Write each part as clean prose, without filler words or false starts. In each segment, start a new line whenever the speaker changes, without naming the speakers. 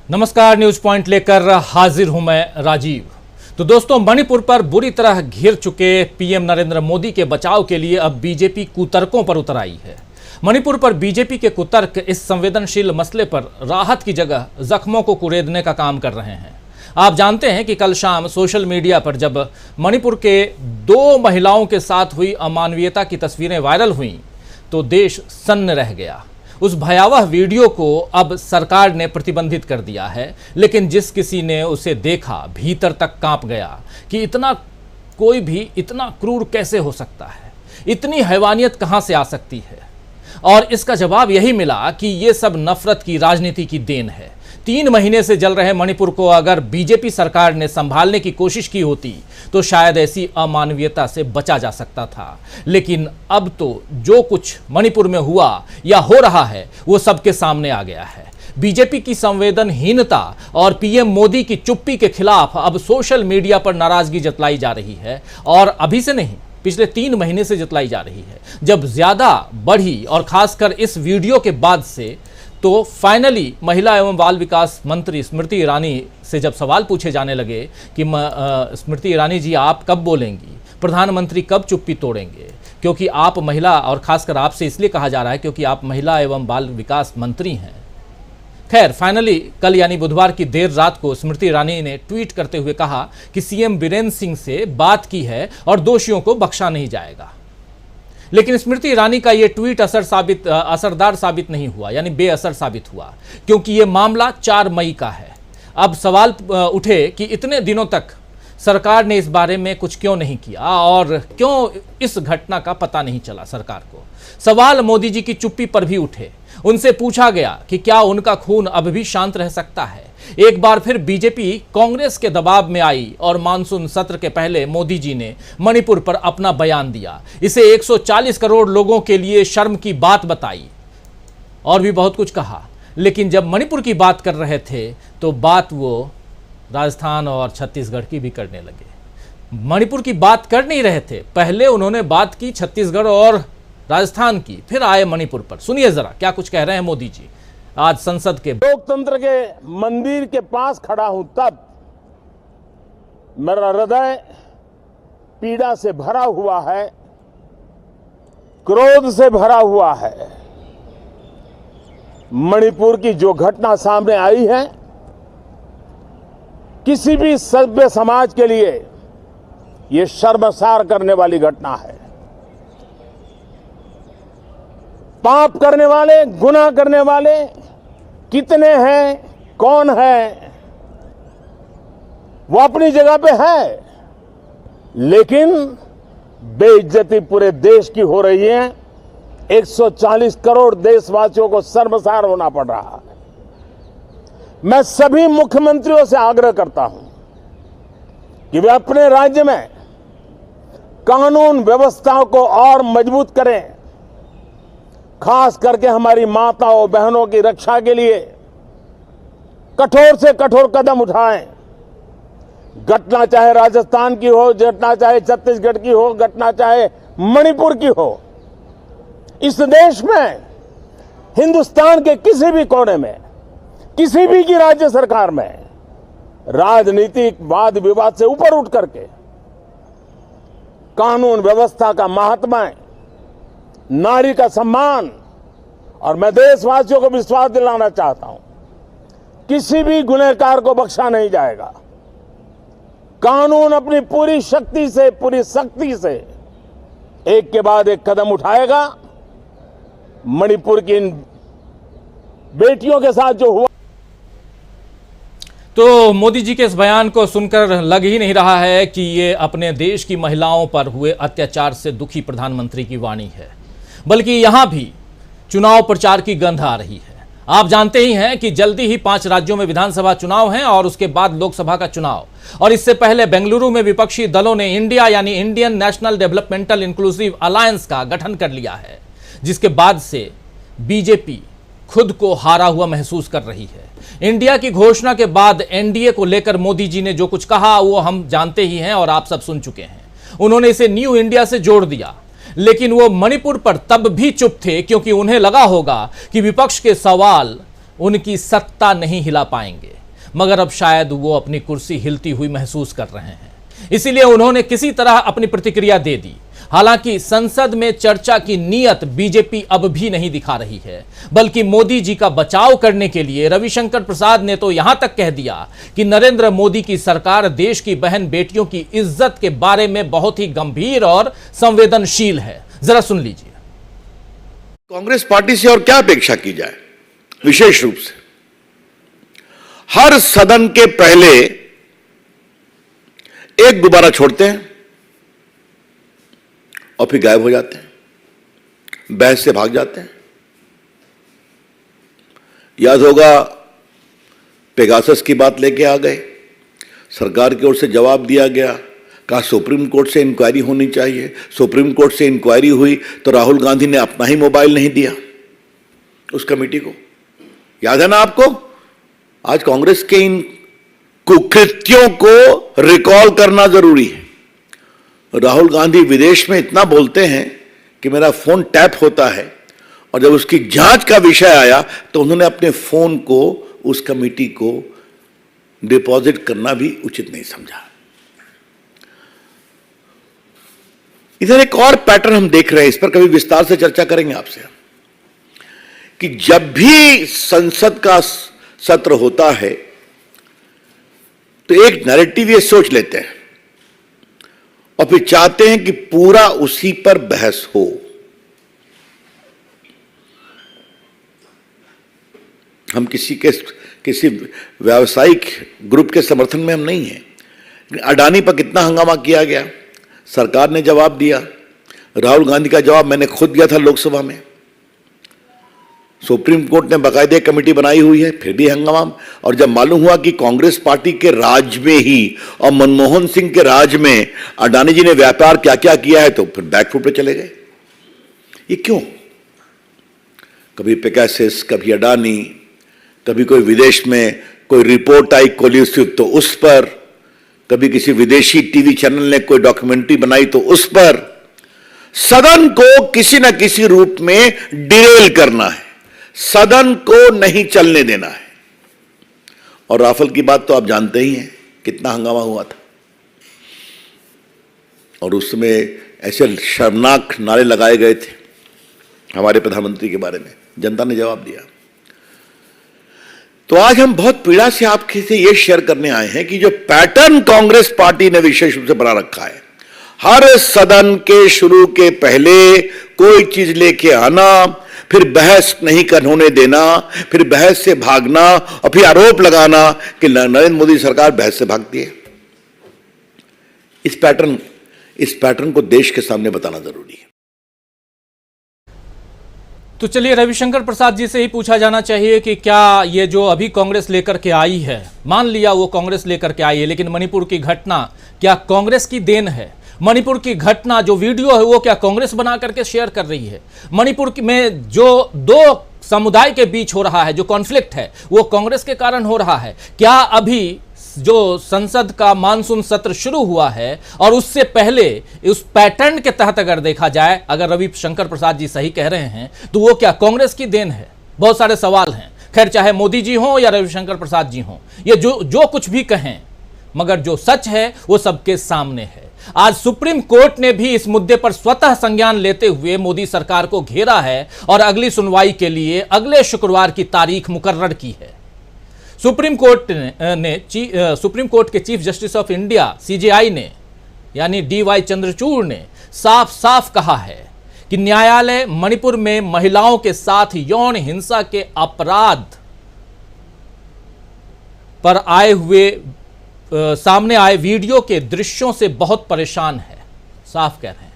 नमस्कार, news point लेकर हाजिर हूं मैं राजीव। तो दोस्तों, मणिपुर पर बुरी तरह घिर चुके पीएम नरेंद्र मोदी के बचाव के लिए अब बीजेपी कुतर्कों पर उतर आई है। मणिपुर पर बीजेपी के कुतर्क इस संवेदनशील मसले पर राहत की जगह जख्मों को कुरेदने का काम कर रहे हैं। आप जानते हैं कि कल शाम सोशल मीडिया पर जब मणिपुर के 2 महिलाओं के साथ हुई अमानवीयता की तस्वीरें वायरल हुईं तो देश सन्न रह गया। उस भयावह वीडियो को अब सरकार ने प्रतिबंधित कर दिया है, लेकिन जिस किसी ने उसे देखा भीतर तक कांप गया कि कोई भी इतना क्रूर कैसे हो सकता है, इतनी हैवानियत कहां से आ सकती है। और इसका जवाब यही मिला कि ये सब नफरत की राजनीति की देन है। 3 महीने से जल रहे मणिपुर को अगर बीजेपी सरकार ने संभालने की कोशिश की होती तो शायद ऐसी अमानवीयता से बचा जा सकता था। लेकिन अब तो जो कुछ मणिपुर में हुआ या हो रहा है वो सबके सामने आ गया है। बीजेपी की संवेदनहीनता और पीएम मोदी की चुप्पी के खिलाफ अब सोशल मीडिया पर नाराजगी जतलाई जा रही है, और अभी से नहीं, पिछले 3 महीने से जतलाई जा रही है। जब ज्यादा बढ़ी और खासकर इस वीडियो के बाद से, तो फाइनली महिला एवं बाल विकास मंत्री स्मृति ईरानी से जब सवाल पूछे जाने लगे कि स्मृति ईरानी जी, आप कब बोलेंगी, प्रधानमंत्री कब चुप्पी तोड़ेंगे, क्योंकि आप महिला, और खासकर आपसे इसलिए कहा जा रहा है क्योंकि आप महिला एवं बाल विकास मंत्री हैं। खैर, फाइनली कल यानी बुधवार की देर रात को स्मृति ईरानी ने ट्वीट करते हुए कहा कि सीएम बीरेंद्र सिंह से बात की है और दोषियों को बख्शा नहीं जाएगा। लेकिन स्मृति ईरानी का यह ट्वीट असरदार साबित नहीं हुआ, यानी बेअसर साबित हुआ, क्योंकि यह मामला 4 मई का है। अब सवाल उठे कि इतने दिनों तक सरकार ने इस बारे में कुछ क्यों नहीं किया और क्यों इस घटना का पता नहीं चला सरकार को। सवाल मोदी जी की चुप्पी पर भी उठे। उनसे पूछा गया कि क्या उनका खून अब भी शांत रह सकता है। एक बार फिर बीजेपी कांग्रेस के दबाव में आई और मानसून सत्र के पहले मोदी जी ने मणिपुर पर अपना बयान दिया। इसे 140 करोड़ लोगों के लिए शर्म की बात बताई और भी बहुत कुछ कहा। लेकिन जब मणिपुर की बात कर रहे थे तो बात वो राजस्थान और छत्तीसगढ़ की भी करने लगे। मणिपुर की बात कर नहीं रहे थे, पहले उन्होंने बात की छत्तीसगढ़ और राजस्थान की, फिर आए मणिपुर पर। सुनिए जरा क्या कुछ कह रहे हैं मोदी जी आज संसद के।
लोकतंत्र के मंदिर के पास खड़ा हूं तब मेरा हृदय पीड़ा से भरा हुआ है, क्रोध से भरा हुआ है। मणिपुर की जो घटना सामने आई है, किसी भी सभ्य समाज के लिए यह शर्मसार करने वाली घटना है। पाप करने वाले, गुनाह करने वाले कितने हैं, कौन है, वो अपनी जगह पे है, लेकिन बेइज्जती पूरे देश की हो रही है। 140 करोड़ देशवासियों को शर्मसार होना पड़ रहा है। मैं सभी मुख्यमंत्रियों से आग्रह करता हूं कि वे अपने राज्य में कानून व्यवस्था को और मजबूत करें, खास करके हमारी माताओं बहनों की रक्षा के लिए कठोर से कठोर कदम उठाएं। घटना चाहे राजस्थान की हो, घटना चाहे छत्तीसगढ़ की हो, घटना चाहे मणिपुर की हो, इस देश में, हिंदुस्तान के किसी भी कोने में, किसी भी की राज्य सरकार में राजनीतिक वाद विवाद से ऊपर उठ करके कानून व्यवस्था का महात्मा, नारी का सम्मान, और मैं देशवासियों को विश्वास दिलाना चाहता हूं, किसी भी गुनहगार को बख्शा नहीं जाएगा। कानून अपनी पूरी शक्ति से, पूरी सख्ती से एक के बाद एक कदम उठाएगा। मणिपुर की इन बेटियों के साथ जो हुआ,
तो मोदी जी के इस बयान को सुनकर लग ही नहीं रहा है कि ये अपने देश की महिलाओं पर हुए अत्याचार से दुखी प्रधानमंत्री की वाणी है, बल्कि यहां भी चुनाव प्रचार की गंध आ रही है। आप जानते ही हैं कि जल्दी ही 5 राज्यों में विधानसभा चुनाव हैं और उसके बाद लोकसभा का चुनाव, और इससे पहले बेंगलुरु में विपक्षी दलों ने इंडिया यानी Indian national developmental inclusive alliance का गठन कर लिया है, जिसके बाद से बीजेपी खुद को हारा हुआ महसूस कर रही है। इंडिया की घोषणा के बाद एनडीए को लेकर मोदी जी ने जो कुछ कहा वो हम जानते ही हैं और आप सब सुन चुके हैं। उन्होंने इसे न्यू इंडिया से जोड़ दिया, लेकिन वो मणिपुर पर तब भी चुप थे क्योंकि उन्हें लगा होगा कि विपक्ष के सवाल उनकी सत्ता नहीं हिला पाएंगे, मगर अब शायद वो अपनी कुर्सी हिलती हुई महसूस कर रहे हैं। इसीलिए उन्होंने किसी तरह अपनी प्रतिक्रिया दे दी। हालांकि संसद में चर्चा की नीयत बीजेपी अब भी नहीं दिखा रही है, बल्कि मोदी जी का बचाव करने के लिए रविशंकर प्रसाद ने तो यहां तक कह दिया कि नरेंद्र मोदी की सरकार देश की बहन बेटियों की इज्जत के बारे में बहुत ही गंभीर और संवेदनशील है। जरा सुन लीजिए।
कांग्रेस पार्टी से और क्या अपेक्षा की जाए। विशेष रूप से हर सदन के पहले एक गुब्बारा छोड़ते हैं और फिर गायब हो जाते हैं, बहस से भाग जाते हैं। याद होगा, पेगासस की बात लेके आ गए, सरकार की ओर से जवाब दिया गया, कहा सुप्रीम कोर्ट से इंक्वायरी होनी चाहिए। सुप्रीम कोर्ट से इंक्वायरी हुई तो राहुल गांधी ने अपना ही मोबाइल नहीं दिया उस कमेटी को। याद है ना आपको? आज कांग्रेस के इन कुकृत्यों को रिकॉल करना जरूरी है। राहुल गांधी विदेश में इतना बोलते हैं कि मेरा फोन टैप होता है, और जब उसकी जांच का विषय आया तो उन्होंने अपने फोन को उस कमेटी को डिपॉजिट करना भी उचित नहीं समझा। इधर एक और पैटर्न हम देख रहे हैं, इस पर कभी विस्तार से चर्चा करेंगे आपसे, कि जब भी संसद का सत्र होता है तो एक नैरेटिव ये सोच लेते हैं और फिर चाहते हैं कि पूरा उसी पर बहस हो। हम किसी व्यावसायिक ग्रुप के समर्थन में हम नहीं हैं। अडानी पर कितना हंगामा किया गया, सरकार ने जवाब दिया। राहुल गांधी का जवाब मैंने खुद दिया था लोकसभा में। सुप्रीम कोर्ट ने बाकायदे कमेटी बनाई हुई है, फिर भी हंगामा। और जब मालूम हुआ कि कांग्रेस पार्टी के राज में ही और मनमोहन सिंह के राज में अडानी जी ने व्यापार क्या क्या किया है, तो फिर बैकफुट पे चले गए। ये क्यों? कभी पेगासस, कभी अडानी, कभी कोई विदेश में कोई रिपोर्ट आई कोलिसिव तो उस पर, कभी किसी विदेशी टीवी चैनल ने कोई डॉक्यूमेंट्री बनाई तो उस पर। सदन को किसी न किसी रूप में डिरेल करना है, सदन को नहीं चलने देना है। और राफेल की बात तो आप जानते ही हैं, कितना हंगामा हुआ था, और उसमें ऐसे शर्मनाक नारे लगाए गए थे हमारे प्रधानमंत्री के बारे में। जनता ने जवाब दिया। तो आज हम बहुत पीड़ा से आपके से यह शेयर करने आए हैं कि जो पैटर्न कांग्रेस पार्टी ने विशेष रूप से बना रखा है, हर सदन के शुरू के पहले कोई चीज लेके आना, फिर बहस नहीं होने देना, फिर बहस से भागना, और फिर आरोप लगाना कि नरेंद्र मोदी सरकार बहस से भागती है। इस पैटर्न को देश के सामने बताना जरूरी है।
तो चलिए, रविशंकर प्रसाद जी से ही पूछा जाना चाहिए कि क्या ये जो अभी कांग्रेस लेकर के आई है, मान लिया वो कांग्रेस लेकर के आई है, लेकिन मणिपुर की घटना क्या कांग्रेस की देन है? मणिपुर की घटना जो वीडियो है वो क्या कांग्रेस बना करके शेयर कर रही है? मणिपुर में जो दो समुदाय के बीच हो रहा है, जो कॉन्फ्लिक्ट है, वो कांग्रेस के कारण हो रहा है? क्या अभी जो संसद का मानसून सत्र शुरू हुआ है और उससे पहले उस पैटर्न के तहत अगर देखा जाए, अगर रविशंकर प्रसाद जी सही कह रहे हैं, तो वो क्या कांग्रेस की देन है? बहुत सारे सवाल हैं। खैर, चाहे मोदी जी हों या रविशंकर प्रसाद जी हों, ये जो कुछ भी कहें, मगर जो सच है वो सबके सामने है। आज सुप्रीम कोर्ट ने भी इस मुद्दे पर स्वतः संज्ञान लेते हुए मोदी सरकार को घेरा है और अगली सुनवाई के लिए अगले शुक्रवार की तारीख मुकर्रर की है। सुप्रीम कोर्ट के chief justice of India CJI ने, यानी DY चंद्रचूड़ ने साफ साफ कहा है कि न्यायालय मणिपुर में महिलाओं के साथ यौन हिंसा के अपराध पर सामने आए वीडियो के दृश्यों से बहुत परेशान है। साफ कह रहे हैं,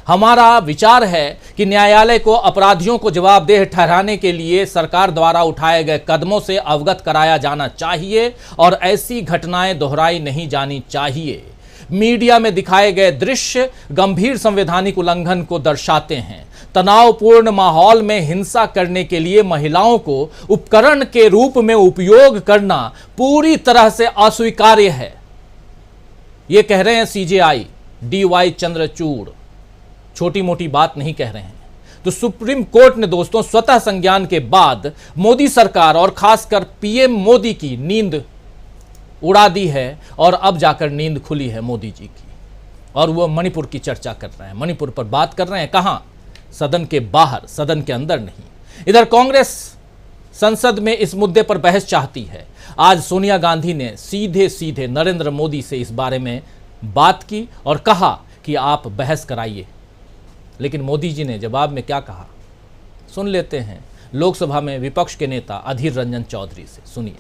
हमारा विचार है कि न्यायालय को अपराधियों को जवाबदेह ठहराने के लिए सरकार द्वारा उठाए गए कदमों से अवगत कराया जाना चाहिए और ऐसी घटनाएं दोहराई नहीं जानी चाहिए। मीडिया में दिखाए गए दृश्य गंभीर संवैधानिक उल्लंघन को दर्शाते हैं। तनावपूर्ण माहौल में हिंसा करने के लिए महिलाओं को उपकरण के रूप में उपयोग करना पूरी तरह से अस्वीकार्य है। यह कह रहे हैं सीजेआई DY चंद्रचूड़, छोटी मोटी बात नहीं कह रहे हैं। तो सुप्रीम कोर्ट ने दोस्तों स्वतः संज्ञान के बाद मोदी सरकार और खासकर पीएम मोदी की नींद उड़ा दी है और अब जाकर नींद खुली है मोदी जी की, और वो मणिपुर की चर्चा कर रहे हैं, मणिपुर पर बात कर रहे हैं। कहां? सदन के बाहर, सदन के अंदर नहीं। इधर कांग्रेस संसद में इस मुद्दे पर बहस चाहती है। आज सोनिया गांधी ने सीधे सीधे नरेंद्र मोदी से इस बारे में बात की और कहा कि आप बहस कराइए, लेकिन मोदी जी ने जवाब में क्या कहा सुन लेते हैं लोकसभा में विपक्ष के नेता अधीर रंजन चौधरी से। सुनिए।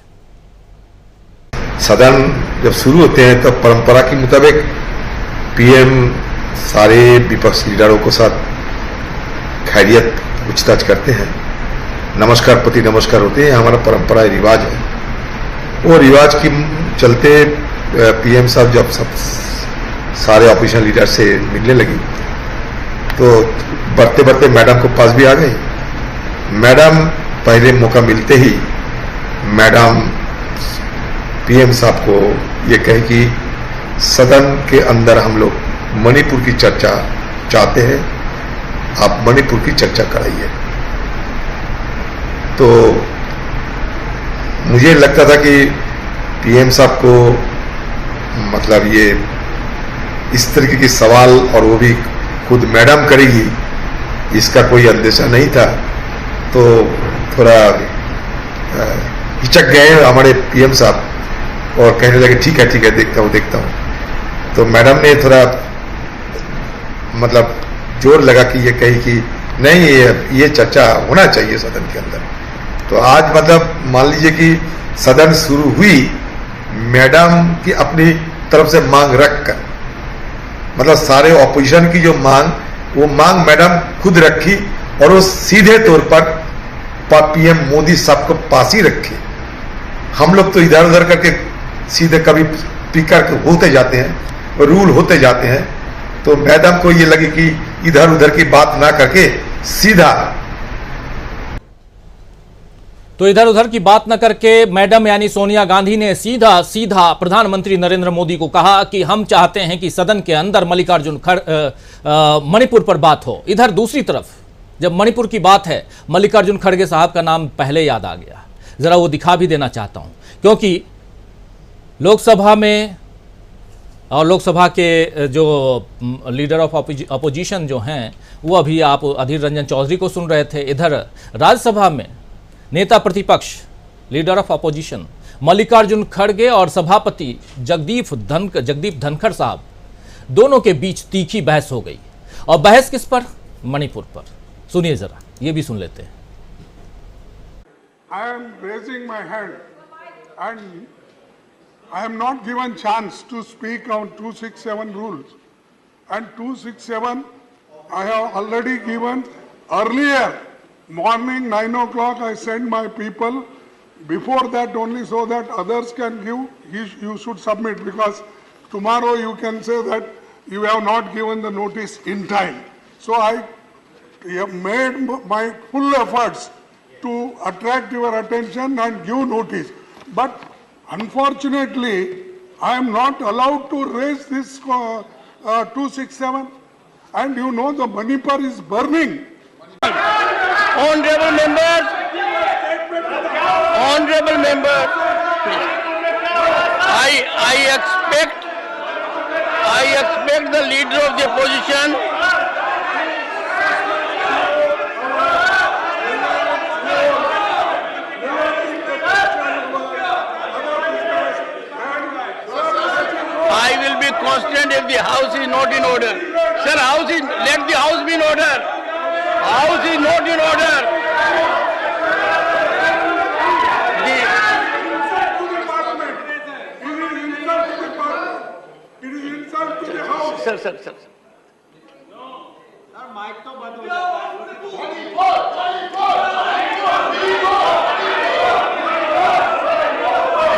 सदन जब शुरू होते हैं तो परंपरा के मुताबिक पीएम सारे विपक्ष लीडरों के साथ खैरियत पूछताछ करते हैं, नमस्कार प्रति नमस्कार होते हैं। हमारा परंपरा रिवाज है। वो रिवाज की चलते पीएम साहब जब सब सारे ऑपोजिशन लीडर से मिलने लगी तो बढ़ते बढ़ते मैडम को पास भी आ गई। मैडम पहले मौका मिलते ही मैडम पीएम साहब को ये कहे कि सदन के अंदर हम लोग मणिपुर की चर्चा चाहते हैं, आप मणिपुर की चर्चा कराइए। तो मुझे लगता था कि पीएम साहब को मतलब ये इस तरीके की सवाल और वो भी खुद मैडम करेगी इसका कोई अंदेशा नहीं था। तो थोड़ा हिचक गए हमारे पीएम साहब और कहने लगे ठीक है देखता हूँ। तो मैडम ने थोड़ा मतलब जोर लगा कि ये कही कि नहीं ये चर्चा होना चाहिए सदन के अंदर। तो आज मतलब मान लीजिए कि सदन शुरू हुई, मैडम की अपनी तरफ से मांग रखकर मतलब सारे ऑपोजिशन की जो वो मांग मैडम खुद रखी और वो सीधे तौर पर पीएम मोदी साहब को पास ही रखी। हम लोग तो इधर उधर करके सीधे कभी स्पीकर होते जाते हैं, रूल होते जाते हैं। तो मैडम को ये लगे कि इधर उधर की बात ना करके सीधा
मैडम यानी सोनिया गांधी ने सीधा सीधा प्रधानमंत्री नरेंद्र मोदी को कहा कि हम चाहते हैं कि सदन के अंदर मणिपुर पर बात हो। इधर दूसरी तरफ जब मणिपुर की बात है, मल्लिकार्जुन खड़गे साहब का नाम पहले याद आ गया। जरा वो दिखा भी देना चाहता हूं, क्योंकि लोकसभा में और लोकसभा के जो लीडर ऑफ अपोजिशन जो हैं वो अभी आप अधीर रंजन चौधरी को सुन रहे थे। इधर राज्यसभा में नेता प्रतिपक्ष लीडर ऑफ अपोजिशन मल्लिकार्जुन खड़गे और सभापति जगदीप धनखड़ साहब दोनों के बीच तीखी बहस हो गई। और बहस किस पर? मणिपुर पर। सुनिए जरा, ये भी सुन लेते हैं।
I am raising my hand and I am not given chance to speak on 267 rules, and 267 I have already given earlier morning 9 o'clock. I sent my people before that only so that others can give. You should submit, because tomorrow you can say that you have not given the notice in time. So I have made my full efforts to attract your attention and give notice. But unfortunately, I am not allowed to raise this 267, and you know the Manipur is burning.
Honorable members, I expect the leader of the opposition constant if the house is not in order. Sir, let the house be in order. House is not in order.
It is insult to the house.
Sir.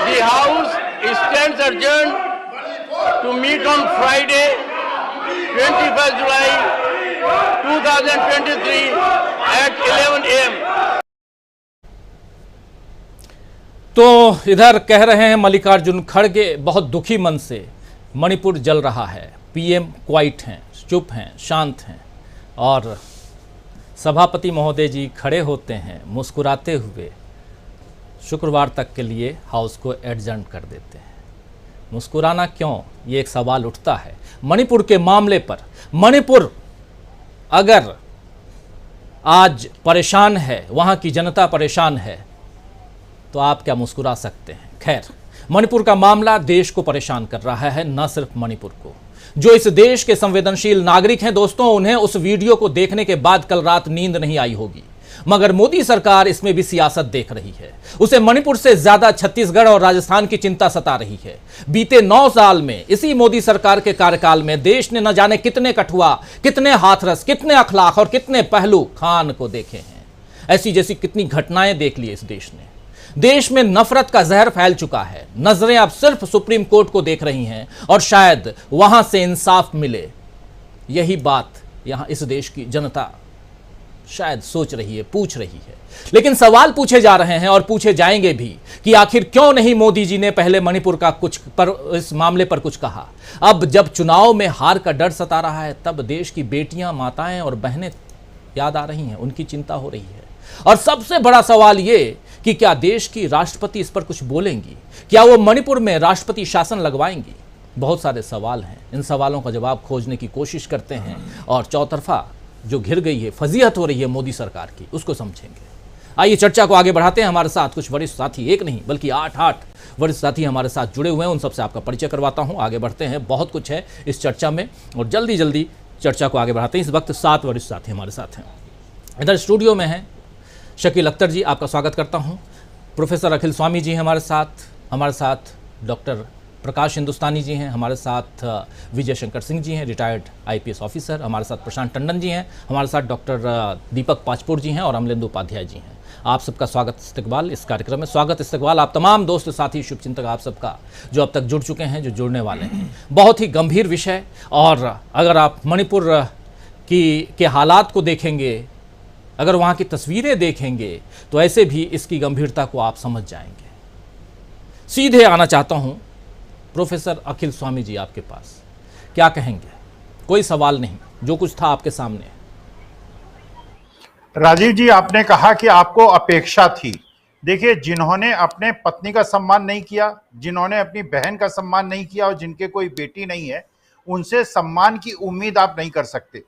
The house stands adjourned to meet on Friday, 21st July 2023 at 11 a.m.
तो इधर कह रहे हैं मल्लिकार्जुन खड़गे बहुत दुखी मन से मणिपुर जल रहा है। पीएम क्वाइट हैं, चुप हैं, शांत हैं, और सभापति महोदय जी खड़े होते हैं मुस्कुराते हुए, शुक्रवार तक के लिए हाउस को एडजर्न कर देते हैं। मुस्कुराना क्यों, ये एक सवाल उठता है। मणिपुर के मामले पर, मणिपुर अगर आज परेशान है, वहां की जनता परेशान है, तो आप क्या मुस्कुरा सकते हैं? खैर, मणिपुर का मामला देश को परेशान कर रहा है, न सिर्फ मणिपुर को। जो इस देश के संवेदनशील नागरिक हैं दोस्तों, उन्हें उस वीडियो को देखने के बाद कल रात नींद नहीं आई होगी, मगर मोदी सरकार इसमें भी सियासत देख रही है। उसे मणिपुर से ज्यादा छत्तीसगढ़ और राजस्थान की चिंता सता रही है। बीते 9 साल में इसी मोदी सरकार के कार्यकाल में देश ने न जाने कितने कठुआ, कितने हाथरस, कितने अखलाक और कितने पहलू खान को देखे हैं। ऐसी जैसी कितनी घटनाएं देख ली इस देश ने। देश में नफरत का जहर फैल चुका है। नजरें अब सिर्फ सुप्रीम कोर्ट को देख रही हैं और शायद वहां से इंसाफ मिले। यही बात यहां इस देश की जनता शायद सोच रही है, पूछ रही है। लेकिन सवाल पूछे जा रहे हैं और पूछे जाएंगे भी कि आखिर क्यों नहीं मोदी जी ने पहले मणिपुर का कुछ पर, इस मामले पर कुछ कहा। अब जब चुनाव में हार का डर सता रहा है, तब देश की बेटियां, माताएं और बहनें याद आ रही हैं, उनकी चिंता हो रही है। और सबसे बड़ा सवाल ये कि क्या देश की राष्ट्रपति इस पर कुछ बोलेंगी? क्या वो मणिपुर में राष्ट्रपति शासन लगवाएंगी? बहुत सारे सवाल हैं। इन सवालों का जवाब खोजने की कोशिश करते हैं और चौतरफा जो घिर गई है, फजीहत हो रही है मोदी सरकार की, उसको समझेंगे। आइए चर्चा को आगे बढ़ाते हैं। हमारे साथ कुछ वरिष्ठ साथी, एक नहीं बल्कि 8 वरिष्ठ साथी हमारे साथ जुड़े हुए हैं। उन सबसे आपका परिचय करवाता हूं। आगे बढ़ते हैं, बहुत कुछ है इस चर्चा में और जल्दी जल्दी चर्चा को आगे बढ़ाते हैं। इस वक्त 7 वरिष्ठ साथी हमारे साथ हैं। इधर स्टूडियो में हैं शकील अख्तर जी, आपका स्वागत करता हूं। प्रोफेसर अखिल स्वामी जी हैं हमारे साथ डॉक्टर प्रकाश हिंदुस्तानी जी हैं हमारे साथ, विजय शंकर सिंह जी हैं रिटायर्ड IPS ऑफिसर, हमारे साथ प्रशांत टंडन जी हैं, हमारे साथ डॉक्टर दीपक पाचपुर जी हैं और अमलेंदु उपाध्याय जी हैं। आप सबका स्वागत इस्तकबाल इस कार्यक्रम में। स्वागत इस्तकबाल आप तमाम दोस्त साथी शुभचिंतक आप सबका जो अब तक जुड़ चुके हैं, जो जुड़ने वाले हैं। बहुत ही गंभीर विषय, और अगर आप मणिपुर के हालात को देखेंगे, अगर वहाँ की तस्वीरें देखेंगे, तो ऐसे भी इसकी गंभीरता को आप समझ जाएंगे। सीधे आना चाहता हूँ प्रोफेसर अखिल स्वामी जी, आपके पास क्या कहेंगे? कोई सवाल नहीं, जो कुछ था आपके सामने।
राजीव जी, आपने कहा कि आपको अपेक्षा थी। देखिए, जिन्होंने अपने पत्नी का सम्मान नहीं किया, जिन्होंने अपनी बहन का सम्मान नहीं किया और जिनके कोई बेटी नहीं है, उनसे सम्मान की उम्मीद आप नहीं कर सकते।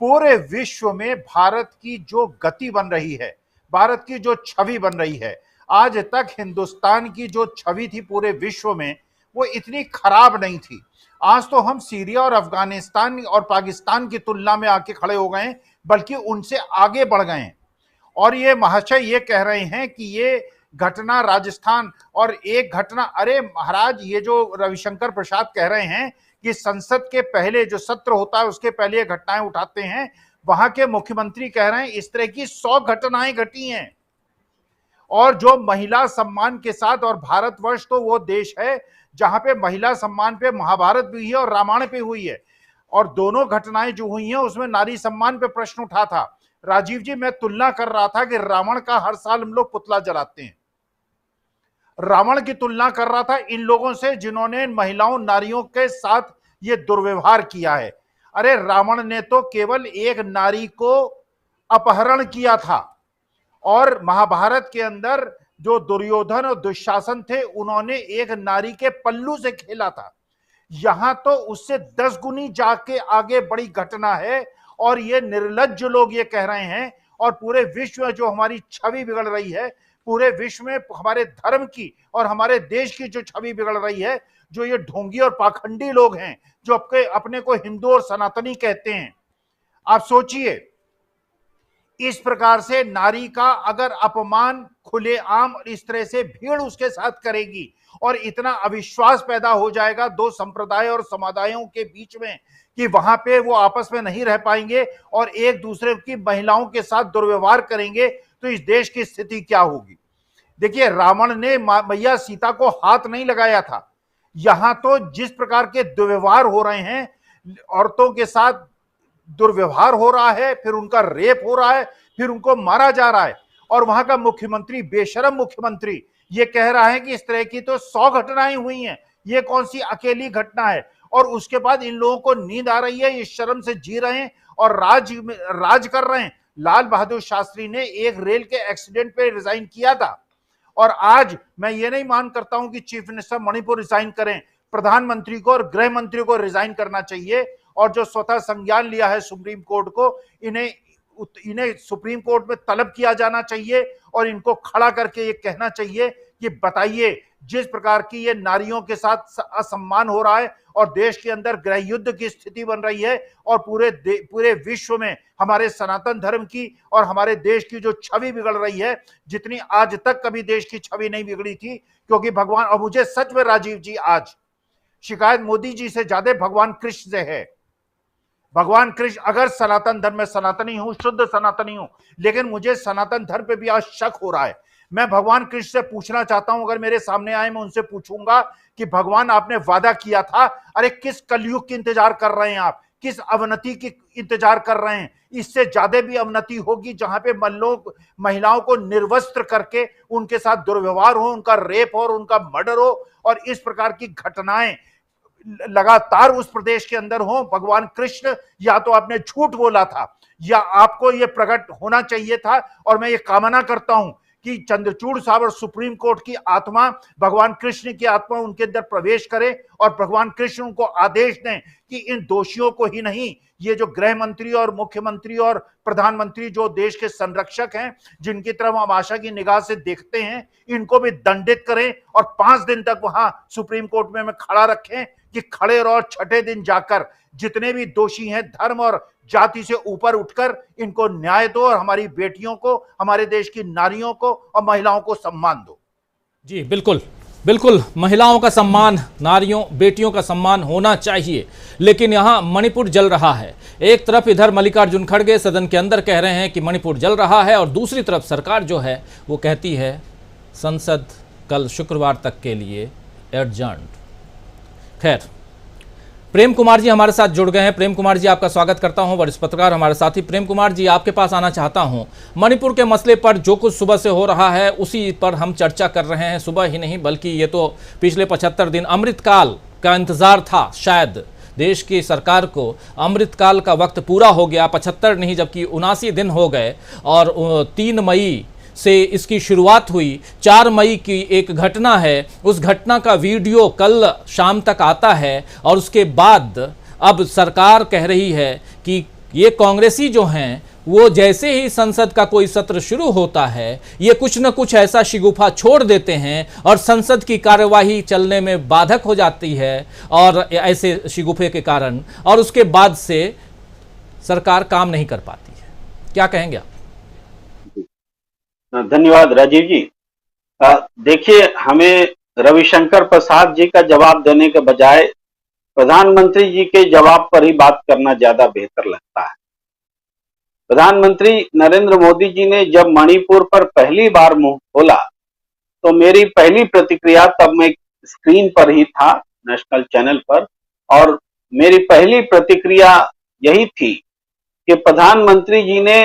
पूरे विश्व में भारत की जो गति बन रही है, भारत की जो छवि बन रही है, आज तक हिंदुस्तान की जो छवि थी पूरे विश्व में, वो इतनी खराब नहीं थी। आज तो हम सीरिया और अफगानिस्तान और पाकिस्तान की तुलना में आके खड़े हो गए, बल्कि उनसे आगे बढ़ गए हैं। और ये महाशय ये कह रहे हैं कि ये घटना राजस्थान और एक घटना, अरे महाराज, ये जो रविशंकर प्रसाद कह रहे हैं कि संसद के पहले जो सत्र होता है उसके पहले ये घटनाएं उठाते हैं, वहां के मुख्यमंत्री कह रहे हैं इस तरह की 100 घटनाएं घटी हैं। और जो महिला सम्मान के साथ, और भारतवर्ष तो वो देश है जहां पे महिला सम्मान पे महाभारत भी हुई है और रामायण पे हुई है, और दोनों घटनाएं जो हुई हैं उसमें नारी सम्मान पे प्रश्न उठा था। राजीव जी, मैं तुलना कर रहा था कि रावण का हर साल हम लोग पुतला जलाते हैं। रावण की तुलना कर रहा था इन लोगों से जिन्होंने महिलाओं, नारियों के साथ ये दुर्व्यवहार किया है। अरे रावण ने तो केवल एक नारी को अपहरण किया था, और महाभारत के अंदर जो दुर्योधन और दुशासन थे, उन्होंने एक नारी के पल्लू से खेला था। यहां तो उससे 10 गुनी जाके आगे बड़ी घटना है, और ये निर्लज्ज लोग ये कह रहे हैं, और पूरे विश्व में जो हमारी छवि बिगड़ रही है, पूरे विश्व में हमारे धर्म की और हमारे देश की जो छवि बिगड़ रही है, जो ये ढोंगी और पाखंडी लोग हैं जो अपने को हिंदू और सनातनी कहते हैं। आप सोचिए, इस प्रकार से नारी का अगर अपमान खुलेआम इस तरह से भीड़ उसके साथ करेगी, और इतना अविश्वास पैदा हो जाएगा दो संप्रदाय और समुदायों के बीच में कि वहां पे वो आपस में नहीं रह पाएंगे और एक दूसरे की महिलाओं के साथ दुर्व्यवहार करेंगे, तो इस देश की स्थिति क्या होगी? देखिए, रावण ने मैया सीता को हाथ नहीं लगाया था। यहां तो जिस प्रकार के दुर्व्यवहार हो रहे हैं, औरतों के साथ दुर्व्यवहार हो रहा है, फिर उनका रेप हो रहा है, फिर उनको मारा जा रहा है, और वहां का मुख्यमंत्री, बेशरम मुख्यमंत्री, ये कह रहा है कि इस तरह की तो 100 घटनाएं हुई हैं, ये कौन सी अकेली घटना है। और उसके बाद इन लोगों को नींद आ रही है, ये शर्म से जी रहे हैं और राज कर रहे हैं। लाल बहादुर शास्त्री ने एक रेल के एक्सीडेंट पे रिजाइन किया था। और आज मैं ये नहीं मान करता हूं कि चीफ मिनिस्टर मणिपुर रिजाइन करें, प्रधानमंत्री को और गृह मंत्री को रिजाइन करना चाहिए। और जो स्वतः संज्ञान लिया है सुप्रीम कोर्ट को, इन्हें सुप्रीम कोर्ट में तलब किया जाना चाहिए और इनको खड़ा करके ये कहना चाहिए कि बताइए, जिस प्रकार की ये नारियों के साथ असम्मान हो रहा है और देश के अंदर गृह युद्ध की स्थिति बन रही है और पूरे विश्व में हमारे सनातन धर्म की और हमारे देश की जो छवि बिगड़ रही है, जितनी आज तक कभी देश की छवि नहीं बिगड़ी थी। क्योंकि भगवान, और मुझे सच में राजीव जी आज शिकायत मोदी जी से ज्यादा भगवान कृष्ण से है। भगवान कृष्ण, अगर सनातन धर्म में सनातनी हूं, शुद्ध सनातनी हूं, लेकिन मुझे सनातन धर्म पे भी आज शक हो रहा है। मैं भगवान कृष्ण से पूछना चाहता हूं, अगर मेरे सामने आए मैं उनसे पूछूंगा कि भगवान आपने वादा किया था, अरे किस कलयुग की इंतजार कर रहे हैं आप, किस अवनति की इंतजार कर रहे हैं? इससे ज्यादा भी अवनति होगी जहां पे महिलाओं को निर्वस्त्र करके उनके साथ दुर्व्यवहार हो, उनका रेप हो और उनका मर्डर हो, और इस प्रकार की घटनाएं लगातार उस प्रदेश के अंदर हो। भगवान कृष्ण, या तो आपने झूठ बोला था या आपको यह प्रकट होना चाहिए था। और मैं ये कामना करता हूं कि चंद्रचूड़ साहब और सुप्रीम कोर्ट की आत्मा, भगवान कृष्ण की आत्मा उनके अंदर प्रवेश करे और भगवान कृष्ण उनको आदेश दें कि इन दोषियों को ही नहीं, ये जो गृह मंत्री और मुख्यमंत्री और प्रधानमंत्री जो देश के संरक्षक हैं, जिनकी तरफ हम आशा की निगाह से देखते हैं, इनको भी दंडित करें और 5 दिन तक वहां सुप्रीम कोर्ट में हमें खड़ा रखें कि खड़े रहो, और छठे दिन जाकर जितने भी दोषी हैं धर्म और जाति से ऊपर उठकर इनको न्याय दो और हमारी बेटियों को, हमारे देश की नारियों को और महिलाओं को सम्मान दो।
जी बिल्कुल बिल्कुल, महिलाओं का सम्मान, नारियों बेटियों का सम्मान होना चाहिए। लेकिन यहाँ मणिपुर जल रहा है। एक तरफ इधर मल्लिकार्जुन खड़गे सदन के अंदर कह रहे हैं कि मणिपुर जल रहा है, और दूसरी तरफ सरकार जो है वो कहती है संसद कल शुक्रवार तक के लिए एडजर्न्ड। खैर, प्रेम कुमार जी हमारे साथ जुड़ गए हैं। प्रेम कुमार जी, आपका स्वागत करता हूं। वरिष्ठ पत्रकार हमारे साथी प्रेम कुमार जी, आपके पास आना चाहता हूं। मणिपुर के मसले पर जो कुछ सुबह से हो रहा है उसी पर हम चर्चा कर रहे हैं। सुबह ही नहीं बल्कि ये तो पिछले 75 दिन अमृतकाल का इंतजार था। शायद देश की सरकार को अमृतकाल का वक्त पूरा हो गया, 75 नहीं जबकि 79 दिन हो गए। और 3 मई से इसकी शुरुआत हुई। 4 मई की एक घटना है, उस घटना का वीडियो कल शाम तक आता है, और उसके बाद अब सरकार कह रही है कि ये कांग्रेसी जो हैं वो जैसे ही संसद का कोई सत्र शुरू होता है ये कुछ न कुछ ऐसा शिगुफा छोड़ देते हैं और संसद की कार्यवाही चलने में बाधक हो जाती है, और ऐसे शिगुफे के कारण, और उसके बाद से सरकार काम नहीं कर पाती है। क्या कहेंगे आप?
धन्यवाद राजीव जी। देखिए, हमें रविशंकर प्रसाद जी का जवाब देने के बजाय प्रधानमंत्री जी के जवाब पर ही बात करना ज्यादा बेहतर लगता है। प्रधानमंत्री नरेंद्र मोदी जी ने जब मणिपुर पर पहली बार मुंह खोला तो मेरी पहली प्रतिक्रिया, तब मैं स्क्रीन पर ही था नेशनल चैनल पर, और मेरी पहली प्रतिक्रिया यही थी कि प्रधानमंत्री जी ने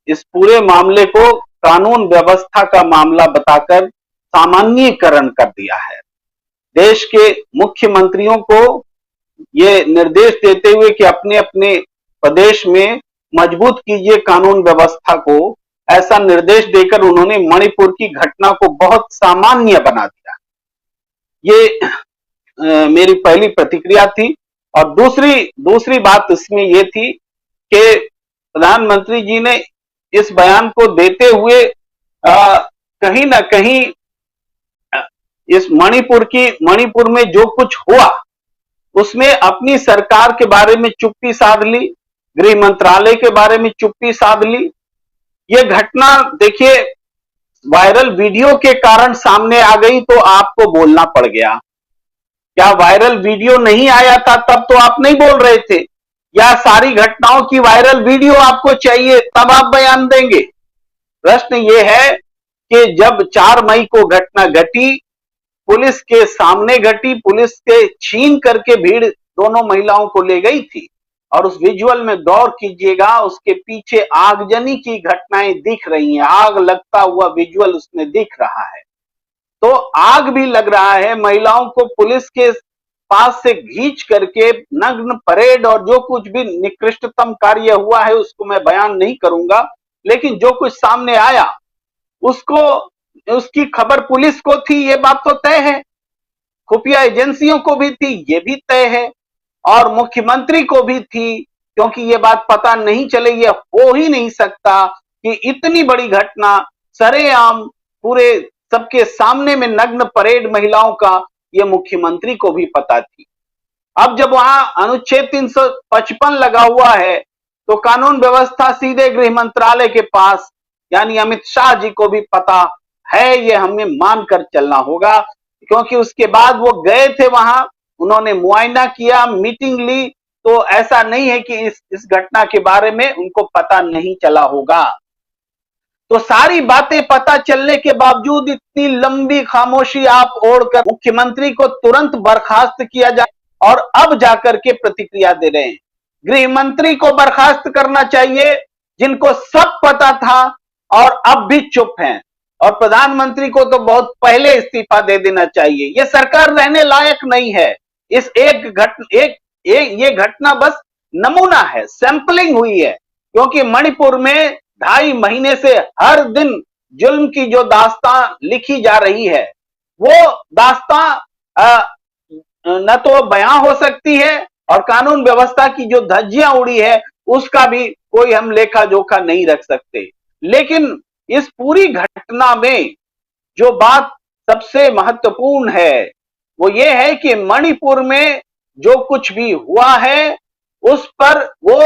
इस पूरे मामले को कानून व्यवस्था का मामला बताकर सामान्यीकरण कर दिया है। देश के मुख्यमंत्रियों को ये निर्देश देते हुए कि अपने अपने प्रदेश में मजबूत कीजिए कानून व्यवस्था को, ऐसा निर्देश देकर उन्होंने मणिपुर की घटना को बहुत सामान्य बना दिया। ये मेरी पहली प्रतिक्रिया थी। और दूसरी बात इसमें यह थी कि प्रधानमंत्री जी ने इस बयान को देते हुए कहीं ना कहीं इस मणिपुर में जो कुछ हुआ उसमें अपनी सरकार के बारे में चुप्पी साध ली, गृह मंत्रालय के बारे में चुप्पी साध ली। यह घटना देखिए वायरल वीडियो के कारण सामने आ गई तो आपको बोलना पड़ गया। क्या वायरल वीडियो नहीं आया था तब तो आप नहीं बोल रहे थे? या सारी घटनाओं की वायरल वीडियो आपको चाहिए तब आप बयान देंगे? प्रश्न यह है कि जब 4 मई को घटना घटी, पुलिस के सामने घटी, पुलिस के छीन करके भीड़ दोनों महिलाओं को ले गई थी, और उस विजुअल में गौर कीजिएगा, उसके पीछे आगजनी की घटनाएं दिख रही हैं, आग लगता हुआ विजुअल उसमें दिख रहा है। तो आग भी लग रहा है, महिलाओं को पुलिस के पास से खींच करके नग्न परेड और जो कुछ भी निकृष्टतम कार्य हुआ है उसको मैं बयान नहीं करूंगा, लेकिन जो कुछ सामने आया उसको उसकी खबर पुलिस को थी, ये बात तो तय है, खुफिया एजेंसियों को भी थी, ये भी तय है, और मुख्यमंत्री को भी थी, क्योंकि ये बात पता नहीं चले, ये हो ही नहीं सकता कि इतनी बड़ी घटना सरेआम पूरे सबके सामने में नग्न परेड महिलाओं का, ये मुख्यमंत्री को भी पता थी। अब जब वहां अनुच्छेद 355 लगा हुआ है तो कानून व्यवस्था सीधे गृह मंत्रालय के पास यानी अमित शाह जी को भी पता है, ये हमें मानकर चलना होगा, क्योंकि उसके बाद वो गए थे वहां, उन्होंने मुआयना किया, मीटिंग ली, तो ऐसा नहीं है कि इस घटना के बारे में उनको पता नहीं चला होगा। तो सारी बातें पता चलने के बावजूद इतनी लंबी खामोशी आप ओढ़कर मुख्यमंत्री को तुरंत बर्खास्त किया जाए और अब जाकर के प्रतिक्रिया दे रहे हैं। गृह मंत्री को बर्खास्त करना चाहिए जिनको सब पता था और अब भी चुप हैं, और प्रधानमंत्री को तो बहुत पहले इस्तीफा दे देना चाहिए। ये सरकार रहने लायक नहीं है। इस ये घटना बस नमूना है, सैंपलिंग हुई है, क्योंकि मणिपुर में 2.5 महीने से हर दिन जुल्म की जो दास्तां लिखी जा रही है, वो दास्तां न तो बयां हो सकती है और कानून व्यवस्था की जो धज्जियां उड़ी है उसका भी कोई हम लेखा जोखा नहीं रख सकते। लेकिन इस पूरी घटना में जो बात सबसे महत्वपूर्ण है वो ये है कि मणिपुर में जो कुछ भी हुआ है उस पर वो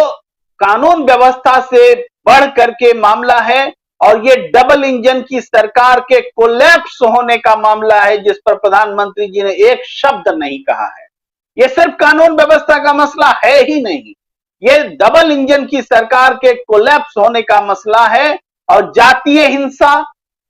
कानून व्यवस्था से बढ़ करके मामला है, और ये डबल इंजन की सरकार के कोलैप्स होने का मामला है, जिस पर प्रधानमंत्री जी ने एक शब्द नहीं कहा है। ये सिर्फ कानून व्यवस्था का मसला है ही नहीं, ये डबल इंजन की सरकार के कोलैप्स होने का मसला है, और जातीय हिंसा,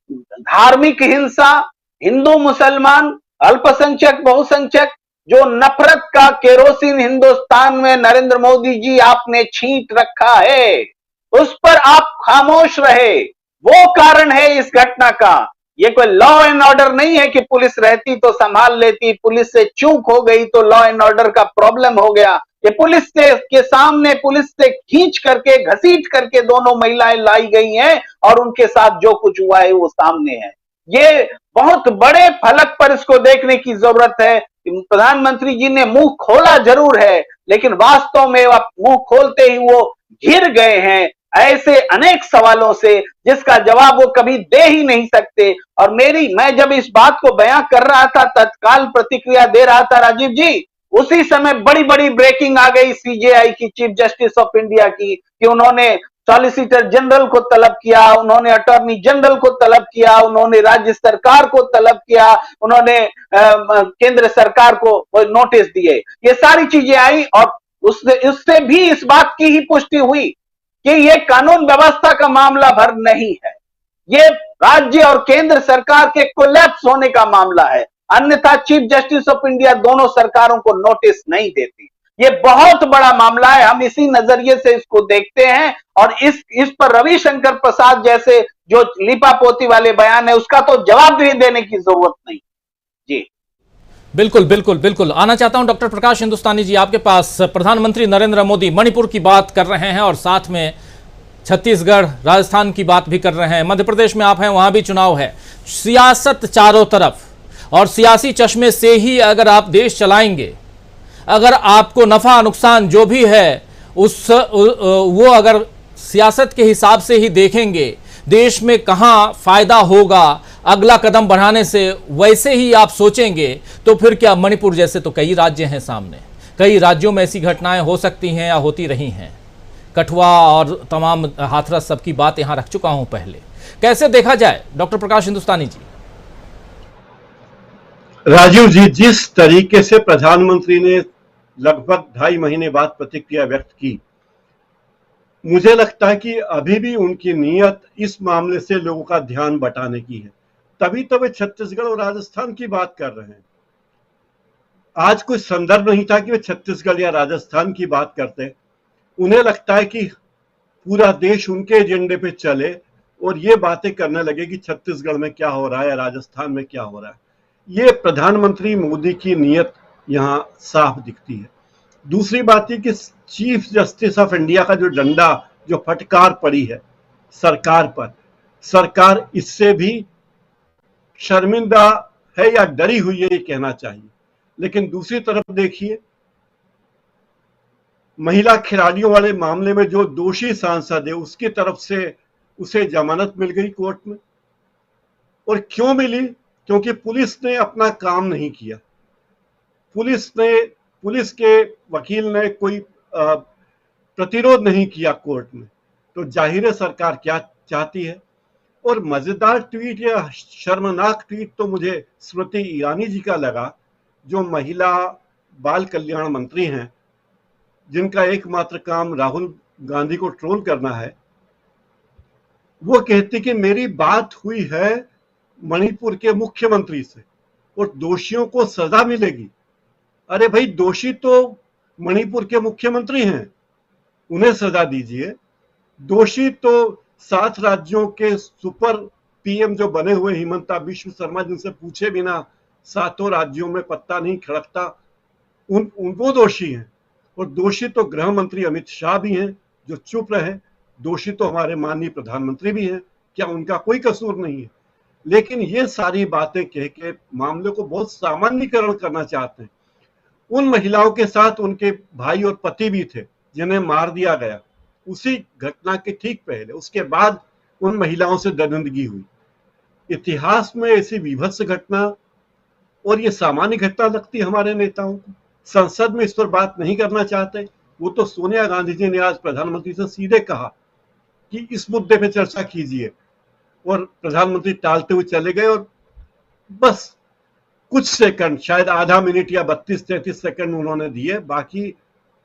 धार्मिक हिंसा, हिंदू मुसलमान, अल्पसंख्यक बहुसंख्यक, जो नफरत का केरोसिन हिंदुस्तान में नरेंद्र मोदी जी आपने छींट रखा है, उस पर आप खामोश रहे, वो कारण है इस घटना का। ये कोई लॉ एंड ऑर्डर नहीं है कि पुलिस रहती तो संभाल लेती, पुलिस से चूक हो गई तो लॉ एंड ऑर्डर का प्रॉब्लम हो गया। ये पुलिस के सामने पुलिस से खींच करके घसीट करके दोनों महिलाएं लाई गई हैं और उनके साथ जो कुछ हुआ है वो सामने है। ये बहुत बड़े फलक पर इसको देखने की जरूरत है। प्रधानमंत्री जी ने मुंह खोला जरूर है, लेकिन वास्तव में मुंह खोलते ही वो घिर गए हैं ऐसे अनेक सवालों से जिसका जवाब वो कभी दे ही नहीं सकते। और मैं जब इस बात को बयां कर रहा था, तत्काल प्रतिक्रिया दे रहा था राजीव जी, उसी समय बड़ी बड़ी ब्रेकिंग आ गई सीजेआई की, चीफ जस्टिस ऑफ इंडिया की, कि उन्होंने सॉलिसिटर जनरल को तलब किया, उन्होंने अटॉर्नी जनरल को तलब किया, उन्होंने राज्य सरकार को तलब किया, उन्होंने केंद्र सरकार को नोटिस दिए। ये सारी चीजें आई और उससे भी इस बात की ही पुष्टि हुई कि ये कानून व्यवस्था का मामला भर नहीं है, ये राज्य और केंद्र सरकार के कोलैप्स होने का मामला है। अन्यथा चीफ जस्टिस ऑफ इंडिया दोनों सरकारों को नोटिस नहीं देती। ये बहुत बड़ा मामला है, हम इसी नजरिए से इसको देखते हैं, और इस पर रविशंकर प्रसाद जैसे जो लिपापोती वाले बयान है उसका तो जवाब भी देने की जरूरत नहीं। जी
बिल्कुल बिल्कुल बिल्कुल, आना चाहता हूं डॉक्टर प्रकाश हिंदुस्तानी जी आपके पास। प्रधानमंत्री नरेंद्र मोदी मणिपुर की बात कर रहे हैं और साथ में छत्तीसगढ़, राजस्थान की बात भी कर रहे हैं, मध्य प्रदेश में आप हैं, वहां भी चुनाव है, सियासत चारों तरफ, और सियासी चश्मे से ही अगर आप देश चलाएंगे, अगर आपको नफा नुकसान जो भी है वो अगर सियासत के हिसाब से ही देखेंगे, देश में कहां फायदा होगा अगला कदम बढ़ाने से, वैसे ही आप सोचेंगे, तो फिर क्या मणिपुर जैसे तो कई राज्य हैं सामने, कई राज्यों में ऐसी घटनाएं हो सकती हैं या होती रही हैं। कठुआ और तमाम हाथरस सबकी बात यहां रख चुका हूं पहले। कैसे देखा जाए डॉक्टर प्रकाश हिंदुस्तानी जी?
राजीव जी, जिस तरीके से प्रधानमंत्री ने लगभग 2.5 महीने बाद प्रतिक्रिया व्यक्त की, मुझे लगता है कि अभी भी उनकी नीयत इस मामले से लोगों का ध्यान बटाने की है, तभी तो वे छत्तीसगढ़ और राजस्थान की बात कर रहे हैं। आज कोई संदर्भ नहीं था कि वे छत्तीसगढ़ या राजस्थान की बात करते। उन्हें लगता है कि पूरा देश उनके एजेंडे पे चले और ये बातें करने लगे कि छत्तीसगढ़ में क्या हो रहा है, राजस्थान में क्या हो रहा है। ये प्रधानमंत्री मोदी की नीयत यहाँ साफ दिखती है। दूसरी बात ये कि चीफ जस्टिस ऑफ इंडिया का जो डंडा, जो फटकार पड़ी है सरकार पर, सरकार इससे भी शर्मिंदा है या डरी हुई है ये कहना चाहिए। लेकिन दूसरी तरफ देखिए, महिला खिलाड़ियों वाले मामले में जो दोषी सांसद है उसकी तरफ से उसे जमानत मिल गई कोर्ट में। और क्यों मिली? क्योंकि पुलिस ने अपना काम नहीं किया। पुलिस के वकील ने कोई प्रतिरोध नहीं किया कोर्ट में। तो जाहिर है सरकार क्या चाहती है। और मजेदार ट्वीट या शर्मनाक ट्वीट तो मुझे स्मृति ईरानी जी का लगा, जो महिला बाल कल्याण मंत्री हैं, जिनका एकमात्र काम राहुल गांधी को ट्रोल करना है। वो कहती कि मेरी बात हुई है मणिपुर के मुख्यमंत्री से और दोषियों को सजा मिलेगी। अरे भाई, दोषी तो मणिपुर के मुख्यमंत्री हैं, उन्हें सजा दीजिए। दोषी तो 7 राज्यों के सुपर पीएम जो बने हुए हिमंता बिश्व शर्मा, जिनसे पूछे बिना 7 राज्यों में पत्ता नहीं खड़कता, वो दोषी हैं। और दोषी तो गृह मंत्री अमित शाह भी हैं जो चुप रहे। दोषी तो हमारे माननीय प्रधानमंत्री भी हैं, क्या उनका कोई कसूर नहीं है? लेकिन ये सारी बातें कह के मामले को बहुत सामान्यीकरण करना चाहते हैं। उन महिलाओं के साथ उनके भाई और पति भी थे जिन्हें मार दिया गया, उसी घटना के ठीक पहले, उसके बाद उन महिलाओं से दरिंदगी हुई। इतिहास में ऐसी विभत्स घटना, और ये सामान्य घटना लगती हमारे नेताओं को। संसद में इस पर बात नहीं करना चाहते। वो तो सोनिया गांधी जी ने आज प्रधानमंत्री से सीधे कहा कि इस मुद्दे पे चर्चा कीजिए, और प्रधानमंत्री टालते हुए चले गए। और बस कुछ सेकंड, शायद आधा मिनट या 32-33 सेकंड उन्होंने दिए, बाकी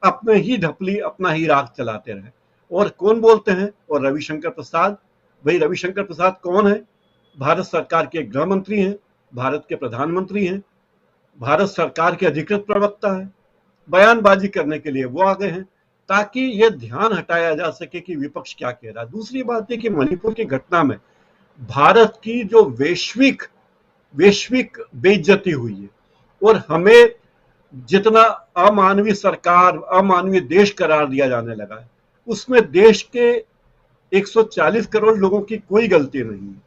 अपने ही ढपली, अपना ही राग चलाते रहे। और कौन बोलते हैं? और रविशंकर प्रसाद। भाई, रविशंकर प्रसाद कौन है? भारत सरकार के गृह मंत्री हैं, भारत के प्रधानमंत्री हैं, भारत सरकार के अधिकृत प्रवक्ता है। बयानबाजी करने के लिए वो आ गए हैं ताकि ये ध्यान हटाया जा सके कि विपक्ष क्या कह रहा है। दूसरी बात है कि मणिपुर की घटना में भारत की जो वैश्विक बेइज्जती हुई है, और हमें जितना अमानवीय सरकार, अमानवीय देश करार दिया जाने लगा है, उसमें देश के 140 करोड़ लोगों की कोई गलती नहीं है।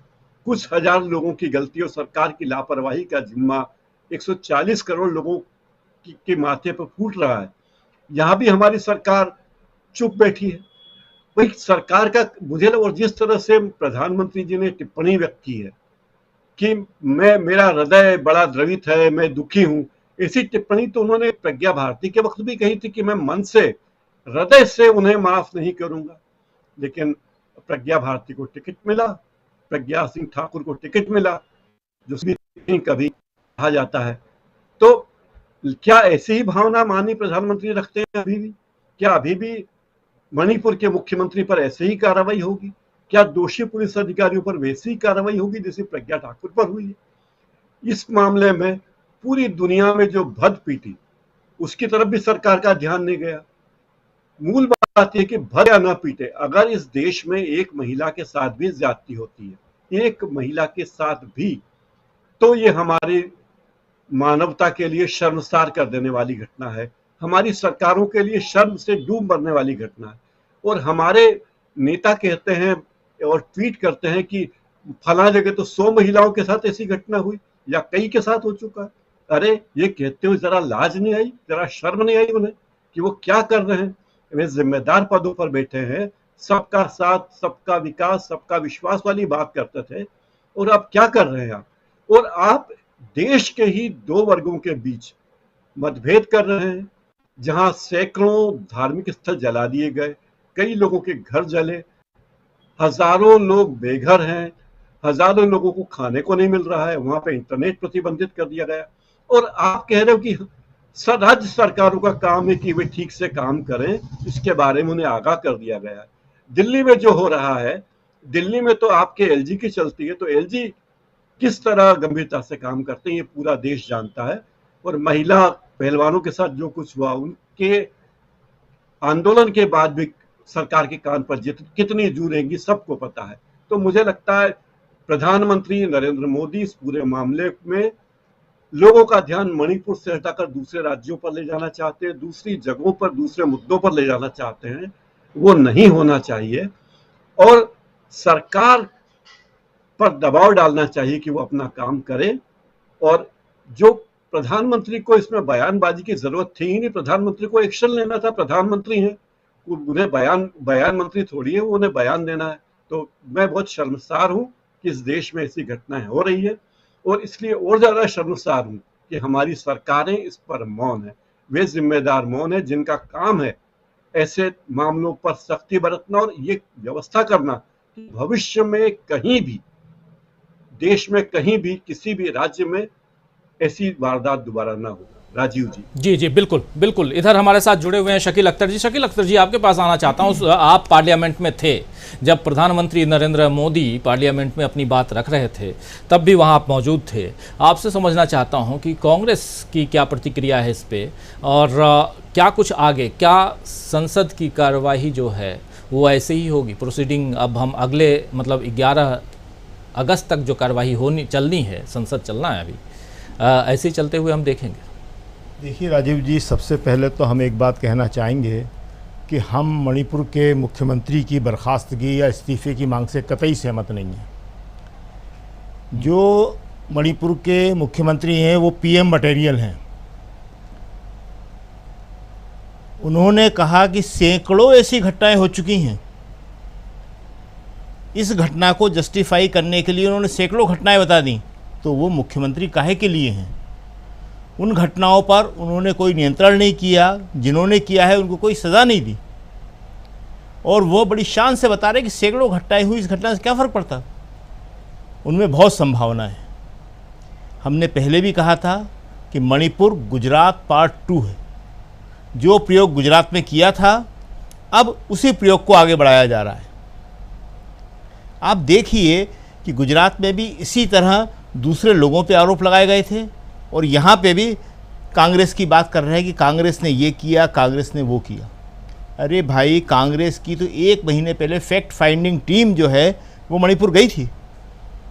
कुछ हजार लोगों की गलती और सरकार की लापरवाही का जिम्मा 140 करोड़ लोगों के माथे पर फूट रहा है। यहां भी हमारी सरकार चुप बैठी है। भाई, सरकार का मुझे, और जिस तरह से प्रधानमंत्री जी ने टिप्पणी व्यक्त की है कि मेरा हृदय बड़ा द्रवित है, मैं दुखी हूं, ऐसी टिप्पणी तो उन्होंने प्रज्ञा भारती के वक्त भी कही थी कि मैं मन से, हृदय से उन्हें माफ नहीं करूंगा। लेकिन प्रज्ञा भारती को टिकट मिला, प्रज्ञा सिंह ठाकुर को टिकट मिला, जो भी कभी कहा जाता है। तो क्या ऐसी ही भावना माननीय प्रधानमंत्री रखते हैं अभी भी? क्या अभी भी मणिपुर के मुख्यमंत्री पर ऐसे ही कार्रवाई होगी? क्या दोषी पुलिस अधिकारियों पर वैसी ही कार्रवाई होगी जैसे प्रज्ञा ठाकुर पर हुई है? इस मामले में पूरी दुनिया में जो भद पीटी, उसकी तरफ भी सरकार का ध्यान नहीं गया। मूल बात यह कि भद या न पीटे, अगर इस देश में एक महिला के साथ भी ज्यादती होती है, एक महिला के साथ भी, तो ये हमारी मानवता के लिए शर्मसार कर देने वाली घटना है, हमारी सरकारों के लिए शर्म से डूब मरने वाली घटना है। और हमारे नेता कहते हैं और ट्वीट करते हैं कि फला जगह तो 100 महिलाओं के साथ ऐसी घटना हुई या कई के साथ हो चुका है। अरे, ये कहते हुए जरा लाज नहीं आई, जरा शर्म नहीं आई उन्हें कि वो क्या कर रहे हैं? वे जिम्मेदार पदों पर बैठे हैं, सबका साथ, सबका विकास, सबका विश्वास वाली बात करते थे, और अब क्या कर रहे हैं आप? और आप देश के ही 2 वर्गों के बीच मतभेद कर रहे हैं, जहां सैकड़ों धार्मिक स्थल जला दिए गए, कई लोगों के घर जले, हजारों लोग बेघर हैं, हजारों लोगों को खाने को नहीं मिल रहा है, वहां पे इंटरनेट प्रतिबंधित कर दिया गया। और आप कह रहे हो कि राज्य सरकारों का काम है कि वे ठीक से काम करें, इसके बारे में उन्हें आगाह कर दिया गया है। दिल्ली में जो हो रहा है, दिल्ली में तो आपके एलजी की चलती है, तो एलजी किस तरह गंभीरता से काम करते हैं ये पूरा देश जानता है। और महिला पहलवानों के साथ जो कुछ हुआ, उनके आंदोलन के बाद भी सरकार के कान पर कितनी जू रहेंगी सबको पता है। तो मुझे लगता है प्रधानमंत्री नरेंद्र मोदी इस पूरे मामले में लोगों का ध्यान मणिपुर से हटाकर दूसरे राज्यों पर ले जाना चाहते हैं, दूसरी जगहों पर, दूसरे मुद्दों पर ले जाना चाहते हैं। वो नहीं होना चाहिए और सरकार पर दबाव डालना चाहिए कि वो अपना काम करे। और जो प्रधानमंत्री को इसमें बयानबाजी की जरूरत थी ही नहीं, प्रधानमंत्री को एक्शन लेना था, प्रधानमंत्री हैं, उन्हें बयान मंत्री थोड़ी है, उन्हें बयान देना है। तो मैं बहुत शर्मसार हूं कि इस देश में ऐसी घटनाएं हो रही है और इसलिए और ज्यादा शर्मसार हूं कि हमारी सरकारें इस पर मौन है। वे जिम्मेदार मौन है जिनका काम है ऐसे मामलों पर सख्ती बरतना और ये व्यवस्था करना कि भविष्य में कहीं भी, देश में कहीं भी, किसी भी राज्य में ऐसी वारदात दोबारा ना हो। राजीव जी।
जी बिल्कुल बिल्कुल। इधर हमारे साथ जुड़े हुए हैं शकील अख्तर जी। शकील अख्तर जी, आपके पास आना चाहता हूं। आप पार्लियामेंट में थे जब प्रधानमंत्री नरेंद्र मोदी पार्लियामेंट में अपनी बात रख रहे थे, तब भी वहां आप मौजूद थे। आपसे समझना चाहता हूं कि कांग्रेस की क्या प्रतिक्रिया है इस पे और क्या कुछ आगे, क्या संसद की कार्यवाही जो है वो ऐसे ही होगी प्रोसीडिंग? अब हम अगले मतलब 11 अगस्त तक जो कार्यवाही चलनी है, संसद चलना है अभी, ऐसे ही चलते हुए हम देखेंगे?
देखिए राजीव जी, सबसे पहले तो हम एक बात कहना चाहेंगे कि हम मणिपुर के मुख्यमंत्री की बर्खास्तगी या इस्तीफे की मांग से कतई सहमत नहीं हैं। जो मणिपुर के मुख्यमंत्री हैं वो पीएम मटेरियल हैं। उन्होंने कहा कि सैकड़ों ऐसी घटनाएं हो चुकी हैं। इस घटना को जस्टिफाई करने के लिए उन्होंने सैकड़ों घटनाएं बता दी। तो वो मुख्यमंत्री काहे के लिए हैं? उन घटनाओं पर उन्होंने कोई नियंत्रण नहीं किया, जिन्होंने किया है उनको कोई सज़ा नहीं दी, और वो बड़ी शान से बता रहे कि सैकड़ों घटनाएं हुई, इस घटना से क्या फ़र्क पड़ता? उनमें बहुत संभावना है। हमने पहले भी कहा था कि मणिपुर गुजरात पार्ट 2 है। जो प्रयोग गुजरात में किया था, अब उसी प्रयोग को आगे बढ़ाया जा रहा है। आप देखिए कि गुजरात में भी इसी तरह दूसरे लोगों पे आरोप लगाए गए थे और यहाँ पे भी कांग्रेस की बात कर रहे हैं कि कांग्रेस ने ये किया, कांग्रेस ने वो किया। अरे भाई, कांग्रेस की तो 1 महीने पहले फैक्ट फाइंडिंग टीम जो है वो मणिपुर गई थी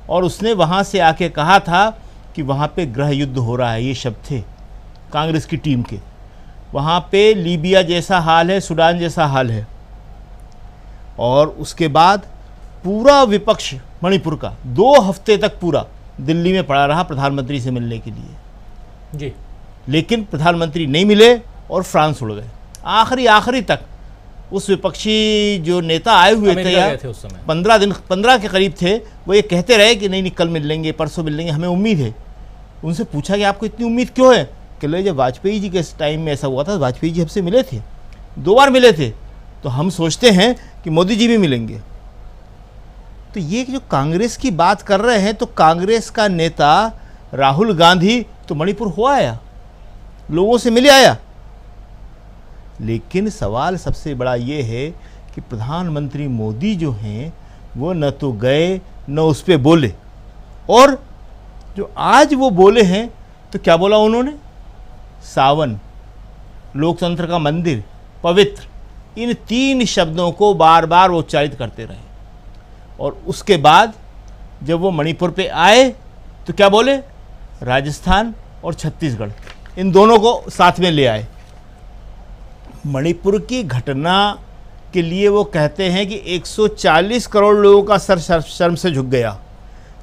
और उसने वहाँ से आके कहा था कि वहाँ पे गृह युद्ध हो रहा है। ये शब्द थे कांग्रेस की टीम के। वहाँ पे लीबिया जैसा हाल है, सूडान जैसा हाल है। और उसके बाद पूरा विपक्ष मणिपुर का 2 हफ्ते तक पूरा दिल्ली में पड़ा रहा प्रधानमंत्री से मिलने के लिए
जी,
लेकिन प्रधानमंत्री नहीं मिले और फ्रांस उड़ गए। आखिरी तक उस विपक्षी जो नेता आए हुए थे, या 15 के करीब थे, वो ये कहते रहे कि नहीं कल मिल लेंगे, परसों मिल लेंगे, हमें उम्मीद है। उनसे पूछा कि आपको इतनी उम्मीद क्यों है? कि जब वाजपेयी जी के टाइम में ऐसा हुआ था, वाजपेयी जी हमसे मिले थे, 2 बार मिले थे, तो हम सोचते हैं कि मोदी जी भी मिलेंगे। तो ये जो कांग्रेस की बात कर रहे हैं, तो कांग्रेस का नेता राहुल गांधी तो मणिपुर हो आया, लोगों से मिले आया। लेकिन सवाल सबसे बड़ा ये है कि प्रधानमंत्री मोदी जो हैं वो न तो गए न उस पर बोले, और जो आज वो बोले हैं तो क्या बोला उन्होंने? सावन, लोकतंत्र का मंदिर, पवित्र, इन 3 शब्दों को बार बार वो उच्चारित करते रहे। और उसके बाद जब वो मणिपुर पे आए तो क्या बोले? राजस्थान और छत्तीसगढ़, इन दोनों को साथ में ले आए। मणिपुर की घटना के लिए वो कहते हैं कि 140 करोड़ लोगों का सर शर्म से झुक गया,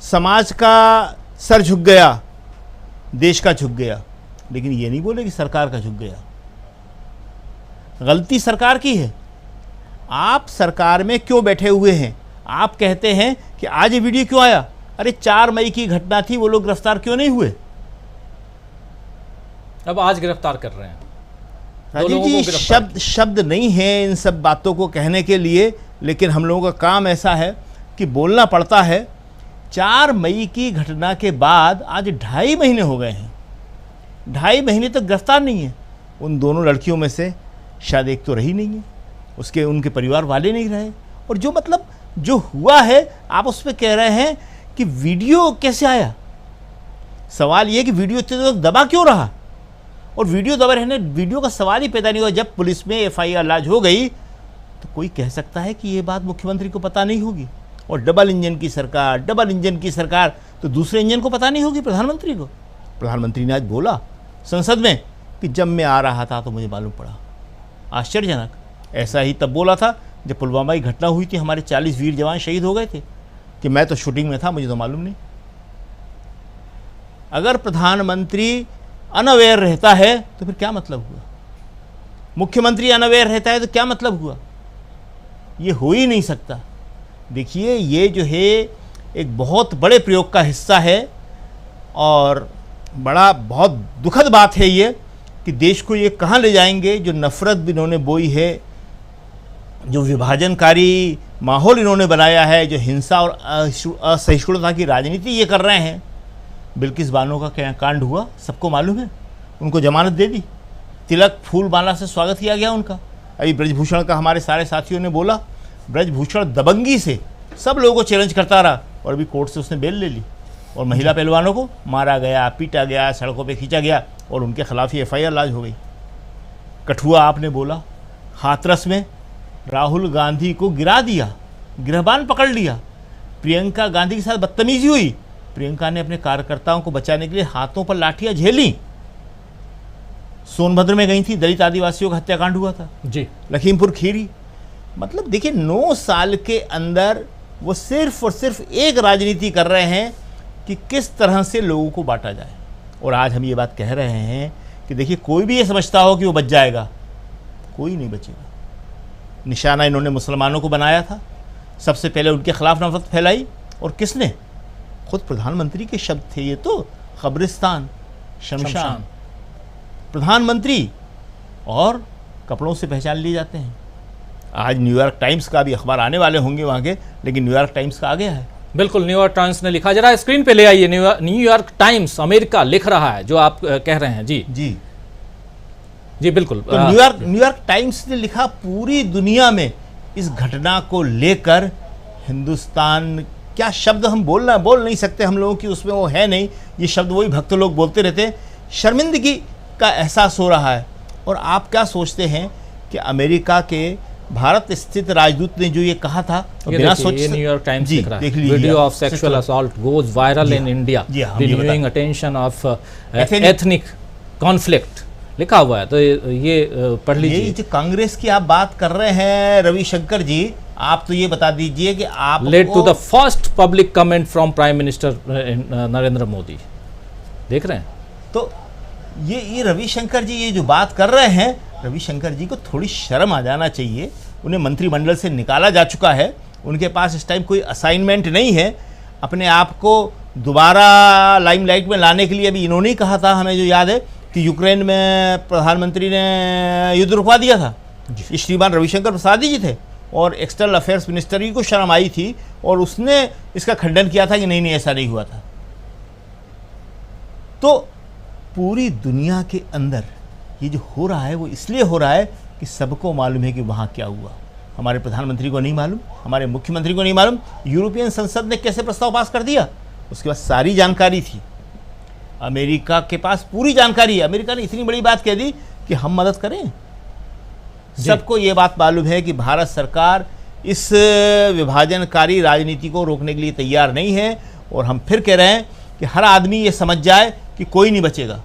समाज का सर झुक गया, देश का झुक गया। लेकिन ये नहीं बोले कि सरकार का झुक गया। गलती सरकार की है। आप सरकार में क्यों बैठे हुए हैं? आप कहते हैं कि आज ये वीडियो क्यों आया? अरे 4 मई की घटना थी, वो लोग गिरफ्तार क्यों नहीं हुए?
अब आज गिरफ्तार कर रहे हैं।
राजीव जी, शब्द नहीं है इन सब बातों को कहने के लिए, लेकिन हम लोगों का काम ऐसा है कि बोलना पड़ता है। 4 मई की घटना के बाद आज 2.5 महीने हो गए हैं। 2.5 महीने तक गिरफ्तार नहीं है। उन दोनों लड़कियों में से शायद एक तो रही नहीं है, उनके परिवार वाले नहीं रहे। और जो मतलब जो हुआ है, आप उस पर कह रहे हैं कि वीडियो कैसे आया? सवाल ये कि वीडियो इतने तक दबा क्यों रहा? और वीडियो दबा रहने, वीडियो का सवाल ही पैदा नहीं हुआ। जब पुलिस में FIR लॉन्च हो गई तो कोई कह सकता है कि ये बात मुख्यमंत्री को पता नहीं होगी? और डबल इंजन की सरकार, तो दूसरे इंजन को पता नहीं होगी प्रधानमंत्री को?
प्रधानमंत्री ने आज बोला संसद में कि जब मैं आ रहा था तो मुझे मालूम पड़ा। आश्चर्यजनक। ऐसा ही तब बोला था जब पुलवामा की घटना हुई थी, हमारे 40 वीर जवान शहीद हो गए थे, कि मैं तो शूटिंग में था, मुझे तो मालूम नहीं। अगर प्रधानमंत्री अनअवेयर रहता है तो फिर क्या मतलब हुआ? मुख्यमंत्री अनअवेयर रहता है तो क्या मतलब हुआ? ये हो ही नहीं सकता। देखिए, ये जो है एक बहुत बड़े प्रयोग का हिस्सा है और बहुत दुखद बात है ये कि देश को ये कहाँ ले जाएंगे। जो नफरत भी इन्होंने बोई है, जो विभाजनकारी माहौल इन्होंने बनाया है, जो हिंसा और असहिष्णुता की राजनीति ये कर रहे हैं। बिल्किस बानो का क्या कांड हुआ सबको मालूम है, उनको जमानत दे दी, तिलक फूल माला से स्वागत किया गया उनका। अभी ब्रजभूषण का हमारे सारे साथियों ने बोला, ब्रजभूषण दबंगी से सब लोगों को चैलेंज करता रहा और अभी कोर्ट से उसने बेल ले ली, और महिला पहलवानों को मारा गया, पीटा गया, सड़कों पे खींचा गया और उनके खिलाफ ही FIR लॉन्च हो गई। कठुआ आपने बोला, हाथरस में राहुल गांधी को गिरा दिया, गिरहबान पकड़ लिया, प्रियंका गांधी के साथ बदतमीजी हुई, प्रियंका ने अपने कार्यकर्ताओं को बचाने के लिए हाथों पर लाठियां झेली। सोनभद्र में गई थी, दलित आदिवासियों का हत्याकांड हुआ था
जी,
लखीमपुर खीरी। मतलब देखिए, 9 साल के अंदर वो सिर्फ और सिर्फ एक राजनीति कर रहे हैं कि किस तरह से लोगों को बांटा जाए। और आज हम ये बात कह रहे हैं कि देखिए, कोई भी ये समझता हो कि वो बच जाएगा, कोई नहीं बचेगा। निशाना इन्होंने मुसलमानों को बनाया था, सबसे पहले उनके खिलाफ नफरत फैलाई, और किसने? खुद प्रधानमंत्री के शब्द थे ये तो, कब्रिस्तान, शमशान। प्रधानमंत्री और कपड़ों से पहचान लिए जाते हैं। आज न्यूयॉर्क टाइम्स का भी अखबार आने वाले होंगे वहाँ के, लेकिन न्यूयॉर्क टाइम्स का आ गया है।
बिल्कुल, न्यूयॉर्क टाइम्स ने लिखा। जरा स्क्रीन पे ले आइए, न्यूयॉर्क टाइम्स अमेरिका लिख रहा है जो आप कह रहे हैं। जी
जी
जी बिल्कुल।
तो न्यूयॉर्क टाइम्स ने लिखा, पूरी दुनिया में इस घटना को लेकर हिंदुस्तान, क्या शब्द हम बोल नहीं सकते, हम लोगों की उसमें वो है नहीं, ये शब्द वही भक्त लोग बोलते रहते हैं। शर्मिंदगी का एहसास हो रहा है। और आप क्या सोचते हैं कि अमेरिका के भारत स्थित राजदूत ने जो ये कहा था, बिना सोच,
न्यूयॉर्क टाइम्स लिख रहा है,
देख लीजिए,
video of sexual assault goes viral in India, renewing attention of ethnic conflict, लिखा हुआ है। तो ये पढ़ लीजिए।
ये जो कांग्रेस की आप बात कर रहे हैं रविशंकर जी, आप तो ये बता दीजिए कि आप
led to the first public comment from prime minister Narendra Modi. देख रहे हैं?
तो ये रविशंकर जी ये जो बात कर रहे हैं, रविशंकर जी को थोड़ी शर्म आ जाना चाहिए। उन्हें मंत्रिमंडल से निकाला जा चुका है, उनके पास इस टाइम कोई असाइनमेंट नहीं है। अपने आप को दोबारा लाइमलाइट में लाने के लिए अभी इन्होंने ही कहा था, हमें जो याद है कि यूक्रेन में प्रधानमंत्री ने युद्ध रुकवा दिया था, ये श्रीमान रविशंकर प्रसाद जी थे, और एक्सटर्नल अफेयर्स मिनिस्टर को शर्म आई थी और उसने इसका खंडन किया था कि नहीं ऐसा नहीं हुआ था। तो पूरी दुनिया के अंदर ये जो हो रहा है वो इसलिए हो रहा है कि सबको मालूम है कि वहाँ क्या हुआ। हमारे प्रधानमंत्री को नहीं मालूम, हमारे मुख्यमंत्री को नहीं मालूम, यूरोपियन संसद ने कैसे प्रस्ताव पास कर दिया, उसके बाद सारी जानकारी थी। अमेरिका के पास पूरी जानकारी है। अमेरिका ने इतनी बड़ी बात कह दी कि हम मदद करें। सबको ये बात मालूम है कि भारत सरकार इस विभाजनकारी राजनीति को रोकने के लिए तैयार नहीं है, और हम फिर कह रहे हैं कि हर आदमी ये समझ जाए कि कोई नहीं बचेगा।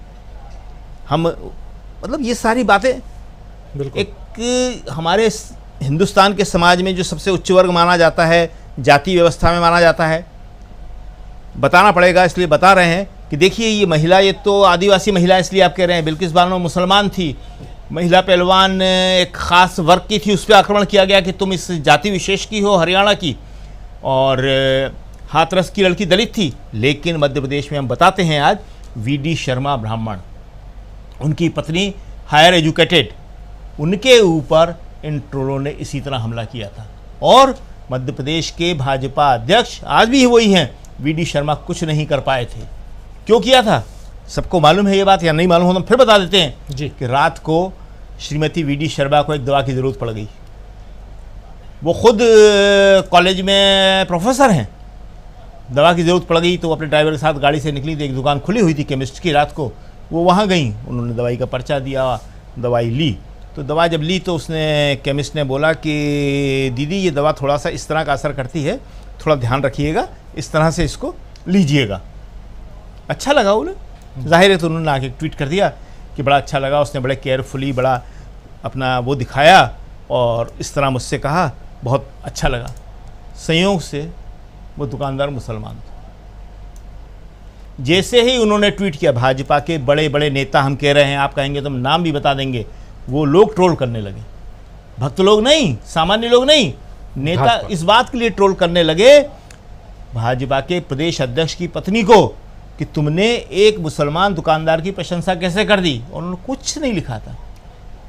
हम मतलब ये सारी बातें एक हमारे हिंदुस्तान के समाज में जो सबसे उच्च वर्ग माना जाता है, जाति व्यवस्था में माना जाता है, बताना पड़ेगा, इसलिए बता रहे हैं कि देखिए ये महिला, ये तो आदिवासी महिला इसलिए आप कह रहे हैं, बिल्किस बानो मुसलमान थी, महिला पहलवान एक ख़ास वर्ग की थी, उस पर आक्रमण किया गया कि तुम इस जाति विशेष की हो, हरियाणा की, और हाथरस की लड़की दलित थी। लेकिन मध्य प्रदेश में हम बताते हैं आज VD शर्मा ब्राह्मण, उनकी पत्नी हायर एजुकेटेड, उनके ऊपर इन ट्रोलों ने इसी तरह हमला किया था। और मध्य प्रदेश के भाजपा अध्यक्ष आज भी वही हैं, VD शर्मा कुछ नहीं कर पाए थे। क्यों किया था? सबको मालूम है ये बात, या नहीं मालूम हो तो हम फिर बता देते हैं जी कि रात को श्रीमती VD शर्मा को एक दवा की ज़रूरत पड़ गई। वो खुद कॉलेज में प्रोफेसर हैं, दवा की ज़रूरत पड़ गई तो अपने ड्राइवर के साथ गाड़ी से निकली, तो एक दुकान खुली हुई थी केमिस्ट की, रात को वो वहाँ गई, उन्होंने दवाई का पर्चा दिया, दवाई ली। तो दवा जब ली तो उसने केमिस्ट ने बोला कि दीदी ये दवा थोड़ा सा इस तरह का असर करती है, थोड़ा ध्यान रखिएगा, इस तरह से इसको लीजिएगा। अच्छा लगा उन्हें, जाहिर है तो उन्होंने आके ट्वीट कर दिया कि बड़ा अच्छा लगा, उसने बड़े केयरफुली बड़ा अपना वो दिखाया और इस तरह मुझसे कहा, बहुत अच्छा लगा। संयोग से वो दुकानदार मुसलमान था। जैसे ही उन्होंने ट्वीट किया, भाजपा के बड़े बड़े नेता, हम कह रहे हैं, आप कहेंगे तो हम नाम भी बता देंगे, वो लोग ट्रोल करने लगे। भक्त लोग नहीं, सामान्य लोग नहीं, नेता इस बात के लिए ट्रोल करने लगे भाजपा के प्रदेश अध्यक्ष की पत्नी को कि तुमने एक मुसलमान दुकानदार की प्रशंसा कैसे कर दी। और उन्होंने कुछ नहीं लिखा था,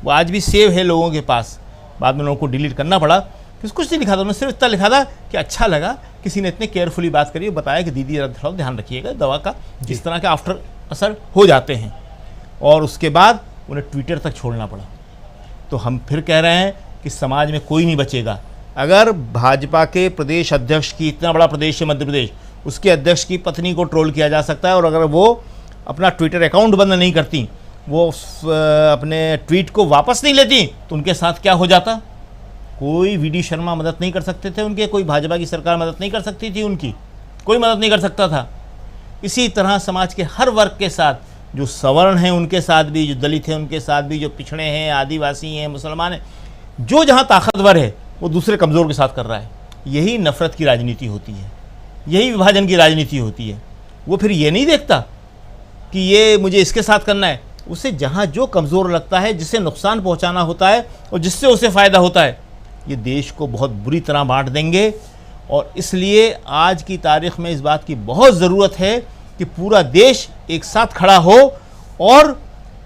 वो आज भी सेव है लोगों के पास, बाद में लोगों को डिलीट करना पड़ा। कुछ नहीं लिखा था, उन्होंने सिर्फ इतना लिखा था कि अच्छा लगा किसी ने इतने केयरफुली बात करी, बताया कि दीदी थोड़ा ध्यान रखिएगा दवा का, जिस तरह के आफ्टर असर हो जाते हैं। और उसके बाद उन्हें ट्विटर तक छोड़ना पड़ा। तो हम फिर कह रहे हैं कि समाज में कोई नहीं बचेगा। अगर भाजपा के प्रदेश अध्यक्ष की, इतना बड़ा प्रदेश है मध्य प्रदेश, उसके अध्यक्ष की पत्नी को ट्रोल किया जा सकता है, और अगर वो अपना ट्विटर अकाउंट बंद नहीं करती, वो अपने ट्वीट को वापस नहीं लेती, तो उनके साथ क्या हो जाता? कोई वीडी शर्मा मदद नहीं कर सकते थे उनके, कोई भाजपा की सरकार मदद नहीं कर सकती थी उनकी, कोई मदद नहीं कर सकता था। इसी तरह समाज के हर वर्ग के साथ, जो सवर्ण हैं उनके साथ भी, जो दलित हैं उनके साथ भी, जो पिछड़े हैं, आदिवासी हैं, मुसलमान हैं, जो जहाँ ताकतवर है वो दूसरे कमज़ोर के साथ कर रहा है। यही नफ़रत की राजनीति होती है, यही विभाजन की राजनीति होती है। वो फिर ये नहीं देखता कि ये मुझे इसके साथ करना है, उसे जहाँ जो कमज़ोर लगता है, जिससे नुकसान पहुँचाना होता है और जिससे उसे फ़ायदा होता है, ये देश को बहुत बुरी तरह बांट देंगे। और इसलिए आज की तारीख़ में इस बात की बहुत ज़रूरत है कि पूरा देश एक साथ खड़ा हो और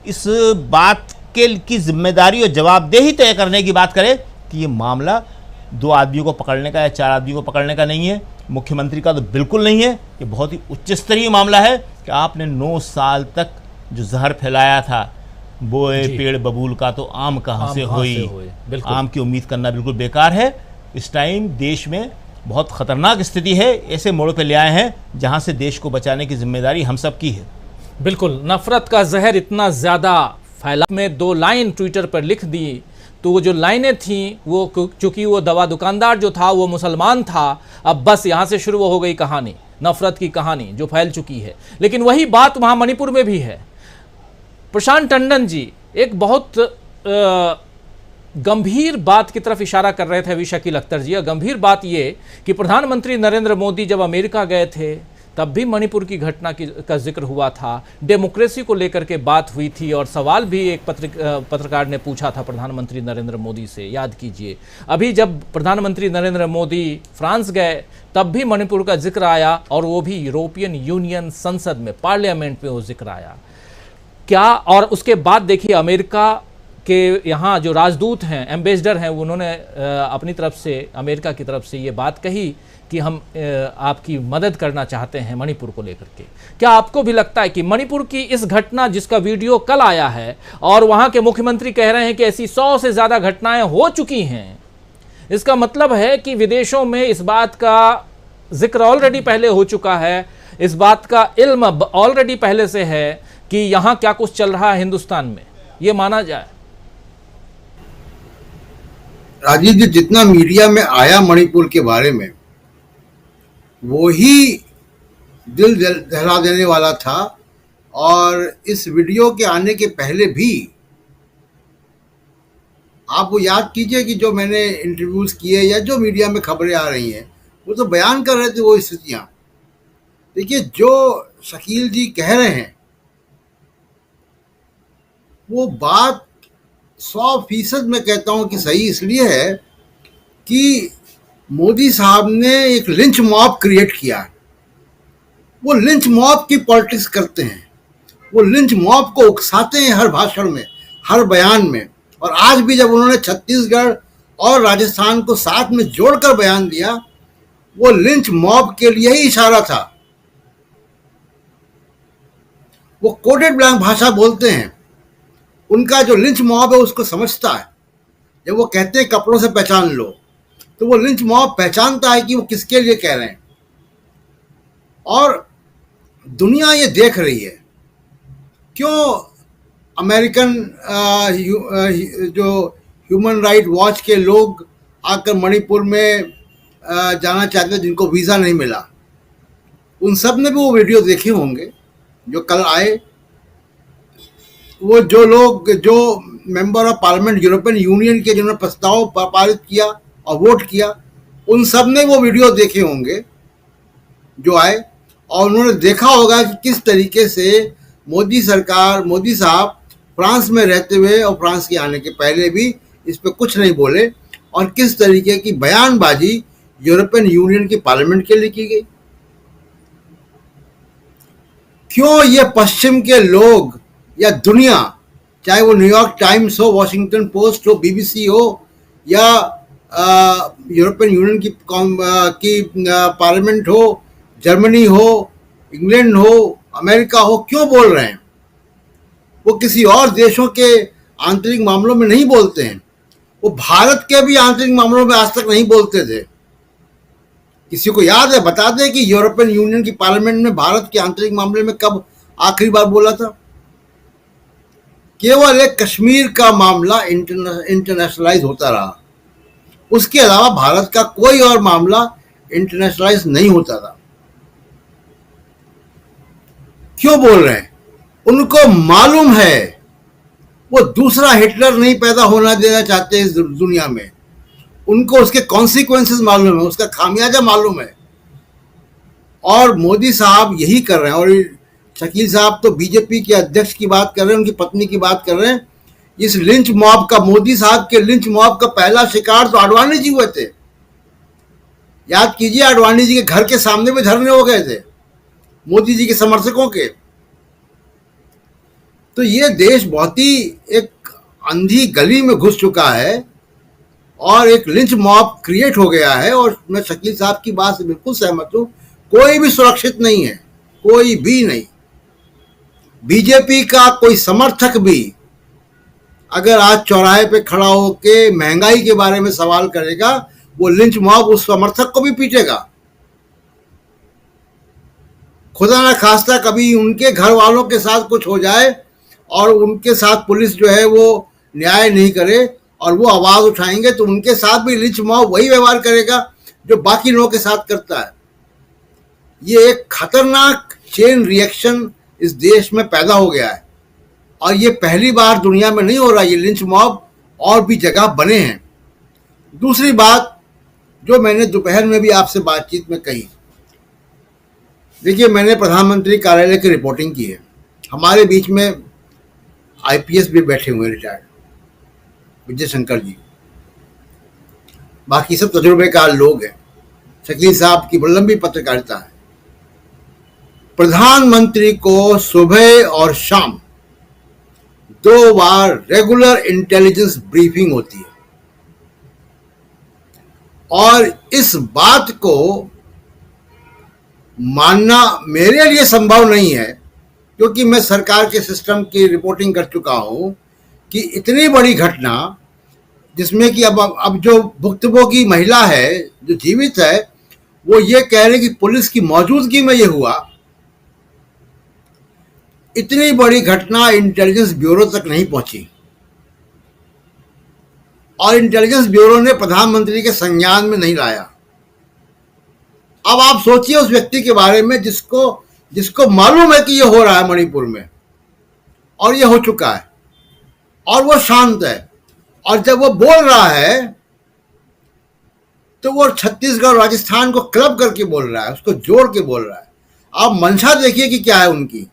इस बात की जिम्मेदारी और जवाबदेही तय करने की बात करे कि ये मामला 2 आदमियों को पकड़ने का या 4 आदमियों को पकड़ने का नहीं है, मुख्यमंत्री का तो बिल्कुल नहीं है। ये बहुत ही उच्च स्तरीय मामला है कि आपने 9 साल तक जो जहर फैलाया था, बोए पेड़ बबूल का तो आम कहाँ से हुई, आम की उम्मीद करना बिल्कुल बेकार है। इस टाइम देश में बहुत ख़तरनाक स्थिति है, ऐसे मोड़ पे ले आए हैं जहाँ से देश को बचाने की जिम्मेदारी हम सब की है।
बिल्कुल, नफरत का जहर इतना ज़्यादा फैला, में 2 लाइन ट्विटर पर लिख दी, तो वो जो लाइनें थीं, वो चूँकि वो दवा दुकानदार जो था वो मुसलमान था, अब बस यहाँ से शुरू हो गई कहानी, नफरत की कहानी जो फैल चुकी है। लेकिन वही बात वहाँ मणिपुर में भी है। प्रशांत टंडन जी एक बहुत गंभीर बात की तरफ इशारा कर रहे थे, अभी शकील अख्तर जी। गंभीर बात ये कि प्रधानमंत्री नरेंद्र मोदी जब अमेरिका गए थे तब भी मणिपुर की घटना का जिक्र हुआ था, डेमोक्रेसी को लेकर के बात हुई थी, और सवाल भी एक पत्रकार ने पूछा था प्रधानमंत्री नरेंद्र मोदी से, याद कीजिए। अभी जब प्रधानमंत्री नरेंद्र मोदी फ्रांस गए तब भी मणिपुर का जिक्र आया, और वो भी यूरोपियन यूनियन संसद में, पार्लियामेंट में वो जिक्र आया क्या। और उसके बाद देखिए अमेरिका के यहाँ जो राजदूत हैं, एम्बेसडर हैं, उन्होंने अपनी तरफ से, अमेरिका की तरफ से ये बात कही कि हम आपकी मदद करना चाहते हैं मणिपुर को लेकर के। क्या आपको भी लगता है कि मणिपुर की इस घटना, जिसका वीडियो कल आया है और वहाँ के मुख्यमंत्री कह रहे हैं कि ऐसी 100 से ज़्यादा घटनाएं हो चुकी हैं, इसका मतलब है कि विदेशों में इस बात का जिक्र ऑलरेडी पहले हो चुका है, इस बात का इल्म ऑलरेडी पहले से है कि यहाँ क्या कुछ चल रहा है हिंदुस्तान में, ये माना जाए?
राजीव जी, जितना मीडिया में आया मणिपुर के बारे में, वो ही दिल दहला देने वाला था। और इस वीडियो के आने के पहले भी आप वो याद कीजिए कि जो मैंने इंटरव्यूज किए या जो मीडिया में खबरें आ रही हैं, वो तो बयान कर रहे थे वो स्थितियां। देखिए, जो शकील जी कह रहे हैं वो बात 100% मैं कहता हूं कि सही इसलिए है कि मोदी साहब ने एक लिंच मॉब क्रिएट किया है। वो लिंच मॉब की पॉलिटिक्स करते हैं, वो लिंच मॉब को उकसाते हैं हर भाषण में, हर बयान में। और आज भी जब उन्होंने छत्तीसगढ़ और राजस्थान को साथ में जोड़कर बयान दिया, वो लिंच मॉब के लिए ही इशारा था। वो कोडेड ब्लैंक भाषा बोलते हैं, उनका जो लिंच मॉब है उसको समझता है। जब वो कहते हैं कपड़ों से पहचान लो, तो वो लिंच मॉब पहचानता है कि वो किसके लिए कह रहे हैं। और दुनिया ये देख रही है, क्यों अमेरिकन जो ह्यूमन राइट वॉच के लोग आकर मणिपुर में जाना चाहते हैं जिनको वीज़ा नहीं मिला, उन सब ने भी वो वीडियो देखे होंगे जो कल आए वो जो लोग, जो member of parliament European union के जिन्होंने प्रस्ताव पारित किया और वोट किया, उन सब ने वो वीडियो देखे होंगे जो आए, और उन्होंने देखा होगा कि किस तरीके से मोदी साहब फ्रांस में रहते हुए और फ्रांस के आने के पहले भी इस पे कुछ नहीं बोले, और किस तरीके की बयानबाजी यूरोपियन यूनियन की पार्लियामेंट के लिए की गई। क्यों ये पश्चिम के लोग या दुनिया, चाहे वो न्यूयॉर्क टाइम्स हो, वॉशिंगटन पोस्ट हो, बीबीसी हो, या यूरोपियन यूनियन की पार्लियामेंट हो, जर्मनी हो, इंग्लैंड हो, अमेरिका हो, क्यों बोल रहे हैं? वो किसी और देशों के आंतरिक मामलों में नहीं बोलते हैं, वो भारत के भी आंतरिक मामलों में आज तक नहीं बोलते थे। किसी को याद है? बता दें कि यूरोपियन यूनियन की पार्लियामेंट में भारत के आंतरिक मामले में कब आखिरी बार बोला था? केवल एक कश्मीर का मामला इंटरनेशनलाइज होता रहा, उसके अलावा भारत का कोई और मामला इंटरनेशनलाइज नहीं होता था। क्यों बोल रहे हैं? उनको मालूम है वो दूसरा हिटलर नहीं पैदा होना देना चाहते इस दुनिया में। उनको उसके कॉन्सिक्वेंसेस मालूम है, उसका खामियाजा मालूम है, और मोदी साहब यही कर रहे हैं। और शकील साहब तो बीजेपी के अध्यक्ष की बात कर रहे हैं, उनकी पत्नी की बात कर रहे हैं। इस लिंच मॉब का, मोदी साहब के लिंच मॉब का पहला शिकार तो आडवाणी जी हुए थे। याद कीजिए, आडवाणी जी के घर के सामने भी धरने हो गए थे मोदी जी के समर्थकों के। तो ये देश बहुत ही एक अंधी गली में घुस चुका है और एक लिंच मॉब क्रिएट हो गया है। और मैं शकील साहब की बात से बिल्कुल सहमत हूं, कोई भी सुरक्षित नहीं है, कोई भी नहीं। बीजेपी का कोई समर्थक भी अगर आज चौराहे पे खड़ा होकर महंगाई के बारे में सवाल करेगा, वो लिंच मॉब उस समर्थक को भी पीटेगा। खुदा ना खास्ता कभी उनके घर वालों के साथ कुछ हो जाए और उनके साथ पुलिस जो है वो न्याय नहीं करे और वो आवाज उठाएंगे, तो उनके साथ भी लिंच मॉब वही व्यवहार करेगा जो बाकी लोगों के साथ करता है। ये एक खतरनाक चेन रिएक्शन इस देश में पैदा हो गया है, और ये पहली बार दुनिया में नहीं हो रहा। ये लिंच मॉब और भी जगह बने हैं। दूसरी बात जो मैंने दोपहर में भी आपसे बातचीत में कही, देखिए, मैंने प्रधानमंत्री कार्यालय की रिपोर्टिंग की है। हमारे बीच में आईपीएस भी बैठे हुए रिटायर्ड, विजय शंकर जी, बाकी सब तजुर्बेकार लोग हैं। शकील साहब की बड़ी लंबी पत्रकारिता है। प्रधानमंत्री को सुबह और शाम 2 बार रेगुलर इंटेलिजेंस ब्रीफिंग होती है, और इस बात को मानना मेरे लिए संभव नहीं है, क्योंकि मैं सरकार के सिस्टम की रिपोर्टिंग कर चुका हूं कि इतनी बड़ी घटना जिसमें कि अब जो भुक्तभोगी महिला है, जो जीवित है, वो ये कह रहे कि पुलिस की मौजूदगी में ये हुआ। इतनी बड़ी घटना इंटेलिजेंस ब्यूरो तक नहीं पहुंची, और इंटेलिजेंस ब्यूरो ने प्रधानमंत्री के संज्ञान में नहीं लाया। अब आप सोचिए उस व्यक्ति के बारे में जिसको मालूम है कि ये हो रहा है मणिपुर में, और ये हो चुका है, और वो शांत है, और जब वो बोल रहा है तो वो छत्तीसगढ़ राजस्थान को क्लब करके बोल रहा है, उसको जोड़ के बोल रहा है। आप मंशा देखिए कि क्या है उनकी।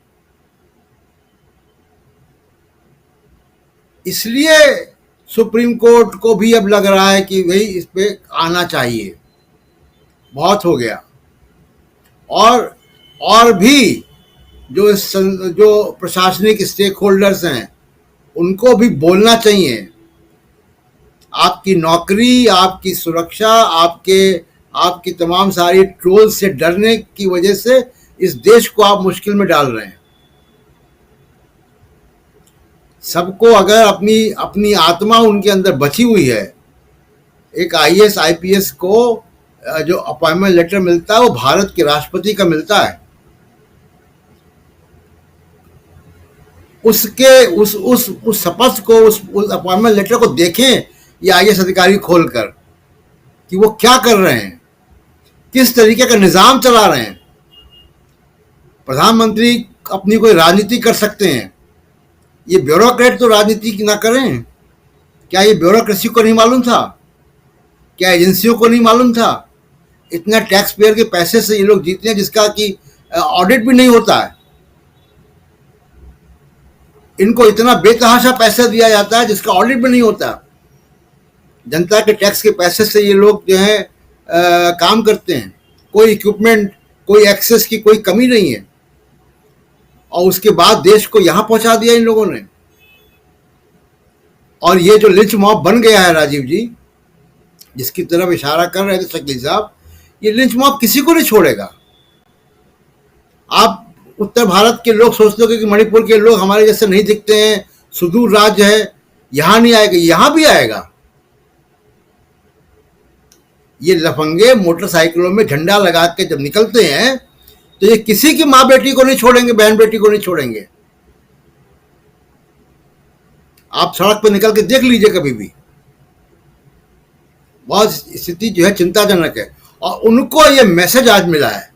इसलिए सुप्रीम कोर्ट को भी अब लग रहा है कि भाई इस पे आना चाहिए, बहुत हो गया। और भी जो प्रशासनिक स्टेक होल्डर्स हैं, उनको भी बोलना चाहिए। आपकी नौकरी, आपकी सुरक्षा, आपकी तमाम सारी ट्रोल से डरने की वजह से इस देश को आप मुश्किल में डाल रहे हैं। सबको अगर अपनी आत्मा उनके अंदर बची हुई है, एक आईएएस आईपीएस को जो अपॉइंटमेंट लेटर मिलता है वो भारत के राष्ट्रपति का मिलता है। उसके उस शपथ को, उस अपॉइंटमेंट लेटर को देखें ये आईएएस अधिकारी खोलकर कि वो क्या कर रहे हैं, किस तरीके का निजाम चला रहे हैं। प्रधानमंत्री अपनी कोई राजनीति कर सकते हैं, ये ब्यूरोक्रेट तो राजनीति ना करें। क्या ये ब्यूरोक्रेसी को नहीं मालूम था? क्या एजेंसियों को नहीं मालूम था? इतना टैक्स पेयर के पैसे से ये लोग जीते हैं जिसका कि ऑडिट भी नहीं होता है। इनको इतना बेतहाशा पैसा दिया जाता है जिसका ऑडिट भी नहीं होता। जनता के टैक्स के पैसे से ये लोग जो है काम करते हैं। कोई इक्विपमेंट, कोई एक्सेस की कोई कमी नहीं है, और उसके बाद देश को यहां पहुंचा दिया इन लोगों ने। और ये जो लिंच मॉब बन गया है राजीव जी, जिसकी तरफ इशारा कर रहे थे शकील साहब, ये लिंच मॉब किसी को नहीं छोड़ेगा। आप उत्तर भारत के लोग सोचते हो कि मणिपुर के लोग हमारे जैसे नहीं दिखते हैं, सुदूर राज्य है, यहां नहीं आएगा, यहां भी आएगा। ये लफंगे मोटरसाइकिलों में झंडा लगा के जब निकलते हैं तो ये किसी की माँ बेटी को नहीं छोड़ेंगे, बहन बेटी को नहीं छोड़ेंगे। आप सड़क पर निकल के देख लीजिए कभी भी। बहुत स्थिति जो है चिंताजनक है। और उनको ये मैसेज आज मिला है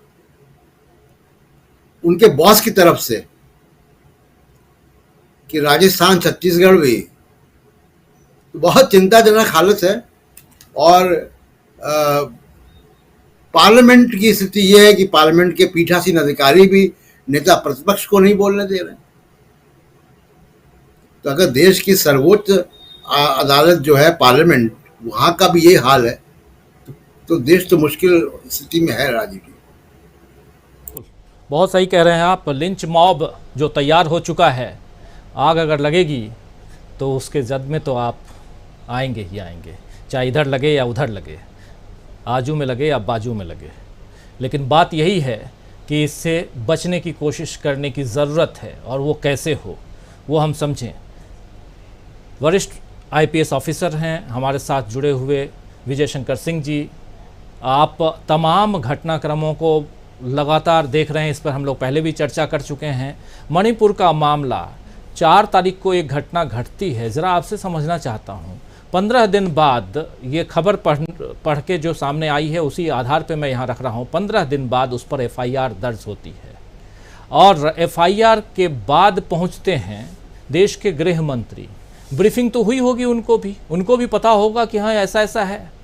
उनके बॉस की तरफ से कि राजस्थान, छत्तीसगढ़ भी बहुत चिंताजनक हालत है। और पार्लियामेंट की स्थिति यह है कि पार्लियामेंट के पीठासीन अधिकारी भी नेता प्रतिपक्ष को नहीं बोलने दे रहे। तो अगर देश की सर्वोच्च अदालत जो है पार्लियामेंट, वहां का भी ये हाल है तो देश तो मुश्किल स्थिति में है राजीव जी।
बहुत सही कह रहे हैं आप। लिंच मॉब जो तैयार हो चुका है, आग अगर लगेगी तो उसके जद में तो आप आएंगे ही आएंगे, चाहे इधर लगे या उधर लगे, आजू में लगे या बाजू में लगे। लेकिन बात यही है कि इससे बचने की कोशिश करने की ज़रूरत है, और वो कैसे हो वो हम समझें। वरिष्ठ आईपीएस ऑफिसर हैं हमारे साथ जुड़े हुए विजय शंकर सिंह जी। आप तमाम घटनाक्रमों को लगातार देख रहे हैं, इस पर हम लोग पहले भी चर्चा कर चुके हैं। मणिपुर का मामला 4 तारीख को एक घटना घटती है, ज़रा आपसे समझना चाहता हूँ। 15 दिन बाद ये खबर पढ़ के जो सामने आई है उसी आधार पे मैं यहाँ रख रहा हूँ। 15 दिन बाद उस पर एफआईआर दर्ज होती है, और एफआईआर के बाद पहुँचते हैं देश के गृह मंत्री। ब्रीफिंग तो हुई होगी उनको भी पता होगा कि हाँ ऐसा ऐसा है।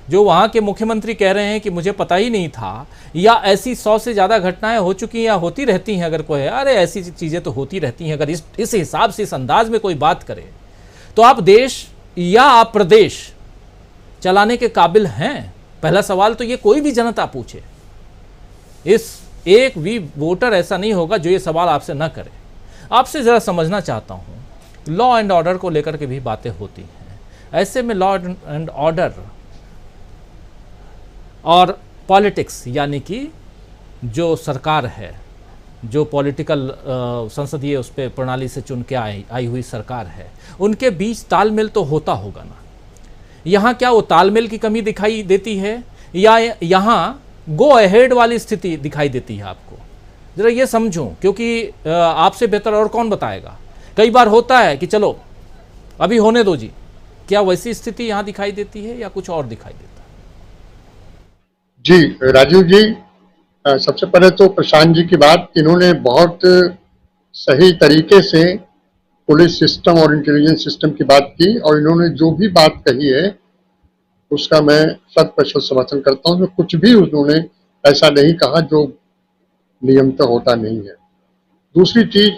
जो वहाँ के मुख्यमंत्री कह रहे हैं कि मुझे पता ही नहीं था, या ऐसी 100 से ज़्यादा घटनाएं हो चुकी हैं या होती रहती हैं। अगर कोई है, अरे ऐसी चीज़ें तो होती रहती हैं। अगर इस हिसाब से, इस अंदाज में कोई बात करे तो आप देश या आप प्रदेश चलाने के काबिल हैं? पहला सवाल तो ये कोई भी जनता पूछे। इस एक भी वोटर ऐसा नहीं होगा जो ये सवाल आपसे न करे। आपसे ज़रा समझना चाहता हूँ, लॉ एंड ऑर्डर को लेकर के भी बातें होती हैं। ऐसे में लॉ एंड ऑर्डर और पॉलिटिक्स, यानी कि जो सरकार है, जो पॉलिटिकल संसदीय उस पर प्रणाली से चुन के आई हुई सरकार है, उनके बीच तालमेल तो होता होगा ना। यहाँ क्या वो तालमेल की कमी दिखाई देती है, या यहाँ गो अहेड वाली स्थिति दिखाई देती है आपको? जरा ये समझूं, क्योंकि आपसे बेहतर और कौन बताएगा। कई बार होता है कि चलो अभी होने दो जी, क्या वैसी स्थिति यहाँ दिखाई देती है या कुछ और दिखाई देता है?
जी राजीव जी, सबसे पहले तो प्रशांत जी की बात, इन्होंने बहुत सही तरीके से पुलिस सिस्टम और इंटेलिजेंस सिस्टम की बात की, और इन्होंने जो भी बात कही है उसका मैं 100% समर्थन करता हूँ। कुछ भी उन्होंने ऐसा नहीं कहा जो नियमतः होता नहीं है। दूसरी चीज,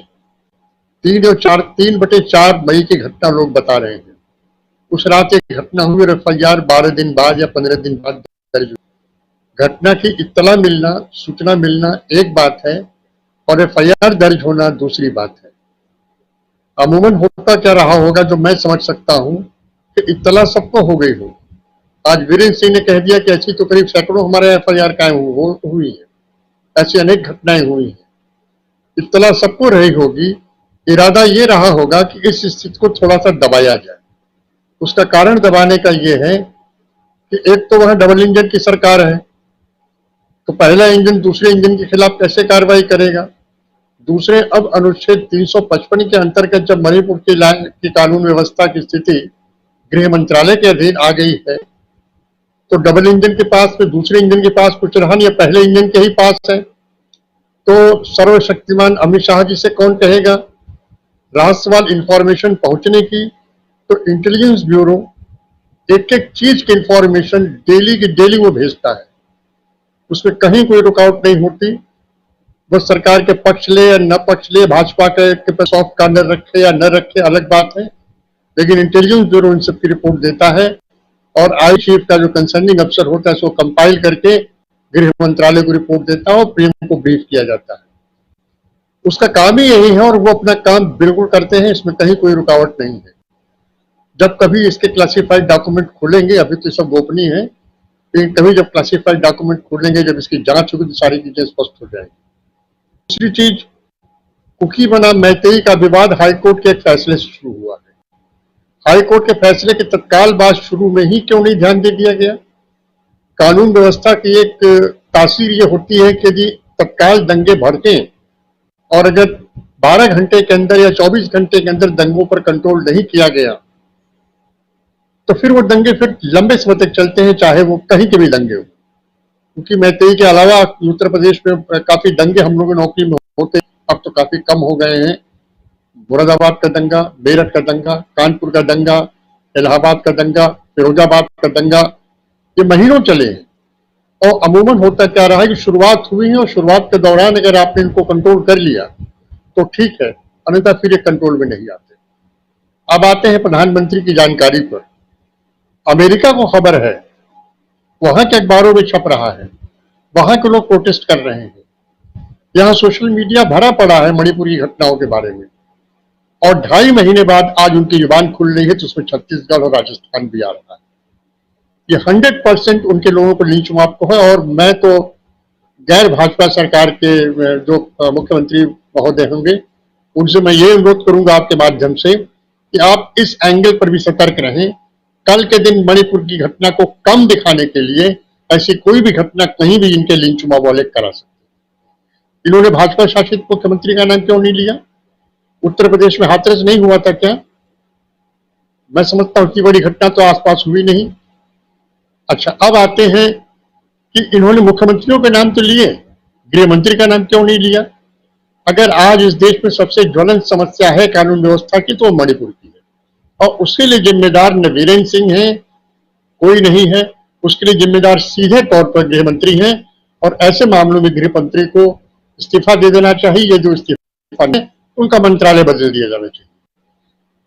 3/4 मई की घटना लोग बता रहे हैं। उस रात एक घटना हुई, एफआईआर 12 दिन बाद या 15 दिन बाद दर्ज हुई। घटना की इत्तला मिलना, सूचना मिलना एक बात है, और एफआईआर दर्ज होना दूसरी बात है। अमूमन होता क्या रहा होगा, जो मैं समझ सकता हूं कि इत्तला सबको हो गई हो। आज वीरेंद्र सिंह ने कह दिया कि ऐसी तो करीब सैकड़ों हमारे एफआईआर कायम हुई है, ऐसी अनेक घटनाएं हुई हैं। इत्तला सबको रही होगी। इरादा ये रहा होगा कि इस स्थिति को थोड़ा सा दबाया जाए। उसका कारण दबाने का ये है कि एक तो वहां डबल इंजन की सरकार है, तो पहला इंजन दूसरे इंजन के खिलाफ कैसे कार्रवाई करेगा। दूसरे, अब अनुच्छेद 355 के अंतर्गत जब मणिपुर की कानून व्यवस्था की स्थिति गृह मंत्रालय के अधीन आ गई है, तो डबल इंजन के पास में दूसरे इंजन के पास कुछ रहा नहीं, पहले इंजन के ही पास है। तो सर्वशक्तिमान अमित शाह जी से कौन कहेगा रहस्यवाद इंफॉर्मेशन पहुंचने की, तो इंटेलिजेंस ब्यूरो एक एक चीज की इंफॉर्मेशन डेली की डेली वो भेजता है, उसमें कहीं कोई रुकावट नहीं होती। वो सरकार के पक्ष ले या न पक्ष ले, भाजपा के सॉफ्ट कॉर्नर रखे या न रखे अलग बात है, लेकिन इंटेलिजेंस ब्यूरो इन सबकी रिपोर्ट देता है और आई चीफ का जो कंसर्निंग अफसर होता है उसको कंपाइल करके गृह मंत्रालय को रिपोर्ट देता है और पीएम को ब्रीफ किया जाता है। उसका काम ही यही है और वो अपना काम बिल्कुल करते हैं, इसमें कहीं कोई रुकावट नहीं है। जब कभी इसके क्लासिफाइड डॉक्यूमेंट खुलेंगे, अभी तो सब गोपनीय है, लेकिन कभी जब क्लासिफाइड डॉक्यूमेंट खुलेंगे, जब इसकी जांच होगी तो सारी चीजें स्पष्ट हो जाएगी। दूसरी चीज, कुकी बनाम मैतेई का विवाद हाईकोर्ट के एक फैसले से शुरू हुआ है। हाईकोर्ट के फैसले के तत्काल बाद शुरू में ही क्यों नहीं ध्यान दे दिया गया? कानून व्यवस्था की एक तासीर ये होती है कि यदि तत्काल दंगे भड़कें और अगर 12 घंटे के अंदर या 24 घंटे के अंदर दंगों पर कंट्रोल नहीं किया गया तो फिर वो दंगे फिर लंबे समय तक चलते हैं, चाहे वो कहीं के भी दंगे हो। क्योंकि मैतेई के अलावा उत्तर प्रदेश में काफी दंगे हम लोगों की नौकरी में होते, अब तो काफी कम हो गए हैं। मुरादाबाद का दंगा, मेरठ का दंगा, कानपुर का दंगा, इलाहाबाद का दंगा, फिरोजाबाद का दंगा, ये महीनों चले हैं। और अमूमन होता क्या रहा है कि शुरुआत हुई है और शुरुआत के दौरान अगर आपने इनको कंट्रोल कर लिया तो ठीक है, अन्यथा फिर ये कंट्रोल में नहीं आते। अब आते हैं प्रधानमंत्री की जानकारी पर। अमेरिका को खबर है, वहां के अखबारों में छप रहा है, वहां के लोग प्रोटेस्ट कर रहे हैं। यहाँ सोशल मीडिया भरा पड़ा है मणिपुर की घटनाओं के बारे में, और 2.5 महीने बाद आज उनकी जुबान खुल रही है तो उसमें छत्तीसगढ़ और राजस्थान भी आ रहा है। ये 100% उनके लोगों को लीच माफ को है। और मैं तो गैर भाजपा सरकार के जो मुख्यमंत्री महोदय होंगे उनसे मैं ये अनुरोध करूंगा आपके माध्यम से कि आप इस एंगल पर भी सतर्क रहें। कल के दिन मणिपुर की घटना को कम दिखाने के लिए ऐसी कोई भी घटना कहीं भी इनके लिंच माफ वाले करा सकते। इन्होंने भाजपा शासित मुख्यमंत्री का नाम क्यों नहीं लिया? उत्तर प्रदेश में हाथरस नहीं हुआ था क्या? मैं समझता हूं कि बड़ी घटना तो आसपास हुई नहीं। अच्छा, अब आते हैं कि इन्होंने मुख्यमंत्रियों के नाम तो लिए, गृह मंत्री का नाम क्यों नहीं लिया? अगर आज इस देश में सबसे ज्वलंत समस्या है कानून व्यवस्था की तो मणिपुर की है, और उसके लिए जिम्मेदार न वीरेंद्र सिंह है, कोई नहीं है। उसके लिए जिम्मेदार सीधे तौर पर गृह मंत्री हैं, और ऐसे मामलों में गृह मंत्री को इस्तीफा दे देना चाहिए। जो इस्तीफा है उनका मंत्रालय बदल दिया जाना चाहिए।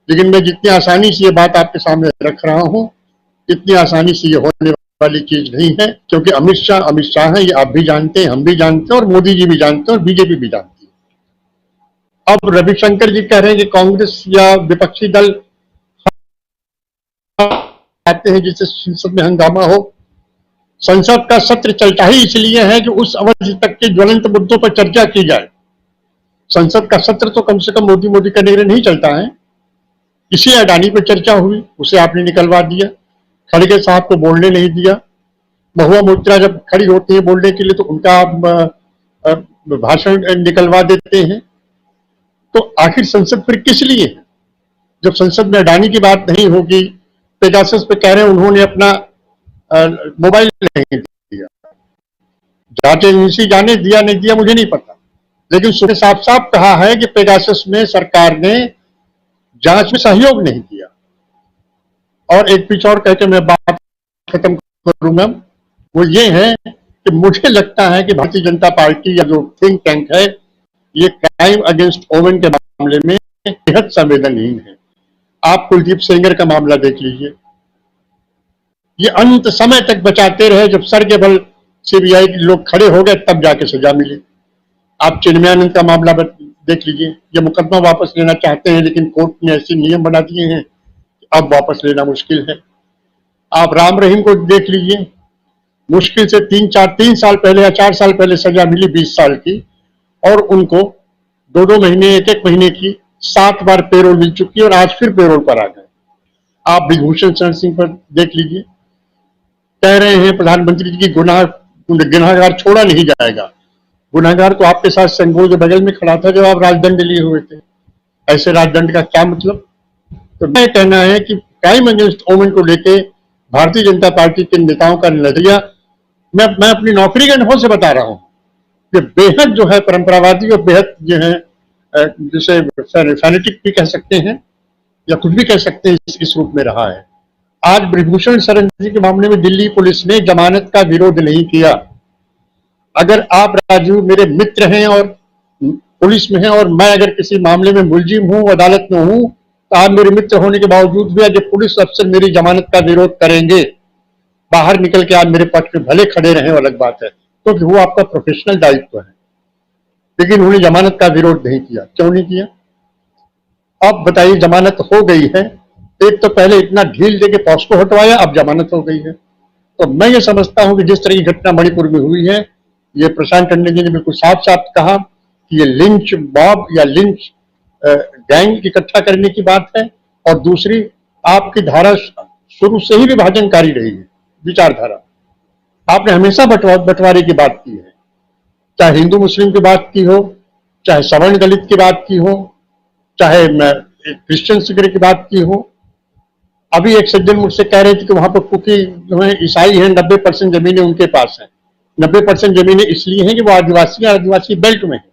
लेकिन मैं जितनी आसानी से ये बात आपके सामने रख रहा हूं, इतनी आसानी से ये होने वाली चीज नहीं है, क्योंकि अमित शाह है, ये आप भी जानते हैं, हम भी जानते हैं, और मोदी जी भी जानते हैं, और बीजेपी भी जानती है। अब रविशंकर जी कह रहे हैं कि कांग्रेस या विपक्षी दल आते हैं जिससे संसद में हंगामा हो। संसद का सत्र चलता ही इसलिए है कि उस अवधि तक के ज्वलंत मुद्दों पर चर्चा की जाए। संसद का सत्र तो कम से कम मोदी करने के लिए नहीं चलता है। किसी अडानी पर चर्चा हुई, उसे आपने निकलवा दिया। खड़गे साहब को बोलने नहीं दिया। महुआ मोइत्रा जब खड़ी होती है बोलने के लिए तो उनका भाषण निकलवा देते हैं। तो आखिर संसद फिर किस लिए है? जब संसद में अडानी की बात नहीं होगी, पेगासस पे कह रहे हैं उन्होंने अपना मोबाइल नहीं दिया। जांच एजेंसी जाने दिया नहीं दिया मुझे नहीं पता, लेकिन सुबह साफ साफ कहा है कि पेगासस में सरकार ने जांच में सहयोग नहीं दिया। और एक पीछे और कहकर मैं बात खत्म करूंगा, वो ये है कि मुझे लगता है कि भारतीय जनता पार्टी या जो थिंक टैंक है ये क्राइम अगेंस्ट वुमेन के मामले में बेहद संवेदनहीन है। आप कुलदीप सेंगर का मामला देख लीजिए, ये अंत समय तक बचाते रहे, जब सर के बल सीबीआई के लोग खड़े हो गए तब जाके सजा मिली। आप चिन्मयानंद का मामला देख लीजिए, ये मुकदमा वापस लेना चाहते हैं लेकिन कोर्ट ने ऐसे नियम बना दिए हैं कि अब वापस लेना मुश्किल है। आप राम रहीम को देख लीजिए, मुश्किल से 3 साल पहले या 4 साल पहले सजा मिली 20 साल की, और उनको 2-2 महीने 1-1 महीने की 7 बार पेरोल मिल चुकी है और आज फिर पेरोल पर आ गए। आप ब्रिजभूषण शरण सिंह पर देख लीजिए, कह रहे हैं प्रधानमंत्री जी की गुनाहगार छोड़ा नहीं जाएगा। गुनाहगार तो आपके साथ संगोल के बगल में खड़ा था जब आप राजदंड लिए हुए थे। ऐसे राजदंड का क्या मतलब? तो मैं कहना है कि क्राइम अगेंस्ट वुमेन को लेके भारतीय जनता पार्टी के नेताओं का नजरिया, मैं अपनी नौकरी के अनुभव से बता रहा हूं कि बेहद जो है परंपरावादी और बेहद जो है जिसे फैनेटिक भी कह सकते हैं या कुछ भी कह सकते हैं, इस रूप में रहा है। आज ब्रजभूषण शरण जी के मामले में दिल्ली पुलिस ने जमानत का विरोध नहीं किया। अगर आप राजीव मेरे मित्र हैं और पुलिस में हैं और मैं अगर किसी मामले में मुलजिम हूं, अदालत में हूं, तो आप मेरे मित्र होने के बावजूद भी आज पुलिस अफसर मेरी जमानत का विरोध करेंगे, बाहर निकल के आप मेरे पक्ष में भले खड़े रहें, अलग बात है, तो वो आपका प्रोफेशनल दायित्व है। लेकिन उन्होंने जमानत का विरोध नहीं किया। क्यों नहीं किया? अब बताइए, जमानत हो गई है, एक तो पहले इतना ढील देके पॉस्को हटवाया, अब जमानत हो गई है। तो मैं ये समझता हूं कि जिस तरह की घटना मणिपुर में हुई है, ये प्रशांत टंडन जी ने बिल्कुल साफ साफ कहा कि ये लिंच मॉब या लिंच गैंग इकट्ठा करने की बात है। और दूसरी, आपकी धारा शुरू से ही विभाजनकारी रही है, विचारधारा। आपने हमेशा बंटवारे की बात की है, चाहे हिंदू मुस्लिम की बात की हो, चाहे सवर्ण दलित की बात की हो, चाहे क्रिश्चियन सिगरेट की बात की हो। अभी एक सज्जन मुझसे कह रहे थे कि वहां पर कुकी जो है ईसाई हैं, 90% जमीनें उनके पास हैं। 90% जमीनें इसलिए हैं कि वो आदिवासी बेल्ट में है।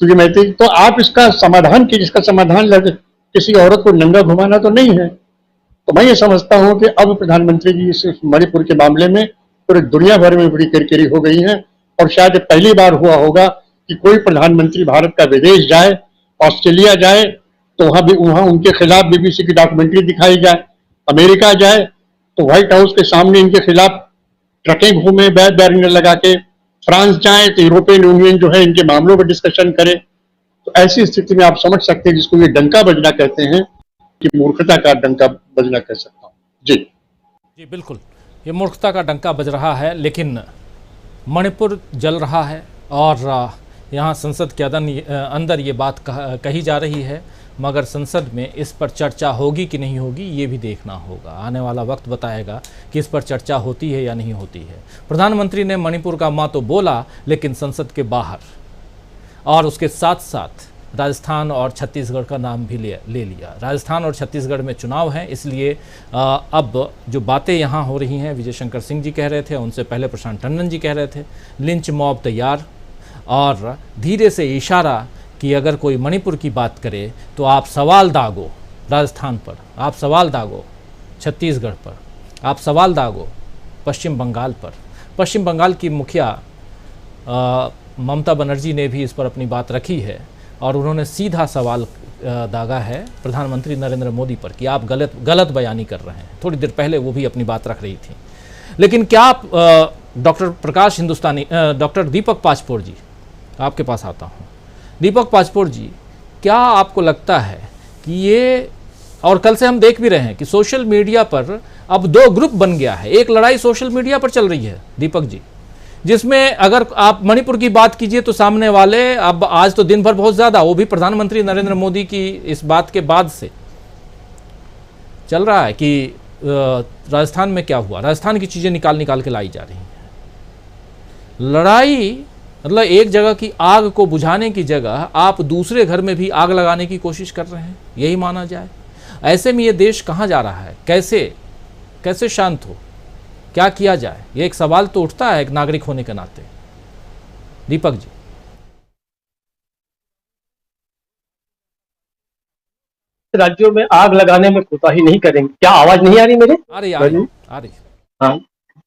तो ये मैं तो आप इसका समाधान कीजिए, इसका समाधान किसी औरत को नंगा घुमाना तो नहीं है। तो मैं ये समझता हूं कि अब प्रधानमंत्री जी इस मणिपुर के मामले में पूरी दुनिया भर में बड़ी किरकिरी हो गई है। और शायद पहली बार हुआ होगा कि कोई प्रधानमंत्री भारत का विदेश जाए, ऑस्ट्रेलिया जाए, तो वहां उनके खिलाफ बीबीसी की डॉक्यूमेंट्री दिखाई जाए, अमेरिका जाए तो व्हाइट हाउस के सामने इनके खिलाफ ट्रकें घूमे बैनर लगा के, फ्रांस जाए तो यूरोपियन यूनियन जो है इनके मामलों पर डिस्कशन करे। तो ऐसी स्थिति में आप समझ सकते हैं, जिसको ये डंका बजना कहते हैं, कि मूर्खता का डंका बजना कह सकता हूँ। जी
बिल्कुल, ये मूर्खता का डंका बज रहा है। लेकिन मणिपुर जल रहा है और यहाँ संसद के अंदर ये बात कही जा रही है, मगर संसद में इस पर चर्चा होगी कि नहीं होगी ये भी देखना होगा। आने वाला वक्त बताएगा कि इस पर चर्चा होती है या नहीं होती है। प्रधानमंत्री ने मणिपुर का मां तो बोला, लेकिन संसद के बाहर, और उसके साथ साथ राजस्थान और छत्तीसगढ़ का नाम भी ले लिया। राजस्थान और छत्तीसगढ़ में चुनाव हैं, इसलिए अब जो बातें यहाँ हो रही हैं, विजय शंकर सिंह जी कह रहे थे, उनसे पहले प्रशांत टंडन जी कह रहे थे, लिंच मॉब तैयार, और धीरे से इशारा कि अगर कोई मणिपुर की बात करे तो आप सवाल दागो राजस्थान पर, आप सवाल दागो छत्तीसगढ़ पर, आप सवाल दागो पश्चिम बंगाल पर। पश्चिम बंगाल की मुखिया ममता बनर्जी ने भी इस पर अपनी बात रखी है और उन्होंने सीधा सवाल दागा है प्रधानमंत्री नरेंद्र मोदी पर कि आप गलत बयानी कर रहे हैं। थोड़ी देर पहले वो भी अपनी बात रख रही थी। लेकिन क्या आप डॉक्टर प्रकाश हिंदुस्तानी, डॉक्टर दीपक पाचपोर जी, आपके पास आता हूँ। दीपक पाचपोर जी, क्या आपको लगता है कि ये, और कल से हम देख भी रहे हैं कि सोशल मीडिया पर अब दो ग्रुप बन गया है, एक लड़ाई सोशल मीडिया पर चल रही है दीपक जी, जिसमें अगर आप मणिपुर की बात कीजिए तो सामने वाले, अब आज तो दिन भर बहुत ज़्यादा, वो भी प्रधानमंत्री नरेंद्र मोदी की इस बात के बाद से चल रहा है कि राजस्थान में क्या हुआ, राजस्थान की चीज़ें निकाल के लाई जा रही हैं। लड़ाई मतलब एक जगह की आग को बुझाने की जगह आप दूसरे घर में भी आग लगाने की कोशिश कर रहे हैं, यही माना जाए। ऐसे में ये देश कहाँ जा रहा है, कैसे शांत हो, क्या किया जाए, ये एक सवाल तो उठता है एक नागरिक होने के नाते। दीपक जी,
राज्यों में आग लगाने में कोताही नहीं करेंगे। क्या आवाज नहीं आ रही मेरी?
आ रही।
हाँ,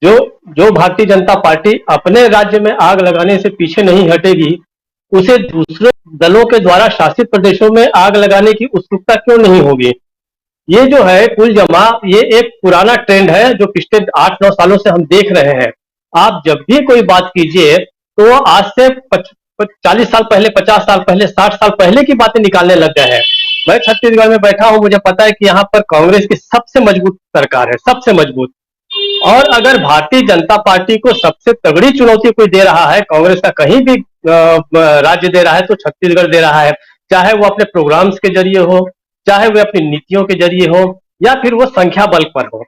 जो भारतीय जनता पार्टी अपने राज्य में आग लगाने से पीछे नहीं हटेगी, उसे दूसरे दलों के द्वारा शासित प्रदेशों में आग लगाने की उत्सुकता क्यों नहीं होगी? ये जो है कुल जमा, ये एक पुराना ट्रेंड है जो पिछले 8-9 सालों से हम देख रहे हैं। आप जब भी कोई बात कीजिए तो आज से 40 साल पहले, 50 साल पहले, 60 साल पहले की बातें निकालने लग गए हैं। मैं छत्तीसगढ़ में बैठा हूं, मुझे पता है कि यहाँ पर कांग्रेस की सबसे मजबूत सरकार है, सबसे मजबूत। और अगर भारतीय जनता पार्टी को सबसे तगड़ी चुनौती कोई दे रहा है, कांग्रेस का कहीं भी राज्य दे रहा है तो छत्तीसगढ़ दे रहा है, चाहे वो अपने प्रोग्राम्स के जरिए हो, चाहे वो अपनी नीतियों के जरिए हो, या फिर वो संख्या बल पर हो।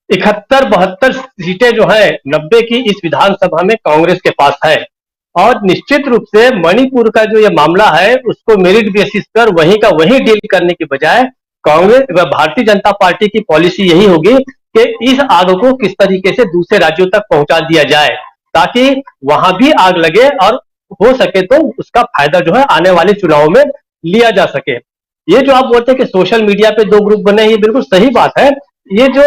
71-72 सीटें जो है 90 की इस विधानसभा में कांग्रेस के पास है। और निश्चित रूप से मणिपुर का जो ये मामला है उसको मेरिट बेसिस पर वहीं का वहीं डील करने की बजाय कांग्रेस व भारतीय जनता पार्टी की पॉलिसी यही होगी कि इस आग को किस तरीके से दूसरे राज्यों तक पहुंचा दिया जाए ताकि वहां भी आग लगे और हो सके तो उसका फायदा जो है आने वाले चुनाव में लिया जा सके। ये जो आप बोलते हैं कि सोशल मीडिया पे दो ग्रुप बने, ये बिल्कुल सही बात है। ये जो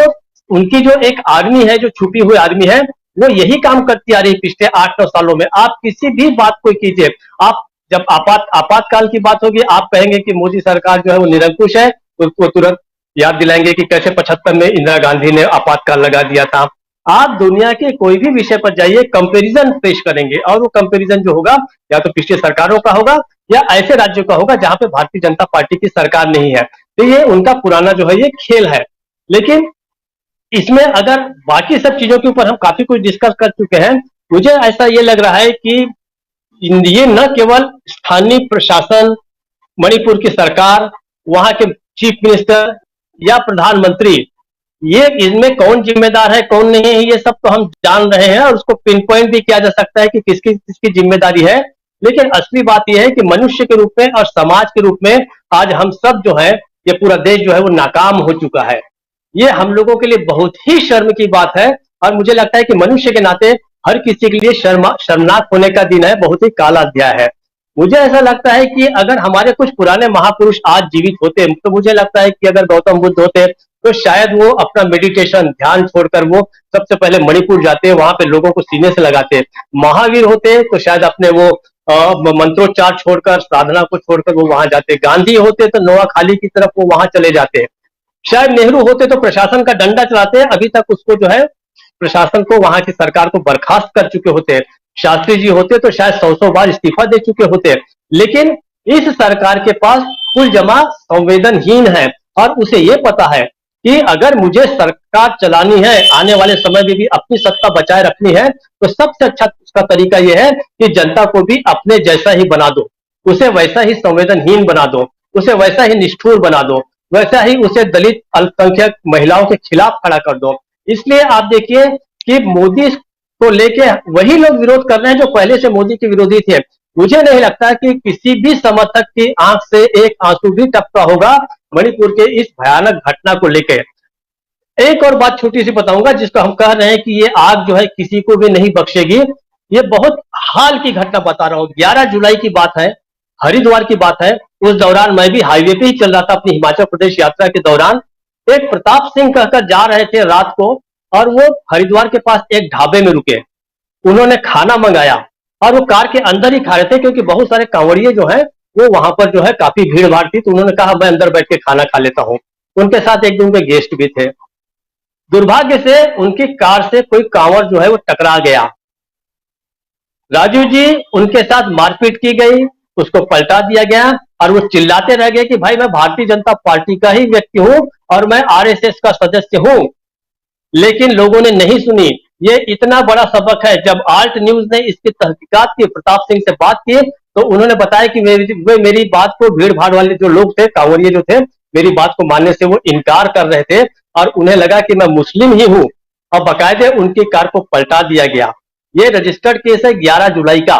उनकी जो एक आर्मी है, जो छुपी हुई आर्मी है, वो यही काम करती आ रही पिछले 8-9 सालों में। आप किसी भी बात को कीजिए, आप जब आपातकाल की बात होगी, आप कहेंगे कि मोदी सरकार जो है वो निरंकुश है, उसको तुरंत याद दिलाएंगे कि कैसे 75 में इंदिरा गांधी ने आपातकाल लगा दिया था। आप दुनिया के कोई भी विषय पर जाइए, कंपैरिजन पेश करेंगे, और वो कंपैरिजन जो होगा या तो पिछले सरकारों का होगा या ऐसे राज्यों का होगा जहां पे भारतीय जनता पार्टी की सरकार नहीं है। तो ये उनका पुराना जो है ये खेल है। लेकिन इसमें अगर बाकी सब चीजों के ऊपर हम काफी कुछ डिस्कस कर चुके हैं, मुझे ऐसा ये लग रहा है कि ये न केवल स्थानीय प्रशासन, मणिपुर की सरकार, वहां के चीफ मिनिस्टर या प्रधानमंत्री, ये इसमें कौन जिम्मेदार है कौन नहीं है ये सब तो हम जान रहे हैं और उसको पिन पॉइंट भी किया जा सकता है कि किसकी किसकी जिम्मेदारी है। लेकिन असली बात यह है कि मनुष्य के रूप में और समाज के रूप में आज हम सब जो है, ये पूरा देश जो है वो नाकाम हो चुका है। ये हम लोगों के लिए बहुत ही शर्म की बात है और मुझे लगता है कि मनुष्य के नाते हर किसी के लिए शर्मनाक होने का दिन है, बहुत ही काला अध्याय है। मुझे ऐसा लगता है कि अगर हमारे कुछ पुराने महापुरुष आज जीवित होते तो मुझे लगता है कि अगर गौतम बुद्ध होते तो शायद वो अपना मेडिटेशन ध्यान छोड़कर वो सबसे पहले मणिपुर जाते, वहां पे लोगों को सीने से लगाते। महावीर होते तो शायद अपने वो मंत्रोच्चार छोड़कर, साधना को छोड़कर वो वहां जाते। गांधी होते तो नोआखाली की तरफ वो वहां चले जाते। शायद नेहरू होते तो प्रशासन का डंडा चलाते, अभी तक उसको जो है प्रशासन को, वहां की सरकार को बर्खास्त कर चुके होते। शास्त्री जी होते तो शायद 100 बार इस्तीफा दे चुके होते। लेकिन इस सरकार के पास कुल जमा संवेदनहीन है और उसे यह पता है कि अगर मुझे सरकार चलानी है, आने वाले समय में भी अपनी सत्ता बचाए रखनी है, तो सबसे अच्छा उसका तरीका यह है कि जनता को भी अपने जैसा ही बना दो, उसे वैसा ही संवेदनहीन बना दो, उसे वैसा ही निष्ठुर बना दो, वैसा ही उसे दलित, अल्पसंख्यक, महिलाओं के खिलाफ खड़ा कर दो। इसलिए आप देखिए कि मोदी को लेके वही लोग विरोध कर रहे हैं जो पहले से मोदी के विरोधी थे। मुझे नहीं लगता कि किसी भी समर्थक की आंख से एक आंसू भी टपका होगा मणिपुर के इस भयानक घटना को लेकर। एक और बात छोटी सी बताऊंगा जिसको हम कह रहे हैं कि ये आग जो है किसी को भी नहीं बख्शेगी। ये बहुत हाल की घटना बता रहा हूं, 11 जुलाई की बात है, हरिद्वार की बात है। उस दौरान मैं भी हाईवे पे ही चल रहा था अपनी हिमाचल प्रदेश यात्रा के दौरान। एक प्रताप सिंह कहकर जा रहे थे रात को और वो हरिद्वार के पास एक ढाबे में रुके। उन्होंने खाना मंगाया और वो कार के अंदर ही खा रहे थे क्योंकि बहुत सारे कांवड़िए जो है वो वहां पर जो है काफी भीड़ भाड़ थी। तो उन्होंने कहा मैं अंदर बैठ के खाना खा लेता हूं। उनके साथ एक दिन के गेस्ट भी थे। दुर्भाग्य से उनकी कार से कोई कांवड़ जो है वो टकरा गया। राजू जी, उनके साथ मारपीट की गई, उसको पलटा दिया गया और वो चिल्लाते रह गए कि भाई मैं भारतीय जनता पार्टी का ही व्यक्ति हूं और मैं आरएसएस का सदस्य हूं। लेकिन लोगों ने नहीं सुनी। ये इतना बड़ा सबक है। जब आल्ट न्यूज ने इसकी तहकीकात की, प्रताप सिंह से बात की, तो उन्होंने बताया कि वे मेरी बात को, भीड़ भाड़ वाले जो लोग थे, कांवड़िए जो थे, मेरी बात को मानने से वो इनकार कर रहे थे और उन्हें लगा कि मैं मुस्लिम ही हूं और बाकायदे उनकी कार को पलटा दिया गया। ये रजिस्टर्ड केस है 11 जुलाई का।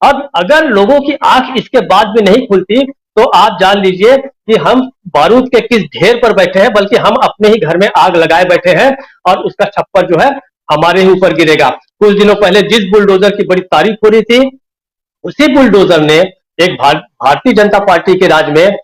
अब अगर लोगों की आंख इसके बाद भी नहीं खुलती तो आप जान लीजिए कि हम बारूद के किस ढेर पर बैठे हैं, बल्कि हम अपने ही घर में आग लगाए बैठे हैं और उसका छप्पर जो है हमारे ही ऊपर गिरेगा। कुछ दिनों पहले जिस बुलडोजर की बड़ी तारीफ हो रही थी, उसी बुलडोजर ने एक भारतीय जनता पार्टी के राज में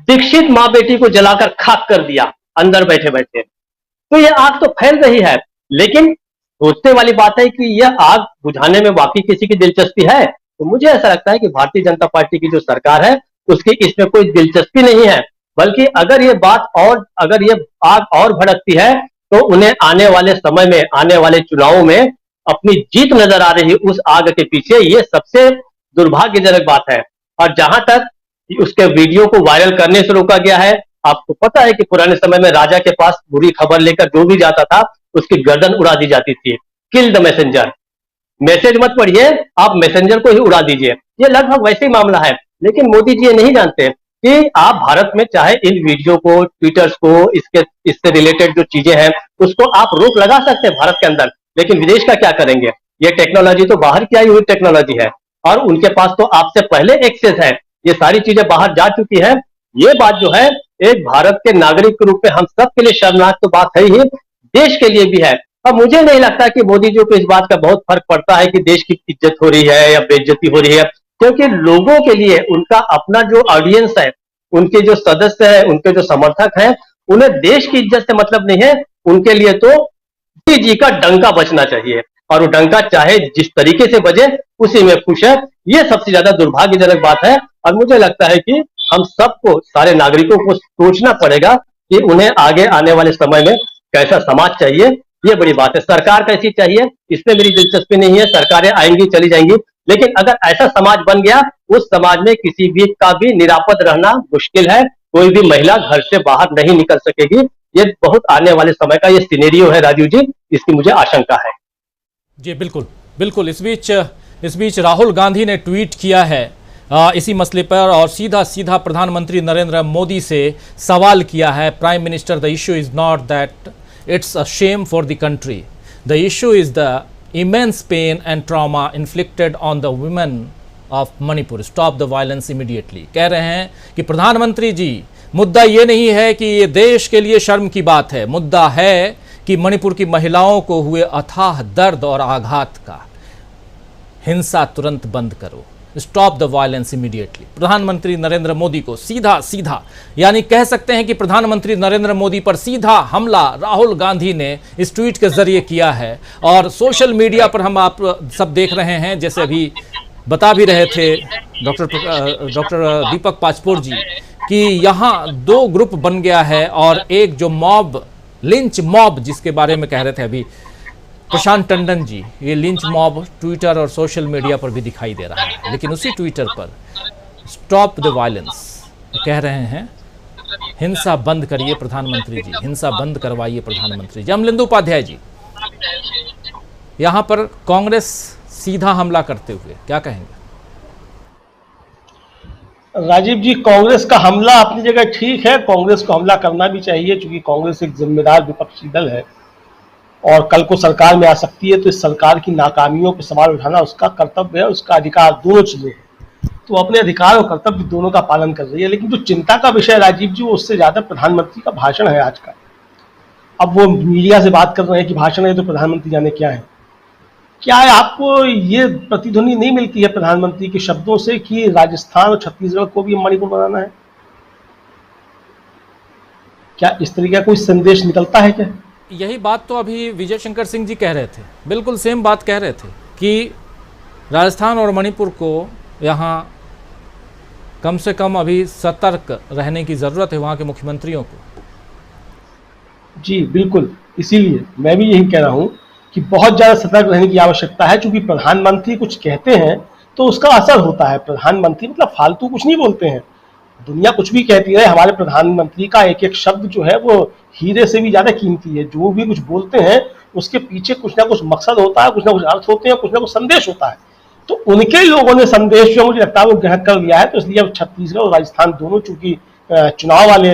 दीक्षित मां बेटी को जलाकर खाक कर दिया अंदर बैठे बैठे। तो यह आग तो फैल रही है, लेकिन सोचने वाली बात है कि यह आग बुझाने में वाकई किसी की दिलचस्पी है। तो मुझे ऐसा लगता है कि भारतीय जनता पार्टी की जो सरकार है उसकी इसमें कोई दिलचस्पी नहीं है, बल्कि अगर ये बात और अगर ये आग और भड़कती है तो उन्हें आने वाले समय में, आने वाले चुनावों में अपनी जीत नजर आ रही उस आग के पीछे। ये सबसे दुर्भाग्यजनक बात है। और जहां तक उसके वीडियो को वायरल करने से रोका गया है, आपको पता है कि पुराने समय में राजा के पास बुरी खबर लेकर जो भी जाता था उसकी गर्दन उड़ा दी जाती थी। किल द मैसेंजर, मैसेज मत पढ़िए, आप मैसेंजर को ही उड़ा दीजिए। ये लगभग वैसे ही मामला है। लेकिन मोदी जी ये नहीं जानते कि आप भारत में चाहे इन वीडियो को, ट्विटर्स को, इससे रिलेटेड जो चीजें हैं उसको आप रोक लगा सकते हैं भारत के अंदर, लेकिन विदेश का क्या करेंगे? ये टेक्नोलॉजी तो बाहर की आई हुई टेक्नोलॉजी है और उनके पास तो आपसे पहले एक्सेस है। ये सारी चीजें बाहर जा चुकी है। ये बात जो है एक भारत के नागरिक के रूप में हम सब के लिए शर्मनाक तो बात है ही, देश के लिए भी है। अब मुझे नहीं लगता कि मोदी जी को इस बात का बहुत फर्क पड़ता है कि देश की इज्जत हो रही है या बेइज्जती हो रही है, क्योंकि लोगों के लिए उनका अपना जो ऑडियंस है, उनके जो सदस्य है, उनके जो समर्थक हैं, उन्हें देश की इज्जत से मतलब नहीं है। उनके लिए तो मोदी जी का डंका बजना चाहिए, और वो डंका चाहे जिस तरीके से बजे उसी में खुश है। ये सबसे ज्यादा दुर्भाग्यजनक बात है, और मुझे लगता है कि हम सबको, सारे नागरिकों को सोचना पड़ेगा कि उन्हें आगे आने वाले समय में कैसा समाज चाहिए। ये बड़ी बात है। सरकार कैसी चाहिए इसमें मेरी दिलचस्पी नहीं है, सरकारें आएंगी चली जाएंगी, लेकिन अगर ऐसा समाज बन गया, उस समाज में किसी भी का भी निरापद रहना मुश्किल है। कोई भी महिला घर से बाहर नहीं निकल सकेगी। ये बहुत आने वाले समय का ये सिनेरियो है राजीव जी, इसकी मुझे आशंका है।
जी बिल्कुल बिल्कुल। इस बीच राहुल गांधी ने ट्वीट किया है इसी मसले पर, और सीधा सीधा प्रधानमंत्री नरेंद्र मोदी से सवाल किया है। Prime minister, the issue is not that it's a shame for the country, the issue is the immense pain and trauma inflicted on the women of Manipur. Stop the violence immediately. कह रहे हैं कि प्रधानमंत्री जी, मुद्दा ये नहीं है कि ये देश के लिए शर्म की बात है, मुद्दा है कि मणिपुर की महिलाओं को हुए अथाह दर्द और आघात का। हिंसा तुरंत बंद करो, स्टॉप द वायलेंस इमीडिएटली। प्रधानमंत्री नरेंद्र मोदी को सीधा सीधा, यानी कह सकते हैं कि प्रधानमंत्री नरेंद्र मोदी पर सीधा हमला राहुल गांधी ने इस ट्वीट के जरिए किया है। और सोशल मीडिया पर हम आप सब देख रहे हैं, जैसे अभी बता भी रहे थे डॉक्टर दीपक पाचपोर जी, कि यहाँ दो ग्रुप बन गया है, और एक जो मॉब, लिंच मॉब जिसके बारे में कह रहे थे अभी प्रशांत टंडन जी, ये लिंच मॉब ट्विटर और सोशल मीडिया पर भी दिखाई दे रहा है। लेकिन उसी ट्विटर पर स्टॉप द वायलेंस कह रहे हैं, हिंसा बंद करिए प्रधानमंत्री जी, हिंसा बंद करवाइए प्रधानमंत्री जी। अमलिंदु उपाध्याय जी, यहां पर कांग्रेस सीधा हमला करते हुए क्या कहेंगे?
राजीव जी, कांग्रेस का हमला अपनी जगह ठीक है, कांग्रेस को हमला करना भी चाहिए, क्योंकि कांग्रेस एक जिम्मेदार विपक्षी दल है और कल को सरकार में आ सकती है, तो इस सरकार की नाकामियों पर सवाल उठाना उसका कर्तव्य है, उसका अधिकार, दोनों चीजें हैं। तो अपने अधिकार और कर्तव्य दोनों का पालन कर रही है। लेकिन जो चिंता का विषय राजीव जी, वो उससे ज्यादा प्रधानमंत्री का भाषण है आज का। अब वो मीडिया से बात कर रहे हैं कि भाषण है, तो प्रधानमंत्री जाने क्या है। क्या है, आपको ये प्रतिध्वनि नहीं मिलती है प्रधानमंत्री के शब्दों से कि राजस्थान और छत्तीसगढ़ को भी मणिपुर बनाना है? क्या इस तरीके का कोई संदेश निकलता है क्या?
यही बात तो अभी विजय शंकर सिंह जी कह रहे थे, बिल्कुल सेम बात कह रहे थे कि राजस्थान और मणिपुर को यहाँ कम से कम अभी सतर्क रहने की ज़रूरत है वहाँ के मुख्यमंत्रियों को।
जी बिल्कुल, इसीलिए मैं भी यही कह रहा हूँ कि बहुत ज़्यादा सतर्क रहने की आवश्यकता है, क्योंकि प्रधानमंत्री कुछ कहते हैं तो उसका असर होता है। प्रधानमंत्री मतलब फालतू कुछ नहीं बोलते हैं। दुनिया कुछ भी कहती है, हमारे प्रधानमंत्री का एक एक शब्द जो है वो हीरे से भी ज्यादा कीमती है। जो भी कुछ बोलते हैं उसके पीछे कुछ ना कुछ मकसद होता है, कुछ ना कुछ अर्थ होते हैं, कुछ ना कुछ संदेश होता है। तो उनके लोगों ने संदेश जो मुझे लगता है वो ग्रहण कर लिया है। तो इसलिए अब छत्तीसगढ़ और राजस्थान दोनों चूंकि चुनाव वाले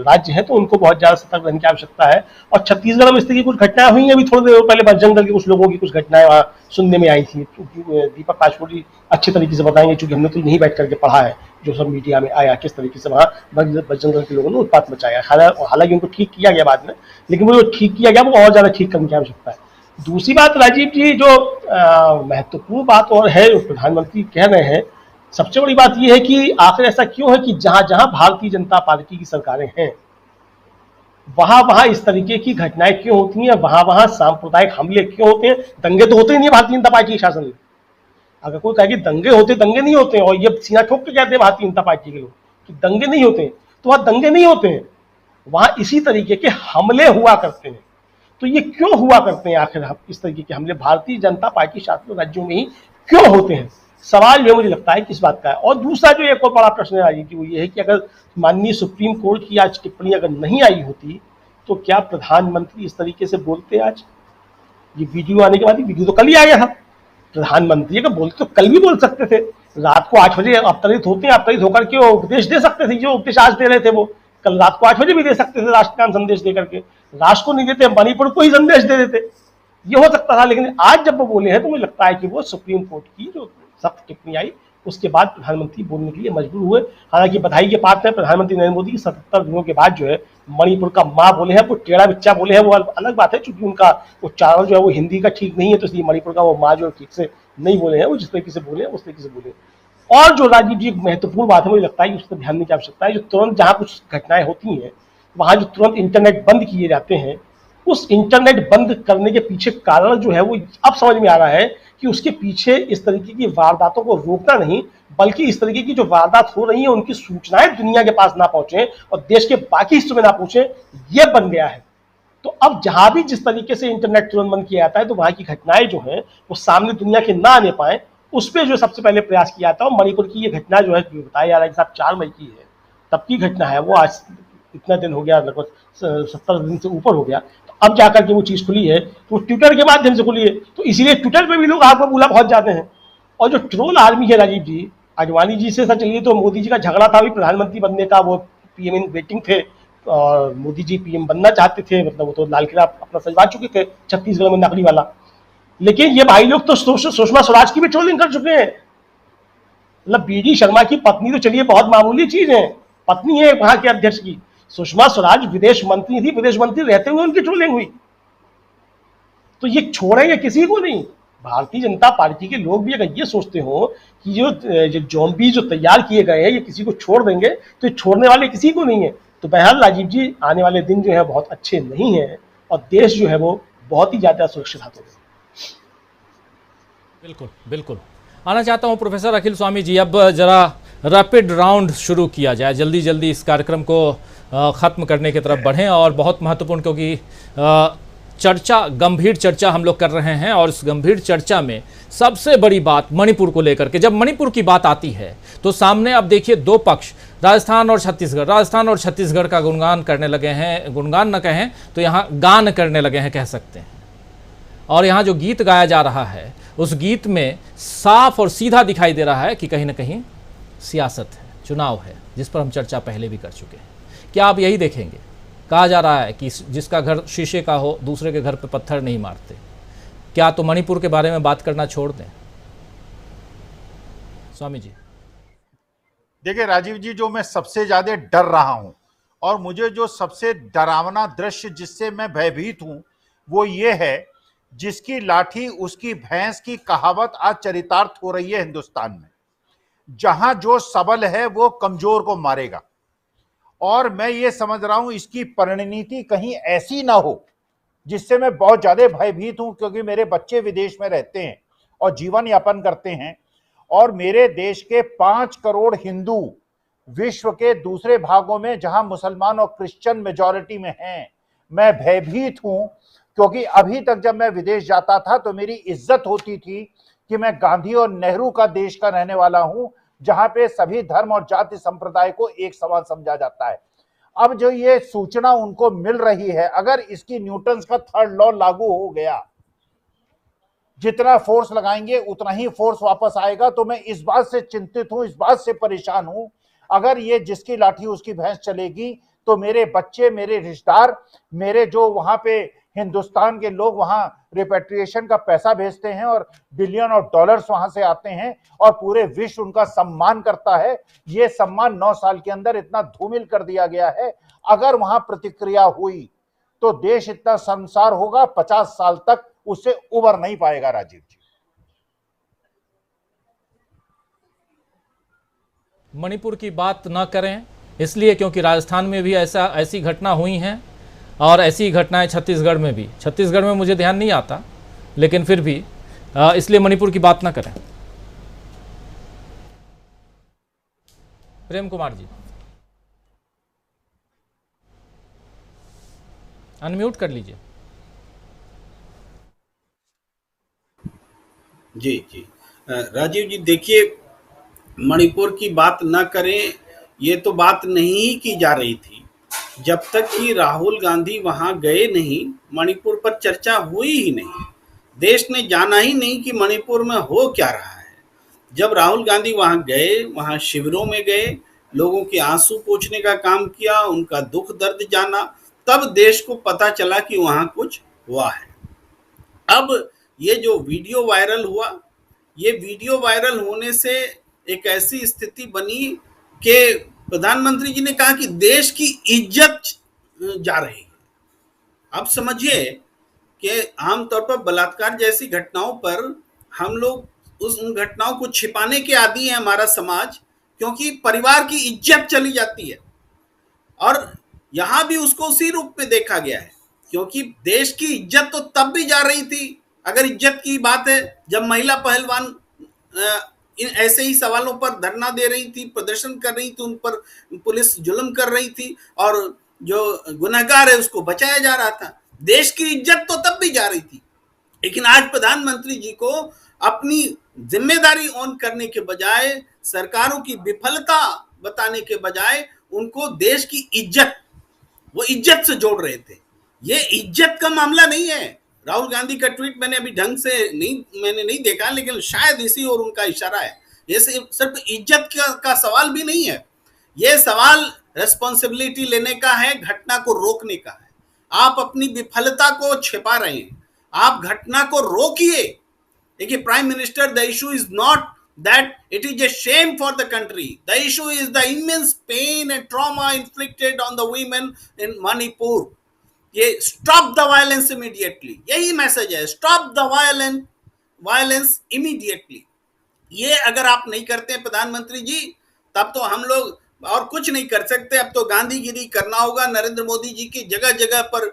राज्य हैं, तो उनको बहुत ज्यादा सतर्क रहने की आवश्यकता है। और छत्तीसगढ़ में इस तरह की कुछ घटनाएं हुई हैं, अभी थोड़ी देर पहले बजरंग दल के कुछ लोगों की कुछ घटनाएं वहाँ सुनने में आई थी। दीपक पाचपोर जी अच्छे तरीके से बताएंगे, क्योंकि हमने तो यहीं बैठ करके पढ़ा है जो सब मीडिया में आया, किस तरीके से वहाँ बजरंग दल के लोगों ने उत्पात मचाया। हालांकि उनको ठीक किया गया बाद में, लेकिन वो जो ठीक किया गया वो और ज्यादा ठीक करने की आवश्यकता है। दूसरी बात राजीव जी, जो महत्वपूर्ण बात और है जो प्रधानमंत्री कह रहे हैं, सबसे बड़ी बात यह है कि आखिर ऐसा क्यों है कि जहां जहां भारतीय जनता पार्टी की सरकारें हैं, वहां वहां इस तरीके की घटनाएं क्यों होती हैं, वहां वहां सांप्रदायिक हमले क्यों होते हैं? दंगे तो होते ही नहीं भारतीय जनता पार्टी के शासन में। अगर कोई कहे कि दंगे होते, दंगे नहीं होते हैं, और ये सीना ठोक के कहते हैं भारतीय जनता पार्टी के लोग कि दंगे नहीं होते हैं, तो वहां दंगे नहीं होते हैं, वहां इसी तरीके के हमले हुआ करते हैं। तो ये क्यों हुआ करते हैं आखिर इस तरीके के हमले भारतीय जनता पार्टी शासित राज्यों में ही क्यों होते हैं? सवाल जो मुझे लगता है किस बात का है। और दूसरा जो एक और बड़ा प्रश्न है राजीव जी, वो ये है कि अगर माननीय सुप्रीम कोर्ट की आज टिप्पणी अगर नहीं आई होती, तो क्या प्रधानमंत्री इस तरीके से बोलते? आज ये वीडियो आने के बाद, वीडियो तो कल ही आ गया था, प्रधानमंत्री अगर बोलते तो कल भी बोल सकते थे। रात को 8 बजे अवतरित होते हैं, अवतरित होकर के उपदेश दे सकते थे। जो उपदेश आज दे रहे थे वो कल रात को 8 बजे भी दे सकते थे, राष्ट्र का संदेश दे करके। राष्ट्र को नहीं देते, मणिपुर को ही संदेश दे देते, ये हो सकता था। लेकिन आज जब वो बोले हैं तो मुझे लगता है कि वो सुप्रीम कोर्ट की जो सख्त टिप्पणी आई उसके बाद प्रधानमंत्री बोलने के लिए मजबूर हुए। हालांकि बधाई के पात्र है प्रधानमंत्री नरेंद्र मोदी की 77 दिनों के बाद जो है मणिपुर का माँ बोले हैं, वो टेढ़ा बिच्चा बोले हैं, वो अलग बात है, क्योंकि उनका उच्चारण जो है वो हिंदी का ठीक नहीं है, तो इसलिए मणिपुर का वो माँ जो ठीक से नहीं बोले हैं, वो जिस तरीके से बोले हैं उस तरीके से बोले। और जो राजीव जी महत्वपूर्ण बात है मुझे लगता है कि उस पर ध्यान देने की आवश्यकता है, जो तुरंत जहाँ कुछ घटनाएं होती हैं वहां जो तुरंत इंटरनेट बंद किए जाते हैं, उस इंटरनेट बंद करने के पीछे कारण जो है वो अब समझ में आ रहा है कि उसके पीछे इस तरीके की वारदातों को रोकना नहीं, बल्कि इस तरीके की जो वारदात हो रही है उनकी सूचनाएं दुनिया के पास ना पहुंचे और देश के बाकी हिस्सों में ना पहुंचे, ये बन गया है। तो अब जहां भी जिस तरीके से इंटरनेट तुरंत बंद किया जाता है तो वहां की घटनाएं जो है वो सामने दुनिया के ना आने पाए, उस पर जो सबसे पहले प्रयास किया जाता है। और मणिपुर की ये घटना जो है बताया जा रहा है कि साहब 4 मई की है, तब की घटना है, वो आज इतना दिन हो गया, लगभग 70 दिन से ऊपर हो गया, तो अब जाकर के वो चीज खुली है, तो ट्विटर के माध्यम से खुली है, तो इसीलिए ट्विटर पे भी लोग आग में बूला पहुंच जाते हैं। और जो ट्रोल आर्मी है राजीव जी, आडवाणी जी से सच चलिए तो मोदी जी का झगड़ा था भी प्रधानमंत्री बनने का, वो पीएम इन वेटिंग थे और मोदी जी पीएम बनना चाहते थे, मतलब वो तो लाल किला अपना सजवा चुके थे छत्तीसगढ़ में नकली वाला। लेकिन ये भाई लोग तो सुषमा स्वराज की भी ट्रोलिंग कर चुके हैं। मतलब बीडी शर्मा की पत्नी तो चलिए बहुत मामूली चीज है, पत्नी है वहां के अध्यक्ष की, सुषमा स्वराज विदेश मंत्री थी, विदेश मंत्री रहते हुए उनकी ट्रोलिंग हुई। तो ये छोड़ेंगे किसी को नहीं। भारतीय जनता पार्टी के लोग भी अगर ये सोचते हो कि जो ज़ॉम्बी जो तैयार किए गए हैं ये किसी को छोड़ देंगे, तो ये छोड़ने वाले किसी को नहीं है। तो बहरहाल राजीव जी, आने वाले दिन जो है बहुत अच्छे नहीं है और देश जो है वो बहुत ही ज्यादा सुरक्षित हाथों में।
बिल्कुल बिल्कुल। आना चाहता हूं प्रोफेसर अखिल स्वामी जी, अब जरा रैपिड राउंड शुरू किया जाए, जल्दी जल्दी इस कार्यक्रम को ख़त्म करने की तरफ बढ़ें। और बहुत महत्वपूर्ण, क्योंकि चर्चा, गंभीर चर्चा हम लोग कर रहे हैं और इस गंभीर चर्चा में सबसे बड़ी बात मणिपुर को लेकर के, जब मणिपुर की बात आती है तो सामने अब देखिए 2 पक्ष, राजस्थान और छत्तीसगढ़ का गुणगान करने लगे हैं, गुणगान न कहें तो यहाँ गान करने लगे हैं कह सकते हैं। और यहाँ जो गीत गाया जा रहा है उस गीत में साफ और सीधा दिखाई दे रहा है कि कहीं ना कहीं सियासत है, चुनाव है, जिस पर हम चर्चा पहले भी कर चुके हैं। क्या आप यही देखेंगे? कहा जा रहा है कि जिसका घर शीशे का हो दूसरे के घर पे पत्थर नहीं मारते। क्या तो मणिपुर के बारे में बात करना छोड़ दें? स्वामी जी।
देखिए राजीव जी, जो मैं सबसे ज्यादा डर रहा हूं और मुझे जो सबसे डरावना दृश्य जिससे मैं भयभीत हूं वो ये है, जिसकी लाठी उसकी भैंस की कहावत आज चरितार्थ हो रही है हिंदुस्तान में। जहां जो सबल है वो कमजोर को मारेगा। और मैं ये समझ रहा हूं इसकी परिणति कहीं ऐसी ना हो, जिससे मैं बहुत ज्यादा भयभीत हूं, क्योंकि मेरे बच्चे विदेश में रहते हैं और जीवन यापन करते हैं और मेरे देश के 5 करोड़ हिंदू विश्व के दूसरे भागों में जहां मुसलमान और क्रिश्चियन मेजॉरिटी में हैं, मैं भयभीत हूं। क्योंकि अभी तक जब मैं विदेश जाता था तो मेरी इज्जत होती थी कि मैं गांधी और नेहरू का देश का रहने वाला हूं, जहां पे सभी धर्म और जाति संप्रदाय को एक समान समझा जाता है। अब जो ये सूचना उनको मिल रही है, अगर इसकी न्यूटन का 3rd लॉ लागू हो गया, जितना फोर्स लगाएंगे उतना ही फोर्स वापस आएगा, तो मैं इस बात से चिंतित हूं, इस बात से परेशान हूं। अगर ये जिसकी लाठी उसकी भैंस चलेगी तो मेरे बच्चे, मेरे रिश्तेदार, मेरे जो वहां पे हिंदुस्तान के लोग वहां रिपेट्रिएशन का पैसा भेजते हैं और बिलियन ऑफ डॉलर्स वहां से आते हैं और पूरे विश्व उनका सम्मान करता है, ये सम्मान 9 साल के अंदर इतना धूमिल कर दिया गया है। अगर वहां प्रतिक्रिया हुई तो देश इतना संसार होगा, 50 साल तक उससे उबर नहीं पाएगा राजीव जी।
मणिपुर की बात न करें इसलिए क्योंकि राजस्थान में भी ऐसी घटना हुई हैं और ऐसी घटनाएं छत्तीसगढ़ में भी। छत्तीसगढ़ में मुझे ध्यान नहीं आता, लेकिन फिर भी इसलिए मणिपुर की बात ना करें। प्रेम कुमार जी, अनम्यूट कर लीजिए।
जी जी राजीव जी, देखिए मणिपुर की बात ना करें, ये तो बात नहीं की जा रही थी जब तक कि राहुल गांधी वहां गए नहीं, मणिपुर पर चर्चा हुई ही नहीं। देश ने जाना ही नहीं कि मणिपुर में हो क्या रहा है। जब राहुल गांधी वहां गए, वहां शिविरों में गए, लोगों के आंसू पोंछने का काम किया, उनका दुख दर्द जाना, तब देश को पता चला कि वहां कुछ हुआ है। अब ये जो वीडियो वायरल हुआ, ये वीडियो वायरल होने से एक ऐसी स्थिति बनी कि प्रधानमंत्री जी ने कहा कि देश की इज्जत जा रही है। अब समझिए कि आमतौर पर बलात्कार जैसी घटनाओं पर हम लोग उन घटनाओं को छिपाने के आदी है हमारा समाज, क्योंकि परिवार की इज्जत चली जाती है। और यहां भी उसको उसी रूप में देखा गया है, क्योंकि देश की इज्जत तो तब भी जा रही थी, अगर इज्जत की बात है, जब महिला पहलवान ऐसे ही सवालों पर धरना दे रही थी, प्रदर्शन कर रही थी, उन पर पुलिस जुल्म कर रही थी और जो गुनहगार है उसको बचाया जा रहा था। देश की इज्जत तो तब भी जा रही थी, लेकिन आज प्रधानमंत्री जी को अपनी जिम्मेदारी ऑन करने के बजाय, सरकारों की विफलता बताने के बजाय, उनको देश की इज्जत, वो इज्जत से जोड़ रहे थे। ये इज्जत का मामला नहीं है। राहुल गांधी का ट्वीट मैंने अभी ढंग से नहीं देखा, लेकिन शायद इसी और उनका इशारा है। ये सिर्फ इज्जत का सवाल भी नहीं है, ये सवाल रेस्पॉन्सिबिलिटी लेने का है, घटना को रोकने का है। आप अपनी विफलता को छिपा रहे हैं, आप घटना को रोकिए। देखिए prime minister, the issue is not that it is a shame for the country. The issue is the immense pain and trauma inflicted on the women in Manipur. ये stop the violence immediately, यही message है, stop the violence immediately. ये अगर आप नहीं करते हैं प्रधानमंत्री जी, तब तो हम लोग और कुछ नहीं कर सकते। अब तो गांधीगिरी करना होगा। नरेंद्र मोदी जी की जगह जगह पर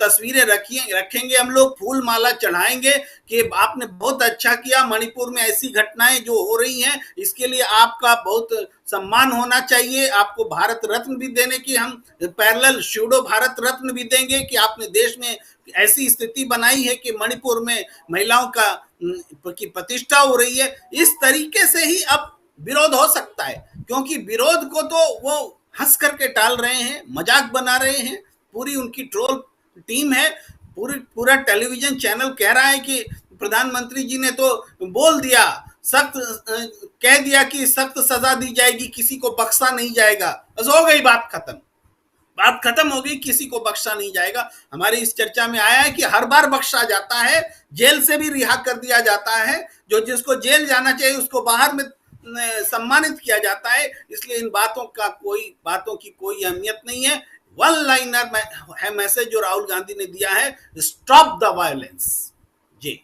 तस्वीरें रखेंगे हम लोग, फूल माला चढ़ाएंगे कि आपने बहुत अच्छा किया। मणिपुर में ऐसी घटनाएं जो हो रही हैं, इसके लिए आपका बहुत सम्मान होना चाहिए। आपको भारत रत्न भी देने की हम पैरेलल सूडो भारत रत्न भी देंगे कि आपने देश में ऐसी स्थिति बनाई है कि मणिपुर में महिलाओं की प्रतिष्ठा हो रही है। इस तरीके से ही अब विरोध हो सकता है, क्योंकि विरोध को तो वो हंस करके टाल रहे हैं, मजाक बना रहे हैं। पूरी उनकी ट्रोल टीम है, पूरा टेलीविजन चैनल कह रहा है कि प्रधानमंत्री जी ने तो बोल दिया, कह दिया कि सख्त सजा दी जाएगी, किसी को बख्शा नहीं जाएगा। बस हो गई बात खत्म हो गई, किसी को बख्शा नहीं जाएगा। हमारी इस चर्चा में आया है कि हर बार बख्शा जाता है, जेल से भी रिहा कर दिया जाता है। जो जिसको जेल जाना चाहिए उसको बाहर में सम्मानित किया जाता है। इसलिए इन बातों की कोई अहमियत नहीं है। वन लाइनर है मैसेज जो राहुल गांधी ने दिया है, स्टॉप द वायलेंस। जी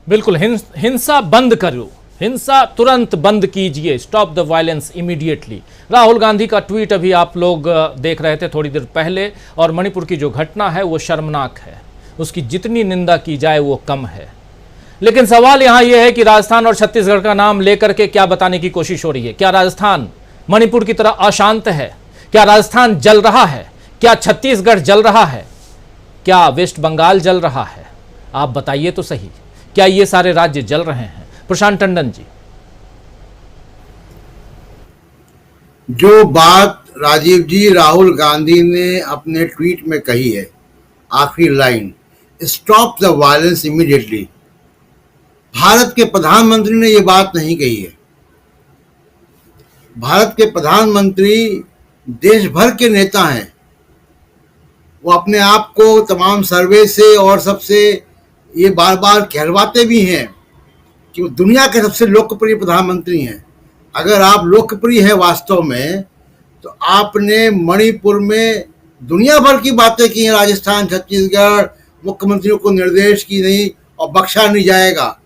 बिल्कुल, हिंसा बंद करो, हिंसा तुरंत बंद कीजिए, stop the violence immediately. Rahul Gandhi का ट्वीट अभी आप लोग देख रहे थे थोड़ी देर पहले। और मणिपुर की जो घटना है वो शर्मनाक है, उसकी जितनी निंदा की जाए वो कम है। लेकिन सवाल यहां यह है कि राजस्थान और छत्तीसगढ़ का नाम लेकर के क्या बताने की कोशिश हो रही है। क्या राजस्थान मणिपुर की तरह अशांत है? क्या राजस्थान जल रहा है? क्या छत्तीसगढ़ जल रहा है? क्या वेस्ट बंगाल जल रहा है? आप बताइए तो सही, क्या ये सारे राज्य जल रहे हैं? प्रशांत टंडन जी,
जो बात राजीव जी राहुल गांधी ने अपने ट्वीट में कही है, आखिरी line, stop the violence immediately, Bharat के प्रधानमंत्री ने यह बात नहीं कही है। भारत के प्रधानमंत्री देश भर के नेता हैं, वो अपने आप को तमाम सर्वे से और सबसे ये बार बार कहलवाते भी हैं कि वो दुनिया के सबसे लोकप्रिय प्रधानमंत्री हैं। अगर आप लोकप्रिय हैं वास्तव में, तो आपने मणिपुर में दुनिया भर की बातें की हैं। राजस्थान, छत्तीसगढ़ मुख्यमंत्रियों को निर्देश की नहीं और बख्शा नहीं जाएगा,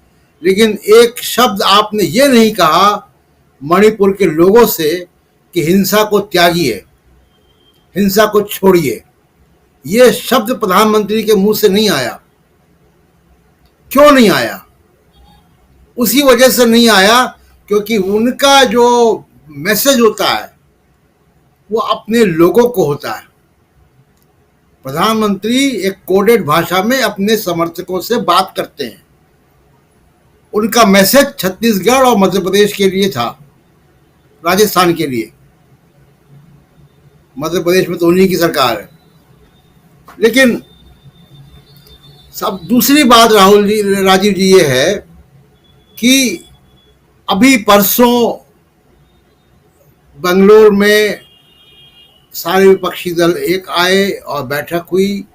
लेकिन एक शब्द आपने ये नहीं कहा मणिपुर के लोगों से कि हिंसा को त्यागिए, हिंसा को छोड़िए। ये शब्द प्रधानमंत्री के मुंह से नहीं आया। क्यों नहीं आया? उसी वजह से नहीं आया क्योंकि उनका जो मैसेज होता है वो अपने लोगों को होता है। प्रधानमंत्री एक कोडेड भाषा में अपने समर्थकों से बात करते हैं। उनका मैसेज छत्तीसगढ़ और मध्य प्रदेश के लिए था, राजस्थान के लिए। मध्य प्रदेश में तो उन्हीं की सरकार है। लेकिन सब दूसरी बात राजीव जी ये है कि अभी परसों बेंगलोर में सारे विपक्षी दल एक आए और बैठक हुई,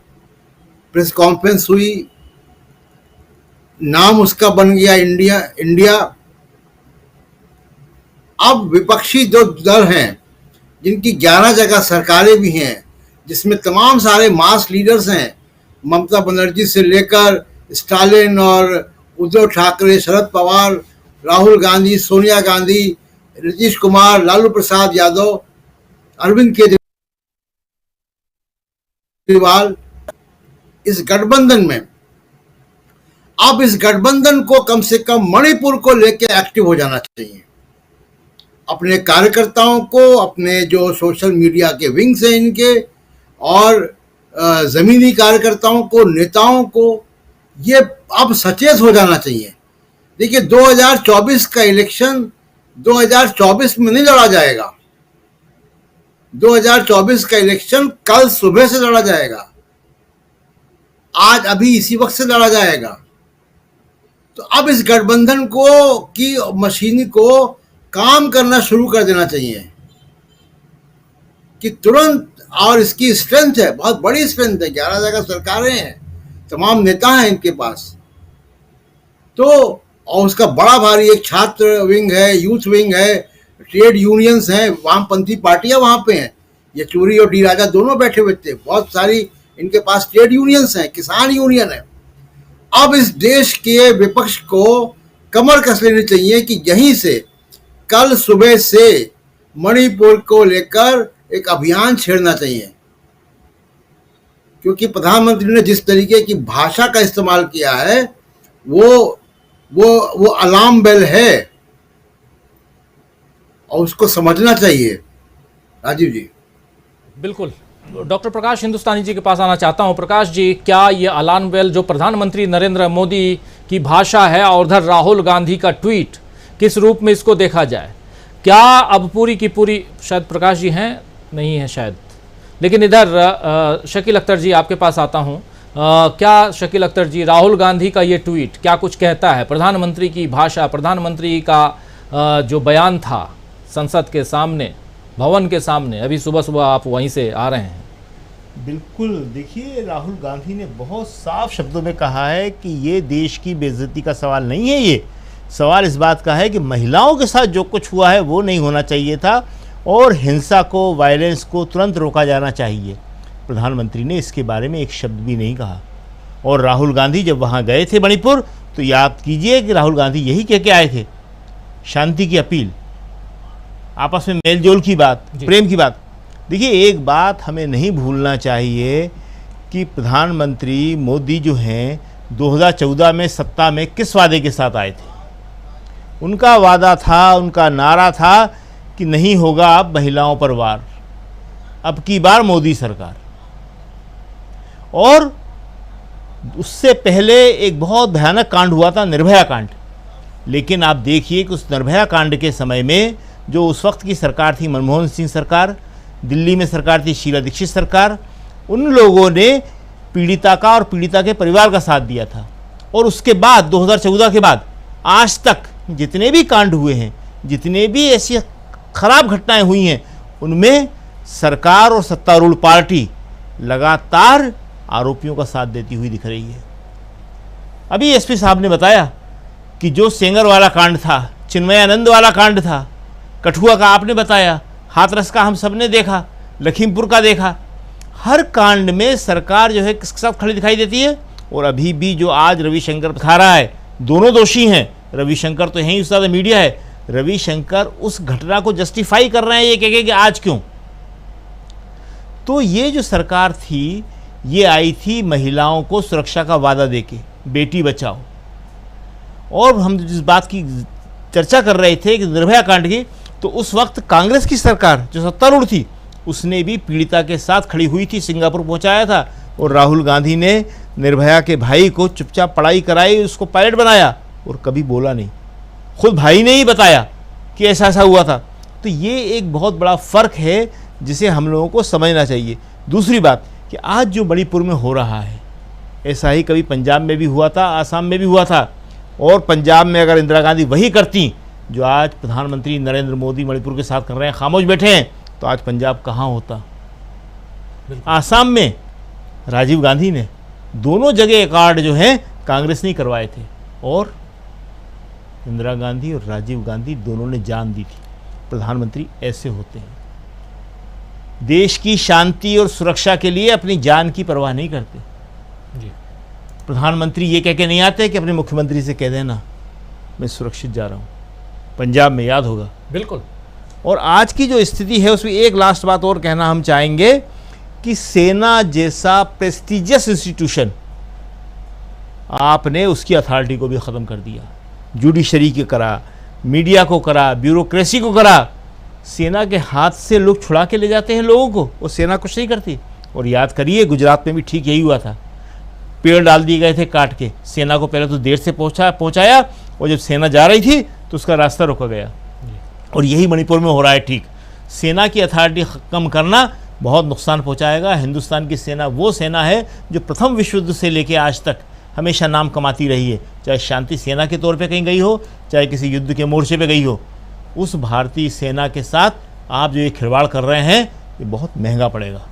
प्रेस कॉन्फ्रेंस हुई, नाम उसका बन गया इंडिया। अब विपक्षी जो दल हैं, जिनकी 11 जगह सरकारें भी हैं, जिसमें तमाम सारे मास लीडर्स हैं, ममता बनर्जी से लेकर स्टालिन और उद्धव ठाकरे, शरद पवार, राहुल गांधी, सोनिया गांधी, नीतीश कुमार, लालू प्रसाद यादव, अरविंद केजरीवाल, इस गठबंधन में अब इस गठबंधन को कम से कम मणिपुर को लेकर एक्टिव हो जाना चाहिए। अपने कार्यकर्ताओं को, अपने जो सोशल मीडिया के विंग्स हैं इनके, और जमीनी कार्यकर्ताओं को, नेताओं को, ये अब सचेत हो जाना चाहिए। देखिए 2024 का इलेक्शन 2024 में नहीं लड़ा जाएगा। 2024 का इलेक्शन कल सुबह से लड़ा जाएगा, आज अभी इसी वक्त से लड़ा जाएगा। तो अब इस गठबंधन को की मशीन को काम करना शुरू कर देना चाहिए कि तुरंत, और इसकी स्ट्रेंथ है, बहुत बड़ी स्ट्रेंथ है, 11 जगह सरकारें हैं, तमाम नेता हैं इनके पास। तो और उसका बड़ा भारी एक छात्र विंग है, यूथ विंग है, ट्रेड यूनियंस हैं, वामपंथी पार्टियां वहां पे हैं, येचूरी और डी राजा दोनों बैठे हुए थे, बहुत सारी इनके पास ट्रेड यूनियंस हैं, किसान यूनियन है। अब इस देश के विपक्ष को कमर कस लेनी चाहिए कि यहीं से कल सुबह से मणिपुर को लेकर एक अभियान छेड़ना चाहिए, क्योंकि प्रधानमंत्री ने जिस तरीके की भाषा का इस्तेमाल किया है वो अलार्म बेल है और उसको समझना चाहिए। राजीव जी।
बिल्कुल, डॉक्टर प्रकाश हिंदुस्तानी जी के पास आना चाहता हूं। प्रकाश जी, क्या ये अलार्म बेल जो प्रधानमंत्री नरेंद्र मोदी की भाषा है और उधर राहुल गांधी का ट्वीट, किस रूप में इसको देखा जाए? क्या अब पूरी की पूरी, शायद प्रकाश जी हैं, नहीं है शायद, लेकिन इधर शकील अख्तर जी आपके पास आता हूं। क्या शकील अख्तर जी, राहुल गांधी का ये ट्वीट क्या कुछ कहता है? प्रधानमंत्री की भाषा, प्रधानमंत्री का जो बयान था संसद के सामने, भवन के सामने, अभी सुबह सुबह आप वहीं से आ रहे हैं।
बिल्कुल, देखिए राहुल गांधी ने बहुत साफ शब्दों में कहा है कि ये देश की बेइज्जती का सवाल नहीं है, ये सवाल इस बात का है कि महिलाओं के साथ जो कुछ हुआ है वो नहीं होना चाहिए था और हिंसा को, वायलेंस को तुरंत रोका जाना चाहिए। प्रधानमंत्री ने इसके बारे में एक शब्द भी नहीं कहा। और राहुल गांधी जब वहाँ गए थे मणिपुर, तो याद कीजिए कि राहुल गांधी यही कह के आए थे, शांति की अपील, आपस में मेलजोल की बात, प्रेम की बात। देखिए एक बात हमें नहीं भूलना चाहिए कि प्रधानमंत्री मोदी जो हैं 2014 में सत्ता में किस वादे के साथ आए थे। उनका वादा था, उनका नारा था कि नहीं होगा अब महिलाओं पर वार, अब की बार मोदी सरकार। और उससे पहले एक बहुत भयानक कांड हुआ था, निर्भया कांड। लेकिन आप देखिए कि उस निर्भया कांड के समय में जो उस वक्त की सरकार थी, मनमोहन सिंह सरकार, दिल्ली में सरकार थी शीला दीक्षित सरकार, उन लोगों ने पीड़िता का और पीड़िता के परिवार का साथ दिया था। और उसके बाद 2014 के बाद आज तक जितने भी कांड हुए हैं, जितने भी ऐसी खराब घटनाएं हुई हैं, उनमें सरकार और सत्तारूढ़ पार्टी लगातार आरोपियों का साथ देती हुई दिख रही है। अभी एसपी साहब ने बताया कि जो सेंगर वाला कांड था, चिन्मयानंद वाला कांड था, कठुआ का आपने बताया, हाथरस का हम सब ने देखा, लखीमपुर का देखा, हर कांड में सरकार जो है किसके साथ खड़ी दिखाई देती है। और अभी भी जो आज रविशंकर दिखा रहा है, दोनों दोषी हैं। रविशंकर तो यहीं ज़्यादा मीडिया है, रविशंकर उस घटना को जस्टिफाई कर रहे हैं ये कह कि आज क्यों। तो ये जो सरकार थी, ये आई थी महिलाओं को सुरक्षा का वादा देके, बेटी बचाओ। और हम जिस बात की चर्चा कर रहे थे कि निर्भया कांड की, तो उस वक्त कांग्रेस की सरकार जो सत्तारूढ़ थी, उसने भी पीड़िता के साथ खड़ी हुई थी, सिंगापुर पहुंचाया था। और राहुल गांधी ने निर्भया के भाई को चुपचाप पढ़ाई कराई, उसको पायलट बनाया और कभी बोला नहीं। खुद भाई ने ही बताया कि ऐसा ऐसा हुआ था। तो ये एक बहुत बड़ा फ़र्क है जिसे हम लोगों को समझना चाहिए। दूसरी बात कि आज जो मणिपुर में हो रहा है, ऐसा ही कभी पंजाब में भी हुआ था, आसाम में भी हुआ था। और पंजाब में अगर इंदिरा गांधी वही करती जो आज प्रधानमंत्री नरेंद्र मोदी मणिपुर के साथ कर रहे हैं, खामोश बैठे हैं, तो आज पंजाब कहाँ होता। आसाम में राजीव गांधी ने दोनों जगह कार्ड जो हैं कांग्रेस ने करवाए थे और इंदिरा गांधी और राजीव गांधी दोनों ने जान दी थी। प्रधानमंत्री ऐसे होते हैं, देश की शांति और सुरक्षा के लिए अपनी जान की परवाह नहीं करते।
जी।
प्रधानमंत्री ये कह के नहीं आते कि अपने मुख्यमंत्री से कह देना मैं सुरक्षित जा रहा हूँ। पंजाब में याद होगा।
बिल्कुल।
और आज की जो स्थिति है उसमें एक लास्ट बात और कहना हम चाहेंगे कि सेना जैसा प्रेस्टिजियस इंस्टीट्यूशन आपने उसकी अथॉरिटी को भी ख़त्म कर दिया। जुडिशरी को करा, मीडिया को करा, ब्यूरोक्रेसी को करा। सेना के हाथ से लोग छुड़ा के ले जाते हैं लोगों को, और सेना कुछ नहीं करती। और याद करिए गुजरात में भी ठीक यही हुआ था, पेड़ डाल दिए गए थे काट के। सेना को पहले तो देर से पहुंचाया और जब सेना जा रही थी तो उसका रास्ता रोका गया। और यही मणिपुर में हो रहा है। ठीक, सेना की अथॉरिटी कम करना बहुत नुकसान पहुंचाएगा। हिंदुस्तान की सेना वो सेना है जो प्रथम विश्व युद्ध से लेकर आज तक हमेशा नाम कमाती रही है, चाहे शांति सेना के तौर पे कहीं गई हो, चाहे किसी युद्ध के मोर्चे पे गई हो। उस भारतीय सेना के साथ आप जो ये खिलवाड़ कर रहे हैं ये बहुत महंगा पड़ेगा।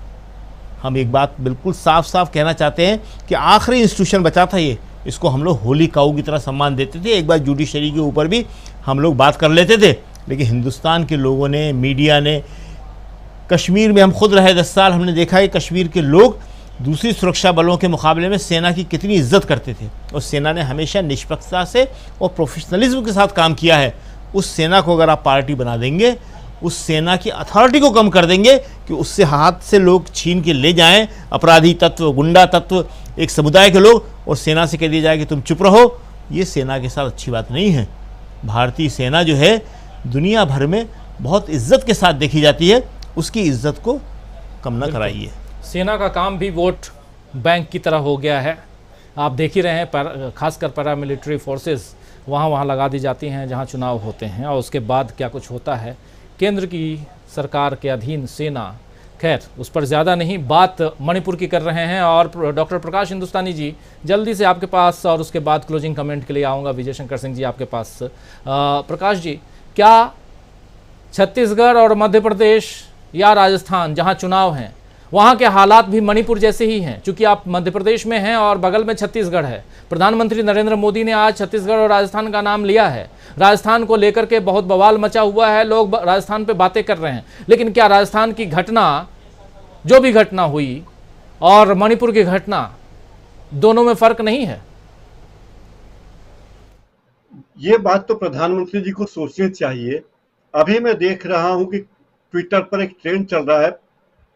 हम एक बात बिल्कुल साफ साफ कहना चाहते हैं कि आखिरी इंस्टीट्यूशन बचा था ये, इसको हम लोग होली काऊ की तरह सम्मान देते थे। एक बार जुडिशरी के ऊपर भी हम लोग बात कर लेते थे, लेकिन हिंदुस्तान के लोगों ने, मीडिया ने, कश्मीर में हम खुद रहे 10 साल, हमने देखा है कश्मीर के लोग दूसरी सुरक्षा बलों के मुकाबले में सेना की कितनी इज्जत करते थे। और सेना ने हमेशा निष्पक्षता से और प्रोफेशनलिज्म के साथ काम किया है। उस सेना को अगर आप पार्टी बना देंगे, उस सेना की अथॉरिटी को कम कर देंगे कि उससे हाथ से लोग छीन के ले जाएं, अपराधी तत्व, गुंडा तत्व, एक समुदाय के लोग, और सेना से कह दिया जाए कि तुम चुप रहो, ये सेना के साथ अच्छी बात नहीं है। भारतीय सेना जो है दुनिया भर में बहुत इज्जत के साथ देखी जाती है, उसकी इज्जत को कम न कराइए।
सेना का काम भी वोट बैंक की तरह हो गया है। आप देख ही रहे हैं, खासकर पैरामिलिट्री फोर्सेस वहाँ लगा दी जाती हैं जहाँ चुनाव होते हैं, और उसके बाद क्या कुछ होता है। केंद्र की सरकार के अधीन सेना, खैर उस पर ज़्यादा नहीं, बात मणिपुर की कर रहे हैं। और डॉक्टर प्रकाश हिंदुस्तानी जी, जल्दी से आपके पास, और उसके बाद क्लोजिंग कमेंट के लिए आऊँगा विजय शंकर सिंह जी आपके पास। प्रकाश जी, क्या छत्तीसगढ़ और मध्य प्रदेश या राजस्थान जहाँ चुनाव हैं वहाँ के हालात भी मणिपुर जैसे ही हैं? चूंकि आप मध्य प्रदेश में हैं और बगल में छत्तीसगढ़ है। प्रधानमंत्री नरेंद्र मोदी ने आज छत्तीसगढ़ और राजस्थान का नाम लिया है। राजस्थान को लेकर के बहुत बवाल मचा हुआ है, लोग राजस्थान पे बातें कर रहे हैं, लेकिन क्या राजस्थान की घटना, जो भी घटना हुई, और मणिपुर की घटना, दोनों में फर्क नहीं है?
ये बात तो प्रधानमंत्री जी को सोचनी चाहिए। अभी मैं देख रहा हूं कि ट्विटर पर एक ट्रेंड चल रहा है,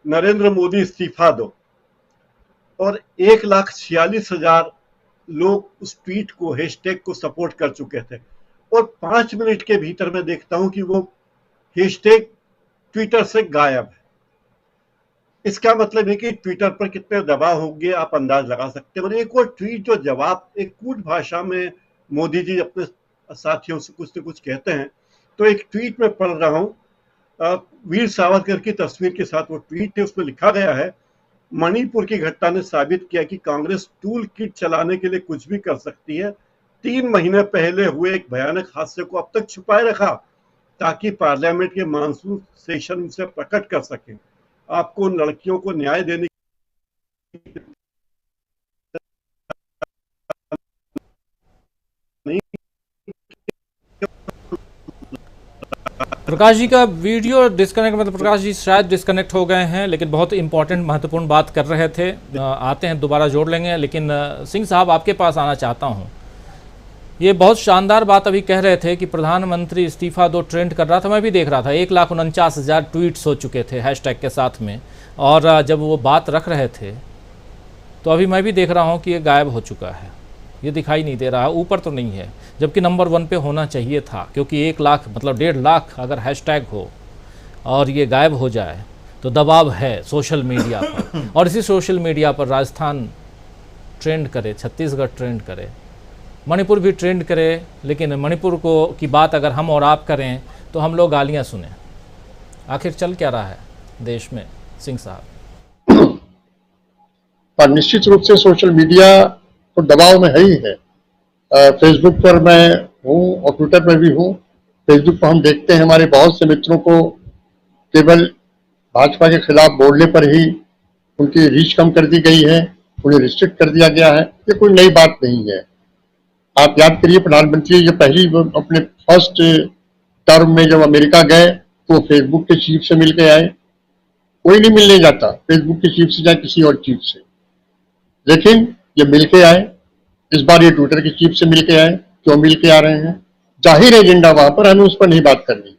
नरेंद्र मोदी इस्तीफा दो, और 1,46,000 लोग उस ट्वीट को, हैशटैग को सपोर्ट कर चुके थे। और 5 मिनट के भीतर मैं देखता हूं कि वो हैशटैग ट्विटर से गायब है। इसका मतलब है कि ट्विटर पर कितने दबाव होंगे आप अंदाज लगा सकते हैं। एक और ट्वीट जो जवाब एक कूट भाषा में मोदी जी अपने साथियों से कुछ न कुछ कहते हैं, तो एक ट्वीट में पढ़ रहा हूं, वीर सावरकर की तस्वीर के साथ वो ट्वीट है, उसमें लिखा गया है, मणिपुर की घटना ने साबित किया कि कांग्रेस टूल किट चलाने के लिए कुछ भी कर सकती है। 3 महीने पहले हुए एक भयानक हादसे को अब तक छुपाए रखा ताकि पार्लियामेंट के मानसून सेशन से प्रकट कर सके। आपको उन लड़कियों को न्याय देने
प्रकाश जी का वीडियो डिस्कनेक्ट, मतलब प्रकाश जी शायद डिस्कनेक्ट हो गए हैं, लेकिन बहुत इंपॉर्टेंट महत्वपूर्ण बात कर रहे थे। आते हैं, दोबारा जोड़ लेंगे, लेकिन सिंह साहब आपके पास आना चाहता हूं। ये बहुत शानदार बात अभी कह रहे थे कि प्रधानमंत्री इस्तीफा दो ट्रेंड कर रहा था, मैं भी देख रहा था, 1,49,000 ट्वीट्स हो चुके थे हैशटैग के साथ में, और जब वो बात रख रहे थे तो अभी मैं भी देख रहा हूँ कि ये गायब हो चुका है, ये दिखाई नहीं दे रहा, ऊपर तो नहीं है, जबकि नंबर 1 पे होना चाहिए था, क्योंकि 1 लाख मतलब 1.5 लाख अगर हैशटैग हो और ये गायब हो जाए तो दबाव है सोशल मीडिया पर। और इसी सोशल मीडिया पर राजस्थान ट्रेंड करे, छत्तीसगढ़ ट्रेंड करे, मणिपुर भी ट्रेंड करे, लेकिन मणिपुर को की बात अगर हम और आप करें तो हम लोग गालियाँ सुने। आखिर चल क्या रहा है देश में, सिंह साहब?
पर निश्चित रूप से सोशल मीडिया तो दबाव में है ही है। फेसबुक पर मैं हूँ और ट्विटर पर भी हूँ। फेसबुक पर हम देखते हैं हमारे बहुत से मित्रों को केवल भाजपा के खिलाफ बोलने पर ही उनकी रीच कम कर दी गई है, उन्हें रिस्ट्रिक्ट कर दिया गया है। ये कोई नई बात नहीं है। आप याद करिए, प्रधानमंत्री जब पहली अपने फर्स्ट टर्म में जब अमेरिका गए तो फेसबुक के चीफ से मिल के आए। कोई नहीं मिलने जाता फेसबुक के चीफ से या किसी और चीफ से, लेकिन ये मिल के आए। इस बार ये ट्विटर के चीफ से मिल के आए। क्यों मिल के आ रहे हैं? जाहिर एजेंडा वहां पर, हमें उस पर नहीं बात करनी,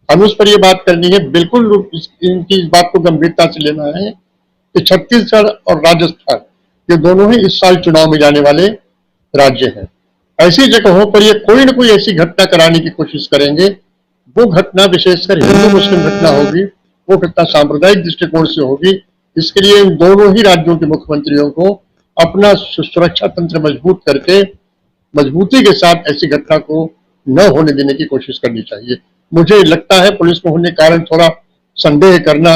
हमें उस पर ये बात करनी है। बिल्कुल इनकी इस बात को गंभीरता से लेना है कि छत्तीसगढ़ और राजस्थान ये दोनों ही इस साल चुनाव में जाने वाले राज्य हैं। ऐसी जगहों पर ये कोई ना कोई ऐसी घटना कराने की कोशिश करेंगे। वो घटना विशेषकर हिंदू मुस्लिम घटना होगी, वो घटना सांप्रदायिक दृष्टिकोण से होगी। इसके लिए इन दोनों ही राज्यों के मुख्यमंत्रियों को अपना सुरक्षा तंत्र मजबूत करके मजबूती के साथ ऐसी घटना को न होने देने की कोशिश करनी चाहिए। मुझे लगता है पुलिस में होने के कारण थोड़ा संदेह करना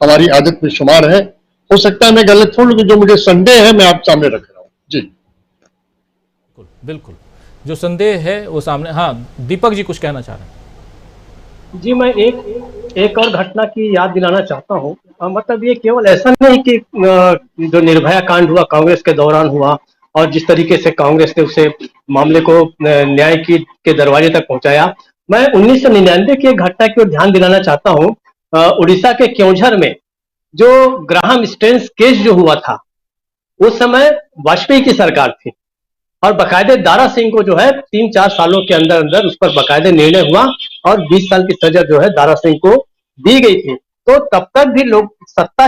हमारी आदत में शुमार है। हो सकता है मैं गलत हूं, लेकिन जो मुझे संदेह है मैं आप सामने रख रहा हूं। जी
बिल्कुल बिल्कुल, जो संदेह है वो सामने। हाँ दीपक जी कुछ कहना चाह रहे हैं।
जी मैं एक और घटना की याद दिलाना चाहता हूँ। मतलब ये केवल ऐसा नहीं कि जो निर्भया कांड हुआ कांग्रेस के दौरान हुआ और जिस तरीके से कांग्रेस ने उसे मामले को न्याय के दरवाजे तक पहुंचाया। मैं 1999 की एक घटना की ओर ध्यान दिलाना चाहता हूँ। उड़ीसा के क्योंझर में जो ग्राहम स्टेन्स केस जो हुआ था, उस समय वाजपेयी की सरकार थी और बाकायदे दारा सिंह को जो है 3-4 सालों के अंदर अंदर उस पर बाकायदे निर्णय हुआ और 20 साल की सजा जो है दारा सिंह को दी गई थी। तो तब तक भी लोग सत्ता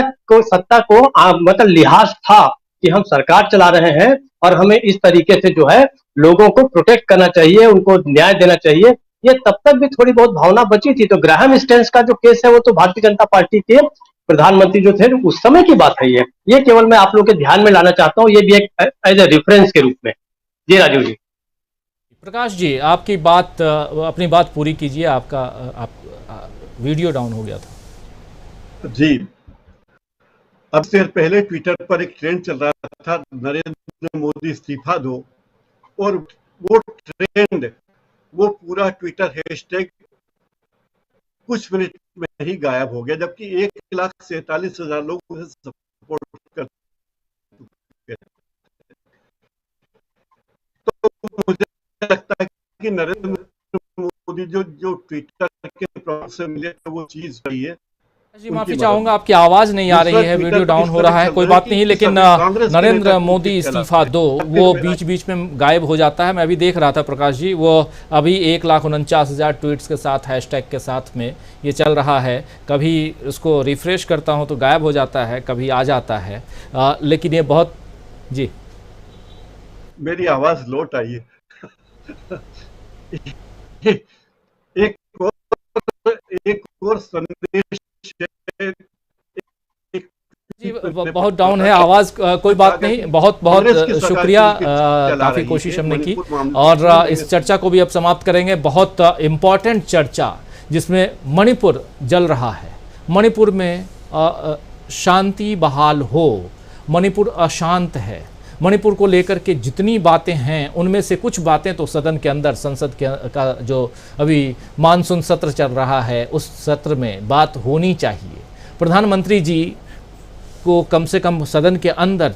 को मतलब लिहाज था कि हम सरकार चला रहे हैं और हमें इस तरीके से जो है लोगों को प्रोटेक्ट करना चाहिए, उनको न्याय देना चाहिए। ये तब तक भी थोड़ी बहुत भावना बची थी। तो ग्राहम स्टेन्स का जो केस है वो तो भारतीय जनता पार्टी के प्रधानमंत्री जो थे उस समय की बात है। ये केवल मैं आप लोग के ध्यान में लाना चाहता हूँ, ये भी एक एज ए रेफरेंस के रूप में। जी राजीव जी।
प्रकाश जी आपकी बात, अपनी बात पूरी कीजिए। आप वीडियो डाउन हो गया था।
जी, अब से पहले ट्विटर पर एक ट्रेंड चल रहा था, नरेंद्र मोदी इस्तीफा दो, और वो ट्रेंड, वो पूरा ट्विटर हैशटैग कुछ मिनट में ही गायब हो गया, जबकि 1,47,000 लोग उसे सपोर्ट कर चुके। तो मुझे लगता है कि नरेंद्र मोदी जो ट्विटर के प्रभाव से मिले वो चीज रही है।
जी माफी चाहूंगा, आपकी आवाज नहीं आ रही है, वीडियो डाउन हो रहा है। कोई बात नहीं, लेकिन नरेंद्र मोदी इस्तीफा दो वो बीच बीच में गायब हो जाता है। मैं अभी देख रहा था प्रकाश जी, वो अभी 1,49,000 ट्वीट्स के साथ हैशटैग के साथ में ये चल रहा है। कभी उसको रिफ्रेश करता हूं तो गायब हो जाता है, कभी आ जाता है। लेकिन ये बहुत जी
मेरी आवाज लौट आई है। एक और संदेश
जी बहुत डाउन है आवाज। कोई बात नहीं, बहुत बहुत शुक्रिया। काफी कोशिश हमने की और इस चर्चा को भी अब समाप्त करेंगे। बहुत इम्पोर्टेंट चर्चा जिसमें मणिपुर जल रहा है, मणिपुर में शांति बहाल हो, मणिपुर अशांत है। मणिपुर को लेकर के जितनी बातें हैं उनमें से कुछ बातें तो सदन के अंदर, संसद का जो अभी मानसून सत्र चल रहा है उस सत्र में बात होनी चाहिए। प्रधानमंत्री जी को कम से कम सदन के अंदर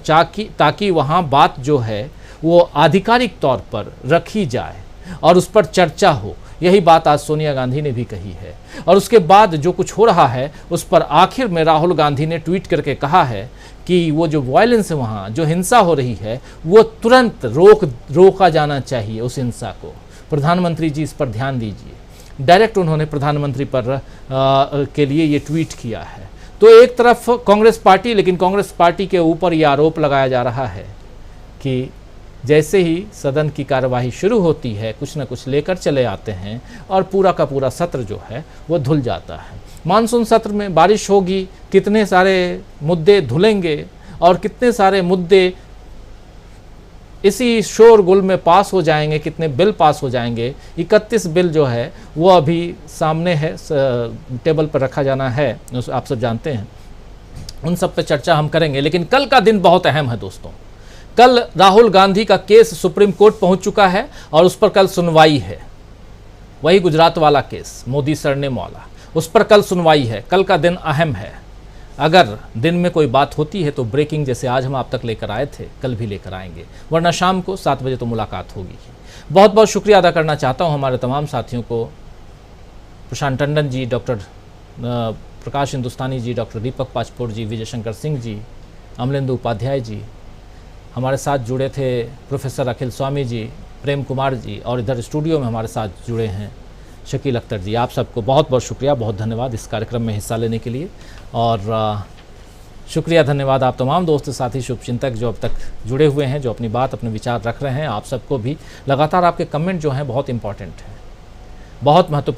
ताकि वहाँ बात जो है वो आधिकारिक तौर पर रखी जाए और उस पर चर्चा हो। यही बात आज सोनिया गांधी ने भी कही है। और उसके बाद जो कुछ हो रहा है उस पर आखिर में राहुल गांधी ने ट्वीट करके कहा है कि वो जो वायलेंस है, वहाँ जो हिंसा हो रही है, वो तुरंत रोका जाना चाहिए उस हिंसा को। प्रधानमंत्री जी इस पर ध्यान दीजिए। डायरेक्ट उन्होंने प्रधानमंत्री पर के लिए ये ट्वीट किया है। तो एक तरफ कांग्रेस पार्टी, लेकिन कांग्रेस पार्टी के ऊपर ये आरोप लगाया जा रहा है कि जैसे ही सदन की कार्यवाही शुरू होती है कुछ न कुछ लेकर चले आते हैं और पूरा का पूरा सत्र जो है वो धुल जाता है। मानसून सत्र में बारिश होगी, कितने सारे मुद्दे धुलेंगे और कितने सारे मुद्दे इसी शोरगुल में पास हो जाएंगे, कितने बिल पास हो जाएंगे। 31 बिल जो है वो अभी सामने है, टेबल पर रखा जाना है, आप सब जानते हैं। उन सब पे चर्चा हम करेंगे। लेकिन कल का दिन बहुत अहम है दोस्तों। कल राहुल गांधी का केस सुप्रीम कोर्ट पहुंच चुका है और उस पर कल सुनवाई है। वही गुजरात वाला केस, मोदी सरनेम वाला, उस पर कल सुनवाई है। कल का दिन अहम है। अगर दिन में कोई बात होती है तो ब्रेकिंग जैसे आज हम आप तक लेकर आए थे कल भी लेकर आएंगे, वरना शाम को 7 बजे तो मुलाकात होगी। बहुत बहुत शुक्रिया अदा करना चाहता हूं हमारे तमाम साथियों को, प्रशांत टंडन जी, डॉक्टर प्रकाश हिंदुस्तानी जी, डॉक्टर दीपक पाचपोर जी, विजय शंकर सिंह जी, अमलेंदु उपाध्याय जी, हमारे साथ जुड़े थे प्रोफेसर अखिल स्वामी जी, प्रेम कुमार जी, और इधर स्टूडियो में हमारे साथ जुड़े हैं शकील अख्तर जी। आप सबको बहुत बहुत शुक्रिया, बहुत धन्यवाद इस कार्यक्रम में हिस्सा लेने के लिए। और शुक्रिया, धन्यवाद आप तमाम दोस्त साथी शुभचिंतक जो अब तक जुड़े हुए हैं, जो अपनी बात अपने विचार रख रहे हैं। आप सबको भी लगातार आपके कमेंट जो हैं बहुत इंपॉर्टेंट हैं, बहुत महत्वपूर्ण।